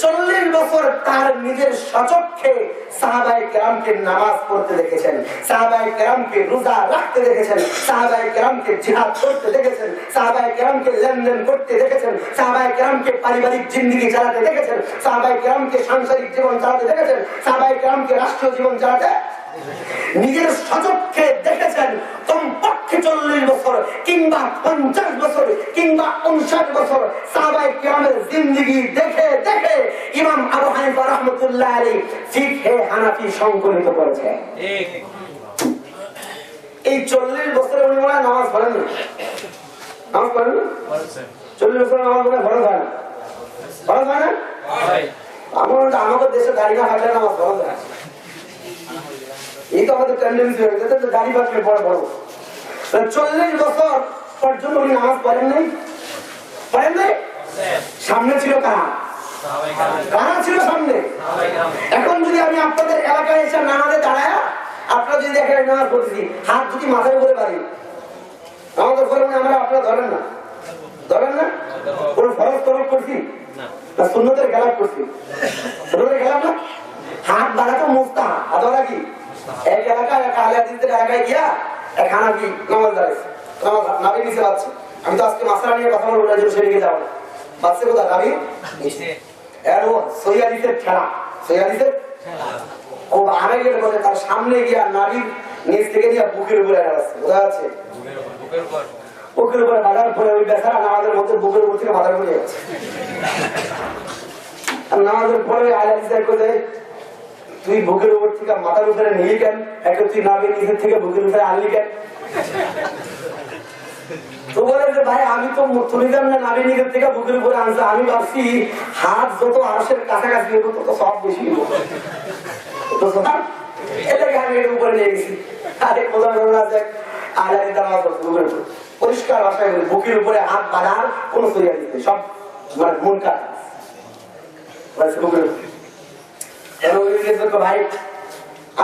40 বছর তার নিজের স্বচক্ষে সাহাবায়ে কেরামকে নামাজ পড়তে দেখেছেন, সাহাবায়ে কেরামকে রোজা রাখতে দেখেছেন, সাহাবায়ে কেরামকে জিহাদ করতে দেখেছেন, সাহাবায়ে কেরামকে লেনদেন করতে দেখেছেন, সাহাবায়ে কেরামকে পারিবারিক জিন্দেগি চালাতে দেখেছেন, সাহাবায়ে কেরামকে সাংসারিক জীবন চালাতে দেখেছেন, সাহাবায়ে কেরামকে রাষ্ট্রীয় জীবন চালাতে নিজের স্বচক্ষে দেখেছেন। কমপক্ষে 40 বছর কিংবা 50 বছর কিংবা 59 বছর সাহাবায়ে কেরামের জিন্দেগি দেখে দেখে ইমাম আবু হানিফা রাহমাতুল্লাহ আলাইহি ফিকহে হানাফি সংকলিত করেছেন। এই 40 বছরে উনি মনে নামাজ পড়েন না? নামাজ পড়েন না? 40 বছর নামাজ পড়ে ফরজ হয় না? ফরজ হয় না? আমার আমাদের দেশে গাড়ি না হাঁটলে নামাজ পড়া যায়, এই তো আমাদের টেন্ডেন্সি হয়ে গেছে গাড়ি বাঁচলে পরে বড়। 40 বছর পর্যন্ত উনি নামাজ পড়েন নাই, পড়েন নাই। সামনে ছিল কারা? কারা ছিল সামনে? এখন যদি আমি আপনাদের এলাকায় এসে নামাজে দাঁড়ায়, আপনারা যদি দেখেন নামাজ পড়তেছি, হাত যদি মাথার উপরে পারি, আমাদের ঘরে আমরা আপনারা ধরেন না, ধরেন না? কোন ফরজ তরফ করছি না সুন্নতের খেলাপ করছি? সুন্নতের খেলাপ না। হাত বাড়াতো মুস্তা, হাত বাড়া কি? এক এলাকায় এক আলে হাদিসের এলাকায় গিয়া এক হানাফি নামাজ দাঁড়াইছে, নামাজ নাবি নিচে বাচ্চা। আমি তো আজকে মাসালা নিয়ে কথা বলবো, সেদিকে যাবো না। বাচ্চা কোথায় নাবি? সহি হাদিসের খেলা, সহি হাদিসের ও আগে বলে তার সামনে গিয়া নাবির নিচ থেকে গিয়া বুকের উপরে দাঁড়াচ্ছে। বোঝা যাচ্ছে? বুকের উপরে বাজার পরে ওই বেচারা নামাজের মধ্যে বুকের উপর থেকে বাজার পড়ে যাচ্ছে। নামাজের পরে আয়াত করে তুই বুকের উপর থেকে মাথার উপরে নিলি কেন, এখন তুই নাবির নিচের থেকে বুকের উপরে আনলি কেন? তো বলে যে ভাই আমি তো তুমি জান না নাবির নিচের থেকে বুকের উপরে আনছে, আমি ভাবছি হাত যত আরশের কাছাকাছি হতো তত সব বেশি হতো, এটাকে আমি এর উপরে নিয়ে গেছি। আরে কোথাও আয়াতের নামাজ বুকের উপর পরিষ্কার ভাষায় বলি, বুকের উপরে হাত বাঁধার কোন সরিয়া দিতে সব মানে মন কাজ ভাই।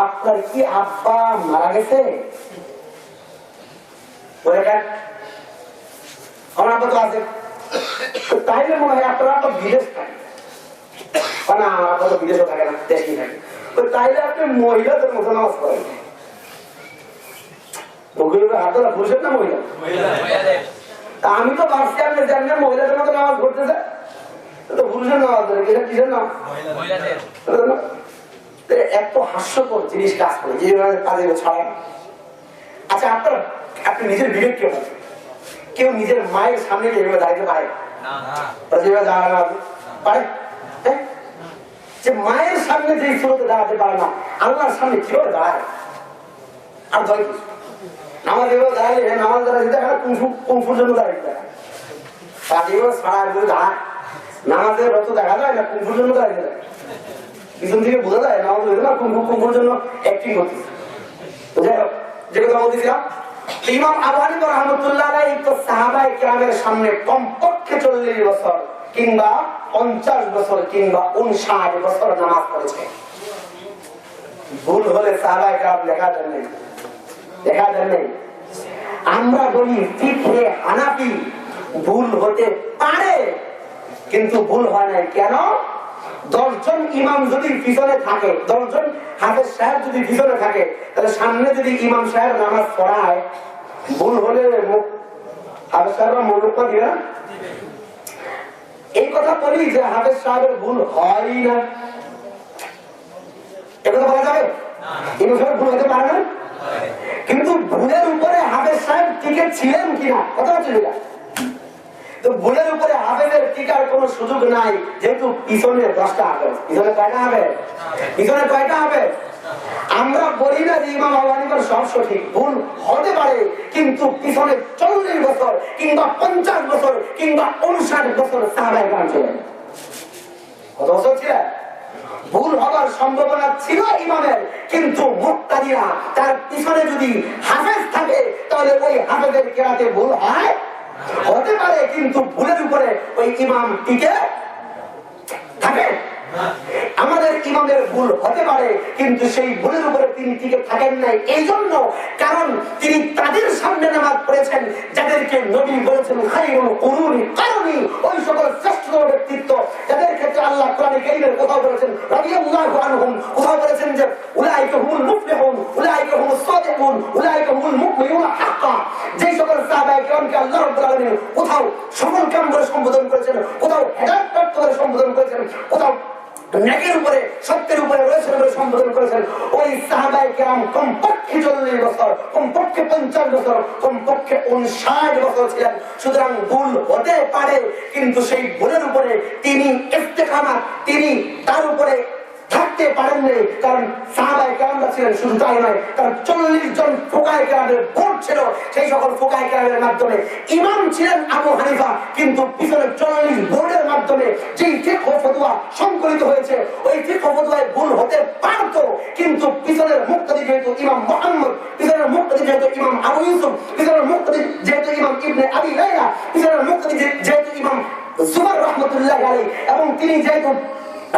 আপনার কি আব্বা মারা গেছে? আমার আব্বা তো আছে, তাইলে মনে হয় আপনার আব্বা বিদেশ থাকে না? আমার আব্বা তো বিদেশও থাকে না, দেশেই থাকে। তাইলে আপনি মহিলাদের মতো নামাজ পড়েন। পুরুষের না মহিলা? আমি তো ভাবছি আপনি জানেন মহিলাদের মতো নামাজ পড়তে চাই, তো পুরুষের নামাজ পড়ে কিসের নাম? এত হাস্যকর জিনিস কাজ করে যে কাজে ছাড়া। আচ্ছা আপনার আপনি নিজের বিবেক কেউ কেউ নিজের মায়ের সামনে যেভাবে দাঁড়াতে পারে? যেভাবে দাঁড়ানো পারে? যে মায়ের সামনে যে স্রোতে দাঁড়াতে পারে না, আল্লাহর সামনে কিভাবে দাঁড়ায়? আর ধরে নামাজ এভাবে দাঁড়ালে নামাজ দাঁড়াতে দেখা কুমফুর জন্য দাঁড়াইতে দাঁড়ায়। নামাজের রত দেখা যায় না, কুমফুর জন্য দাঁড়াইতে দেয়। পিছন থেকে বোঝা যায় নামাজ হয়েছে না কুমফুর জন্য অ্যাক্টিং করতেছে। যাই হোক, যে কথা বলতেছিলাম, ইমাম আবু হানিফা রাহমাতুল্লাহ আলাইহি তো সাহাবায়ে কেরামের সামনে কমপক্ষে 40 বছর কিংবা 50 বছর কিংবা 59 বছর নামাজ পড়েছে। ভুল হলে সাহাবায়ে কেরাম লেখা দেন নাই, দেখা দেন নাই। আমরা বলি ফিকহে হানাফি ভুল হতে পারে, কিন্তু ভুল হয় নাই কেন? 10 জন ইমাম যদি পিছনে থাকে, 10 জন হাফেজ সাহেব যদি পিছনে থাকে, তাহলে সামনে যদি ইমাম সাহেব নামাজ পড়ায়, ভুল হলে হাফেজ সাহেবরা মনোযোগ দিবে না? এই কথা বলি যে হাফেজ সাহেবের ভুল হয় না, একথা বলা যাবে? ইমাম সাহেব ভুল হতে পারে না, কিন্তু ভুলের উপরে হাফেজ সাহেব টিকে ছিলেন কিনা কথা হচ্ছে না। তো ভুলের উপরে হাফেজের টিকার কোনো সুযোগ নাই, যেহেতু পিছনে 10টা হাফেজ। পিছনে কয়টা হাফেজ? পিছনে কয়টা হাফেজ? আমরা বলি না যে ইমাম আবু হানিফার সব সঠিক, ভুল হতে পারে, কিন্তু পিছনে 40 বছর কিংবা 50 বছর কিংবা 59 বছর সাহাবায়ে কেরাম ছিলেন। কত বছর ছিলেন? ভুল হবার সম্ভাবনা ছিল ইমামের, কিন্তু মুক্তাদিরা তার পিছনে যদি হাফেজ থাকে তাহলে ওই হাফেজের কেরাতে ভুল হয়, হতে পারে, কিন্তু ভুলের উপরে ওই ইমাম টিকে থাকে। আমাদের ইমামের ভুল হতে পারে, কিন্তু সেই ভুলের উপরে তিনি টিকে থাকেন নাই। এই জন্য কারণ তিনি তাদের সামনে নামাজ পড়েছেন যাদেরকে নবী বলেছেন খায়রুল কুরুনি কারণী, ওই সকল শ্রেষ্ঠ ব্যক্তিত্ব যাদের ক্ষেত্রে আল্লাহ কোরআনে কারীমের কোথাও বলেছেন রাদিয়াল্লাহু আনহুম, কোথাও বলেছেন যে উলাইকা হুমুল মুফলিহুন, উলাইকা হুমুস সাদিকুন, উলাইকা হুমুল মুমিনুনা হাক্কা। যে সকল সাহাবায়ে কেরামকে আল্লাহ রাব্বুল আলামিন কোথাও সফল কাম করে সম্বোধন করেছেন, কোথাও হেদায়েত প্রাপ্ত করে সম্বোধন করেছেন, কোথাও নেকের উপরে সত্যের উপরে রয়েছে বলে সম্বোধন করেছেন, ওই সাহাবায়ে কেরাম কমপক্ষে 40 বছর, কমপক্ষে 50 বছর, কমপক্ষে 59 বছর ছিলেন। সুতরাং ভুল হতে পারে, কিন্তু সেই ভুলের উপরে তিনি ইস্তেকামাত, তিনি তার উপরে থাকতে পারেননি, কারণ সাহাবায়ে কেরামরা ছিলেন, শুধু তাই নয়, কারণ 40 জন ফুকাহায়ে কেরামের বোর্ড ছিল। সেই সকল ফুকাহায়ে কেরামের মাধ্যমে ইমাম ছিলেন আবু হানিফা, কিন্তু পিছনে 40 বোর্ডের মাধ্যমে যে ফিকহ ও ফতোয়া সংকলিত হয়েছে, ওই ফিকহ ও ফতোয়ায় ভুল হতে পারত, কিন্তু পিছনের মুক্তাদি যেহেতু ইমাম মুহাম্মদ, পিছনের মুক্তাদি যেহেতু ইমাম আবু ইউসুফ, পিছনের মুক্তাদি যেহেতু ইমাম ইবনে আবি লাইলা, পিছনের মুক্তাদি যেহেতু ইমাম জুবাইর রাহমাতুল্লাহ আলাইহি, এবং তিনি যেহেতু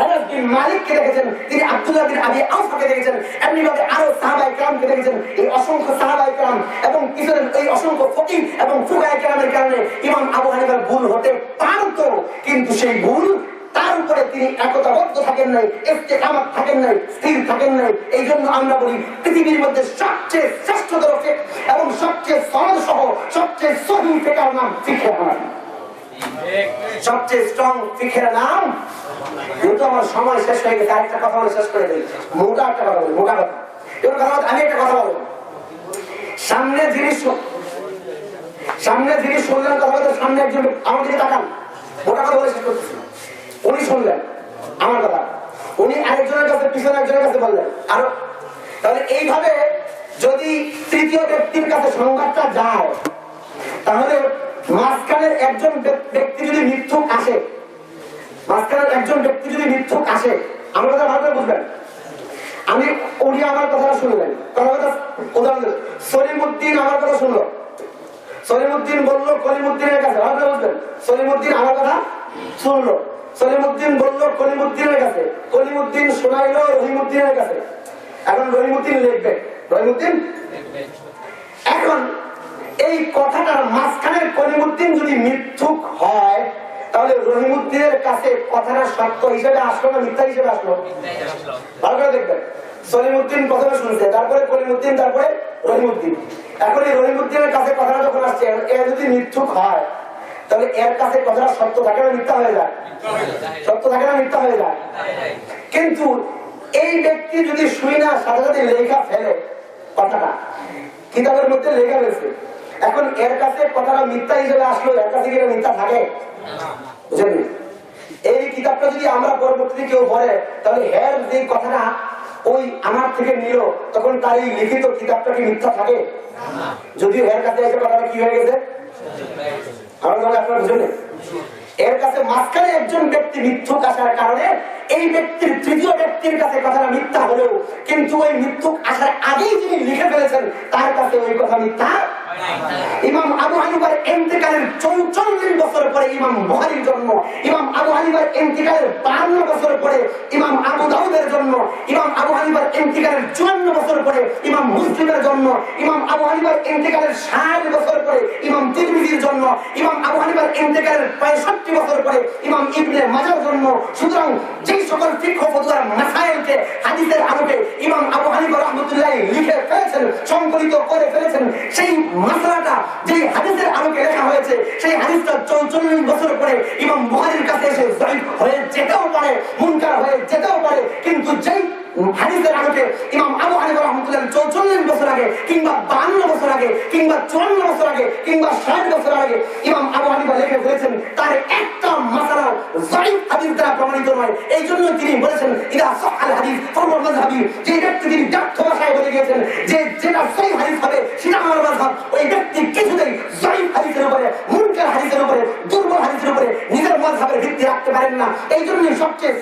আনাস বিন মালিককে দেখেছেন, তিনি আব্দুল্লাহ বিন আবি আওফাকে দেখেছেন, এমনিভাবে আরো সাহাবায়ে কেরামকে দেখেছেন। এই অসংখ্য সাহাবায়ে কেরাম এবং পিছনের এই অসংখ্য ফকিহ এবং ফুকাহায়ে কেরামের কারণে ইমাম আবু হানিফার ভুল হতে পারত, কিন্তু সেই ভুল তার উপরে তিনি একতাবদ্ধ থাকেন নাই, ইস্তেকামাত থাকেন নাই, স্থির থাকেন নাই। এই জন্য আমরা বলি পৃথিবীর মধ্যে সবচেয়ে শ্রেষ্ঠতর ফিকহ এবং সবচেয়ে সনদ সহ সবচেয়ে সহিহ ফিকহের নাম ফিকহে হানাফি। সবচেয়ে স্ট্রং ফিকহের নাম। কিন্তু আমার সময় শেষ হয়ে গেছে, আরেকটা কথা বলে শেষ করে দিই। মোটা একটা কথা বলি, মোটা কথা। এবার কথা আমি একটা কথা বলবো, সামনে জিনিস শুনলেন, কথা বলতে সামনে একজন আমার দিকে তাকান, মোটা কথা বলে শেষ করতেছি। উনি শুনলেন আমার কথা, উনি আরেকজনের কাছে, পিছনে একজনের কাছে বললেন আরো। তাহলে এইভাবে যদি তৃতীয় ব্যক্তির কাছে সংবাদটা যায়, তাহলে মাঝখানের একজন ব্যক্তি যদি মিথ্যুক আসে, মাঝখানের একজন ব্যক্তি যদি মিথ্যুক আসে, আমার কথা ভালো করে বুঝবেন। আমি উনি আমার কথাটা শুনলেন, উদাহরণ সলিমউদ্দিন আমার কথা শুনলো, সলিমউদ্দিন বললো কলিমউদ্দিনের কাছে, ভালো করে বুঝবেন। সলিমউদ্দিন আমার কথা শুনলো, সলিমউদ্দিন বললো কলিমউদ্দিনের কাছে, কলিমউদ্দিন শোনাইলো রহিমউদ্দিনের কাছে। এখন রহিমউদ্দিন লিখবে, রহিমউদ্দিন এখন এই কথাটার মাঝখানের কলিমউদ্দিন যদি মিথ্যুক হয়, তাহলে রহিমউদ্দিনের কাছে কথাটা সত্য হিসেবে আসলো না মিথ্যা হিসেবে আসলো? ভালো করে দেখবেন। সলিমউদ্দিন প্রথমে শুনছে, তারপরে কলিমউদ্দিন, তারপরে রহিমউদ্দিন। এখন এই রহিমউদ্দিনের কাছে কথাটা যখন আসছে, এর যদি মিথ্যুক হয়, তাহলে এর কাছে কথাটা সত্য থাকে না মিথ্যা হয়ে যায়? সত্য থাকে না মিথ্যা হয়ে যায়? কিন্তু এই ব্যক্তি যদি শুই না সাথে সাথে লেখা ফেলে, কথাটা কিতাবের মধ্যে লেখা ফেলছে, এখন এর কাছে কথাটা মিথ্যা হিসেবে আসলো, এর কাছে কি মিথ্যা থাকে? বুঝলেন? এই কিতাবটা যদি আমরা পরবর্তীতে কেউ পড়ে, তাহলে এর যে কথাটা ওই আমার থেকে নিল, তখন তার এই লিখিত কিতাবটা কি মিথ্যা থাকে? যদিও এর কাছে এসে কথাটা কি হয়ে গেছে, আমার তাহলে আপনারা বুঝলেন। এর কাছে মাঝখানে একজন ব্যক্তি মিথ্যুক আসার কারণে এই ব্যক্তির তৃতীয় ব্যক্তির কাছে কথাটা মিথ্যা হলেও, কিন্তু ওই মিথ্যুক আসার আগেই যিনি লিখে ফেলেছেন তার কাছে ওই কথা মিথ্যা। ইমাম আবু হানিফার ইন্তেকালের 44 বছর পরে ইমাম বুখারীর জন্ম, ইমাম আবু হানিফার ইন্তেকালের 52 বছর পরে ইমাম আবু দাউদের জন্ম, ইমাম আবু হানিফার ইন্তেকালের 54 বছর পরে ইমাম মুসলিমের জন্ম, ইমাম আবু হানিফার ইন্তেকালের 60 বছর পরে ইমাম তিরমিজির জন্ম, ইমাম আবু হানিফার ইন্তেকালের 65 বছর পরে ইমাম ইবনে মাজাহর জন্ম। সুতরাং যেই সকল ফিকহ ফতোয়ার মাসাইলকে হাদিসের আলোকে ইমাম আবু হানিফা রাহমাতুল্লাহ লিখে ফেলেছেন, সংকলিত করে ফেলেছেন, সেই মাসলাটা যেই হাদিসের আলোকে লেখা হয়েছে, সেই হাদিসটা 44 বছর পরে ইমাম বুখারীর কাছে এসে যায়িফ হয়ে যেতেও পারে, মুনকার হয়ে যেতেও পারে, কিন্তু যেই হাদিসের আলোকে ইমাম আবু হানিফা রাহমাতুল্লাহ 44 বছর আগে কিংবা 52 বছর আগে কিংবা 54 বছর আগে কিংবা 60 বছর আগে ইমাম আবু হানিফা লিখে ফেলেছেন, তার একটা মাসআলা যায়িফ হাদিস দ্বারা প্রমাণিত নয়। এই জন্য তিনি বলেছেন ইদা সাহাল হাদিস ফাহুয়া মাযহাবি, যে ব্যক্তি তিনি ব্যর্থ ভাষায় বলে গিয়েছেন যে যেটা সহিহ হাদিস হবে সেটা আমার মাযহাব, ওই ব্যক্তি কিছুতেই যায়িফ হাদিসের উপরে, মুনকার হাদিসের উপরে, দুর্বল হাদিসের উপরে নিজের মাযহাবের ভিত্তি রাখতে পারেন না। এই জন্য সবচেয়ে